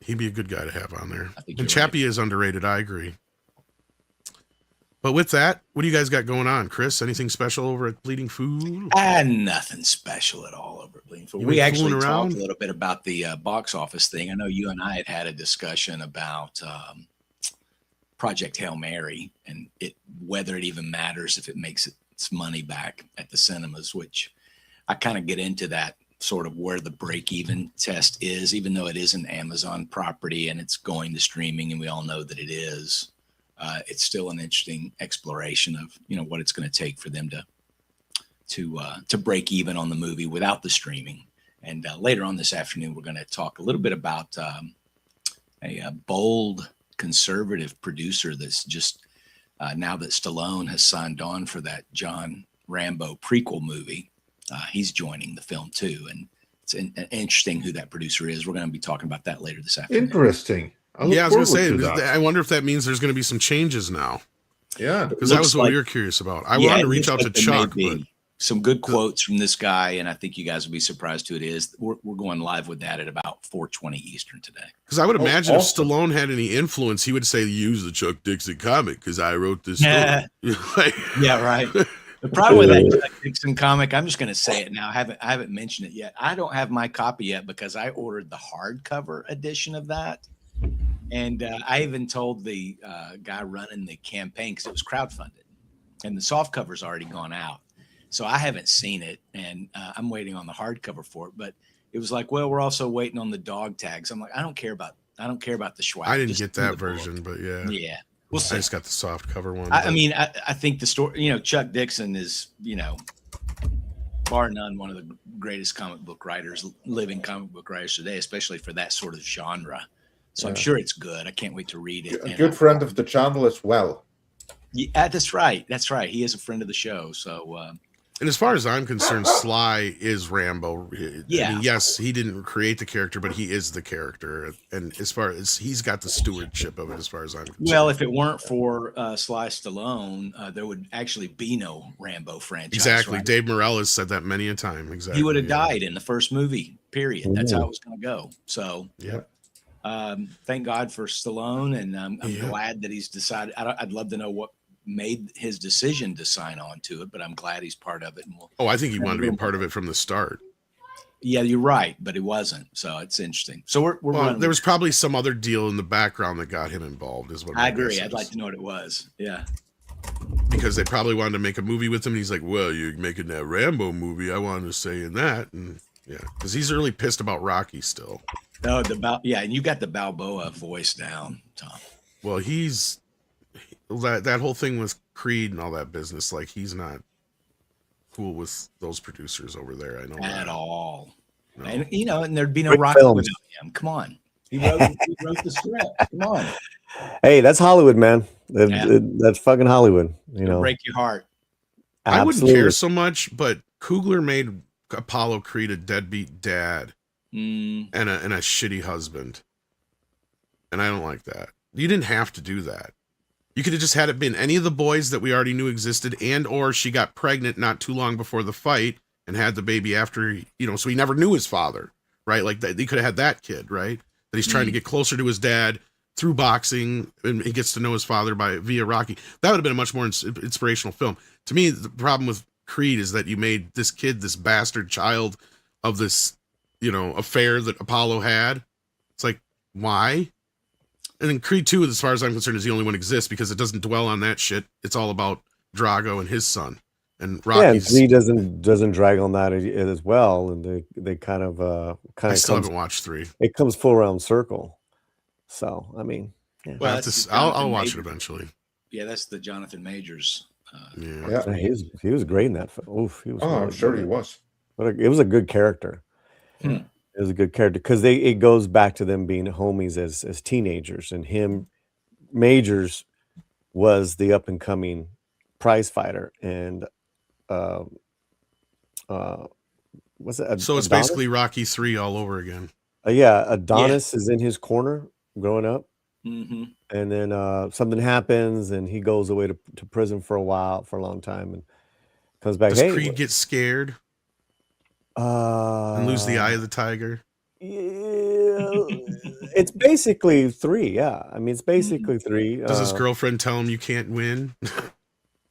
he'd be a good guy to have on there. And Chappie is underrated. I agree. But with that, what do you guys got going on, Chris? Anything special over at Bleeding Food? Nothing special at all over at Bleeding Food. We actually talked a little bit about the box office thing. I know you and I had a discussion about Project Hail Mary and whether it even matters if it makes it its money back at the cinemas, which I kind of get into that sort of where the break-even test is, even though it is an Amazon property and it's going to streaming, and we all know that it is. It's still an interesting exploration of, you know, what it's going to take for them to break even on the movie without the streaming. And later on this afternoon, we're going to talk a little bit about a bold conservative producer that's just now that Stallone has signed on for that John Rambo prequel movie, he's joining the film too. And it's interesting who that producer is. We're going to be talking about that later this afternoon. Interesting. I was going to say, that. I wonder if that means there's going to be some changes now. Yeah. Because that was what we were curious about. I wanted to reach out to Chuck, but some good quotes from this guy, and I think you guys will be surprised who it is. We're going live with that at about 4:20 Eastern today. Because I would imagine awesome. if Stallone had any influence, he would say, use the Chuck Dixon comic because I wrote this story. Yeah, right. The problem with that Chuck Dixon comic, I'm just going to say it now. I haven't mentioned it yet. I don't have my copy yet because I ordered the hardcover edition of that. And I even told the guy running the campaign, because it was crowdfunded, and the soft cover's already gone out. So I haven't seen it, and I'm waiting on the hardcover for it. But it was like, well, we're also waiting on the dog tags. I'm like, I don't care about the swag. I didn't Just get give me that the book. version, but yeah. Yeah, we'll I see. just got the soft cover one. I mean, I think the story, you know, Chuck Dixon is, you know, bar none, one of the greatest living comic book writers today, especially for that sort of genre. So I'm sure it's good. I can't wait to read it. A good friend of the channel as well. Yeah, that's right. That's right. He is a friend of the show. So, and as far as I'm concerned, Sly is Rambo. Yeah. I mean, yes, he didn't create the character, but he is the character. And as far as he's got the stewardship of it, as far as I'm concerned. well, if it weren't for Sly Stallone, there would actually be no Rambo franchise. Exactly. Right? Dave Morales said that many a time. Exactly. He would have died in the first movie, period. That's how it was going to go. So, Yeah. thank God for Stallone, and I'm glad that he's decided. I'd love to know what made his decision to sign on to it, but I'm glad he's part of it. And I think he wanted to be a part of it from the start. yeah, you're right, but he wasn't. So it's interesting. So we're running. There was probably some other deal in the background that got him involved, is what I my agree. guess I'd is. like to know what it was. Yeah. Because they probably wanted to make a movie with him. And he's like, well, you're making that Rambo movie. I wanted to say in that. And yeah, because he's really pissed about Rocky still. No, and you got the Balboa voice down, Tom. Well, that whole thing with Creed and all that business, like he's not cool with those producers over there. I know At that. all. No. And you know, and there'd be no Great Rocky films. without him. Come on. He wrote the script. Come on. Hey, that's Hollywood, man. Yeah. That's fucking Hollywood. You It'll know, break your heart. I wouldn't Absolutely. care so much, but Coogler made Apollo Creed a deadbeat dad and a shitty husband. And I don't like that. You didn't have to do that. You could have just had it been any of the boys that we already knew existed, and or she got pregnant not too long before the fight and had the baby after, so he never knew his father, right? Like they could have had that kid, right? That he's trying to get closer to his dad through boxing, and he gets to know his father via Rocky. That would have been a much more inspirational film. To me, the problem with Creed is that you made this kid this bastard child of this, affair that Apollo had. It's like, why? And then Creed 2, as far as I'm concerned, is the only one that exists because it doesn't dwell on that shit. It's all about Drago and his son. And Rocky's. Yeah, and 3 doesn't drag on that as well, and they kind of I still haven't watched 3. It comes full round circle. So I mean, yeah. Well, I'll watch it eventually. Yeah, that's the Jonathan Majors. Yeah. He was great in that film. Oof, he was. Oh, I'm really sure good. he was. But it was a good character. It was a good character because it goes back to them being homies as teenagers, and him Majors was the up and coming prize fighter, and what's it? So it's basically Rocky 3 all over again. Adonis is in his corner growing up, Mm-hmm. and then something happens, and he goes away to prison for a long time, and comes back. Does Hey, Creed get scared and lose the eye of the tiger? Yeah, it's basically 3. Yeah, I mean, it's basically 3. Does his girlfriend tell him you can't win?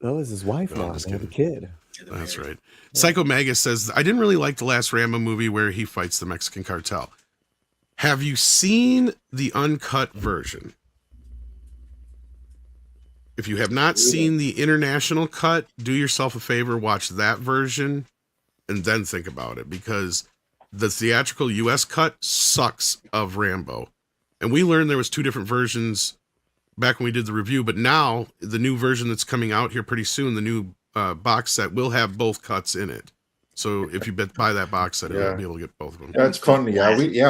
No, it's his wife No, I'm now. just They have a kidding. kid. That's right. Psycho Magus says, I didn't really like the last Rambo movie where he fights the Mexican cartel. Have you seen the uncut version? If you have not seen the international cut, do yourself a favor, watch that version, and then think about it, because the theatrical US cut sucks of Rambo. And we learned there was 2 different versions back when we did the review, but now the new version that's coming out here pretty soon, the new box set, will have both cuts in it. So if you buy that box set, you'll be able to get both of them. Yeah, it's funny.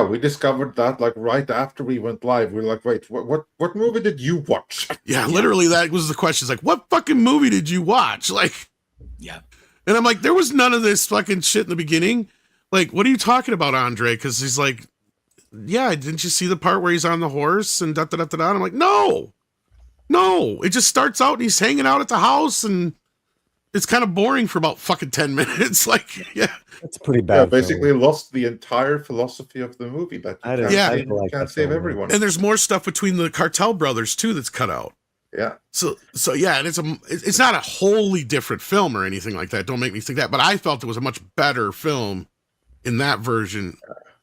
We discovered that like right after we went live. We were like, wait, what movie did you watch? Yeah, literally that was the question. It's like, what fucking movie did you watch? Like, Yeah. and I'm like, there was none of this fucking shit in the beginning. Like, what are you talking about, Andre? Because he's like, yeah, didn't you see the part where he's on the horse and da da da da da? I'm like, no, it just starts out and he's hanging out at the house and it's kind of boring for about fucking 10 minutes. Like, yeah, It's a pretty Yeah, bad. basically film. lost the entire philosophy of the movie. That I you didn't- can't, I save, didn't like can't that save film. everyone. and there's more stuff between the Cartel brothers too that's cut out. Yeah, So yeah, and it's not a wholly different film or anything like that. Don't make me think that, but I felt it was a much better film in that version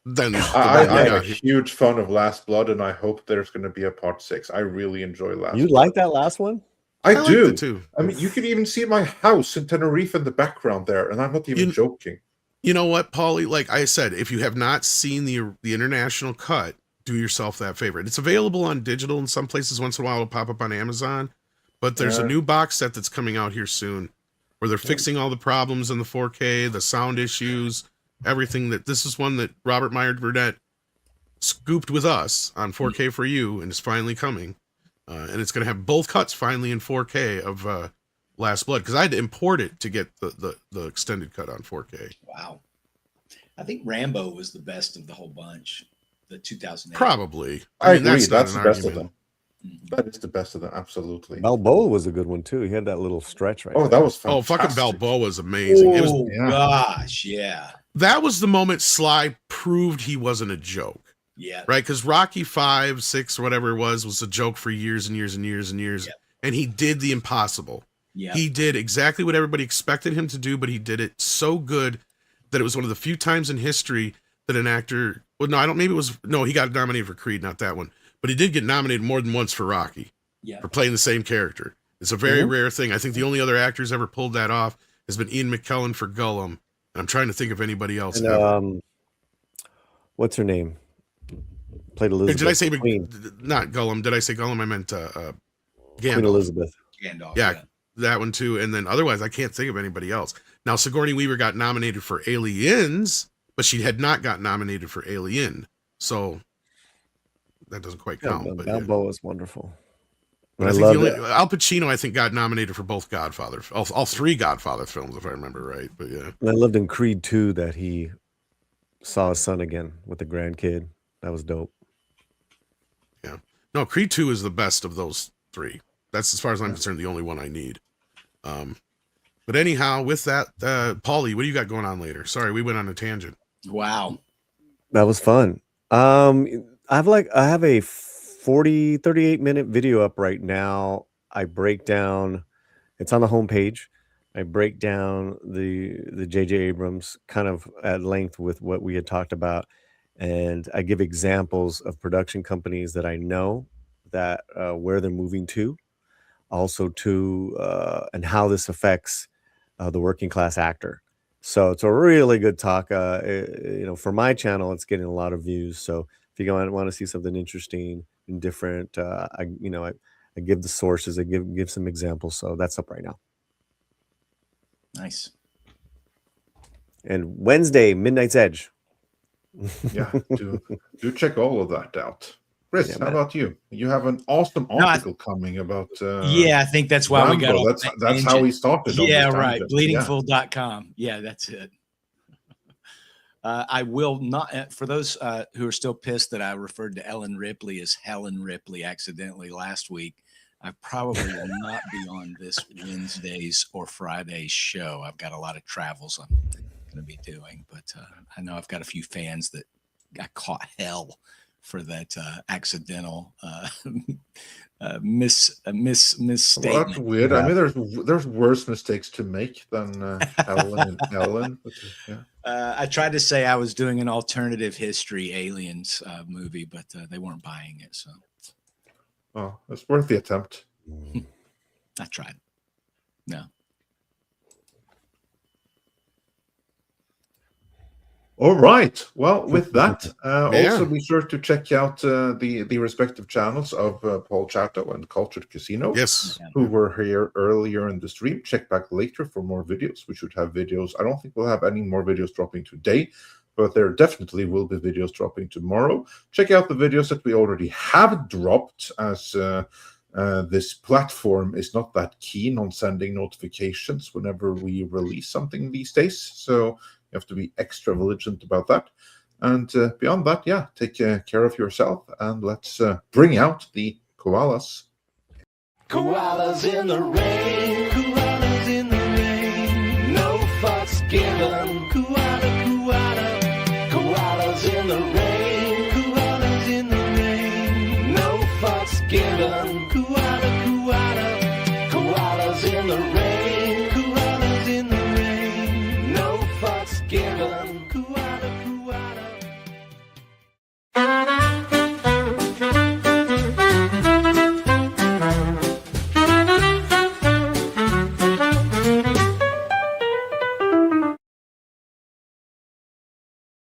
than the one we I'm a got here. huge fan of Last Blood, and I hope there's going to be a part 6. I really enjoy Last. You Blood. like that last one? I liked do. it too. I mean, you can even see my house in Tenerife in the background there, and I'm not even joking. You know what, Paulie? Like I said, if you have not seen the international cut, do yourself that favor. It's available on digital in some places. Once in a while, it'll pop up on Amazon. But there's a new box set that's coming out here soon, where they're fixing all the problems in the 4K, the sound issues, everything. This is one that Robert Meyer Burnett scooped with us on 4K for you, and it's finally coming. And it's going to have both cuts finally in 4K of Last Blood, because I had to import it to get the extended cut on 4K. Wow. I think Rambo was the best of the whole bunch. The 2008. Probably. I agree. not That's an the best of argument. them. That is the best of them. Absolutely. Balboa was a good one too. He had that little stretch right. Oh, there. that was Oh, fantastic. fucking Balboa was amazing. It was Oh, Yeah. gosh. Yeah. that was the moment Sly proved he wasn't a joke, Yeah. right? Because Rocky 5, 6, or whatever it was a joke for years and years and years and years, Yep. and he did the impossible. Yeah. He did exactly what everybody expected him to do, but he did it so good that it was one of the few times in history that an actor. Well, no, I don't. Maybe it was no. He got nominated for Creed, not that one, but he did get nominated more than once for Rocky. Yeah. For playing the same character. It's a very rare thing. I think the only other actors ever pulled that off has been Ian McKellen for Gollum. And I'm trying to think of anybody else. And, ever. what's her name? Played Or Elizabeth. did I say Queen, not Gollum? Did I say Gollum? I meant Gandalf. Queen Elizabeth. Gandalf. Yeah, that one too. And then otherwise, I can't think of anybody else. Now, Sigourney Weaver got nominated for Aliens, but she had not got nominated for Alien. So that doesn't quite Yeah, count. But yeah. Balboa is wonderful. But And I I think love it. Al Pacino, I think, got nominated for both Godfather, all 3 Godfather films, if I remember right. But yeah. And I loved in Creed 2 that he saw his son again with the grandkid. That was dope. No, Creed 2 is the best of those 3. That's, as far as I'm concerned, the only one I need. But anyhow, with that, Paulie, what do you got going on later? Sorry, we went on a tangent. Wow. That was fun. I have a 38-minute video up right now. I break down, it's on the homepage. I break down the J.J. Abrams kind of at length with what we had talked about. And I give examples of production companies that I know that where they're moving to, also to and how this affects the working class actor. So it's a really good talk. For my channel, it's getting a lot of views. So if you want to see something interesting and different, I give the sources, I give some examples. So that's up right now. Nice. And Wednesday, Midnight's Edge. Yeah, do check all of that out. Chris, Yeah, how man. about you? You have an awesome article coming about. Yeah, I think that's why we got Rambo. all That's how we started. on Yeah, this right. tangent. Bleedingfull.com. Yeah, that's it. I will not, for those who are still pissed that I referred to Ellen Ripley as Helen Ripley accidentally last week, I probably will not be on this Wednesday's or Friday's show. I've got a lot of travels I'm going to be doing, but I know I've got a few fans that got caught hell for that accidental misstatement. Well, that's weird. I mean, there's worse mistakes to make than Helen and Ellen. But, yeah. I tried to say I was doing an alternative history aliens movie, but they weren't buying it. So Well, it's worth the attempt. I tried. No. All right. Well, with that, Yeah. also be sure to check out the respective channels of Paul Chato and Cultured Casino, Yes. who were here earlier in the stream. Check back later for more videos. We should have videos. I don't think we'll have any more videos dropping today, but there definitely will be videos dropping tomorrow. Check out the videos that we already have dropped, as this platform is not that keen on sending notifications whenever we release something these days. So you have to be extra vigilant about that. And beyond that, yeah, take care of yourself, and let's bring out the koalas. Koalas in the rain, koalas in the rain, no fucks given. Koala, koala, koalas in the rain, koalas in the rain, no fucks given. Koala, koala, koalas in the rain, koalas in the rain, no fucks given. Koala.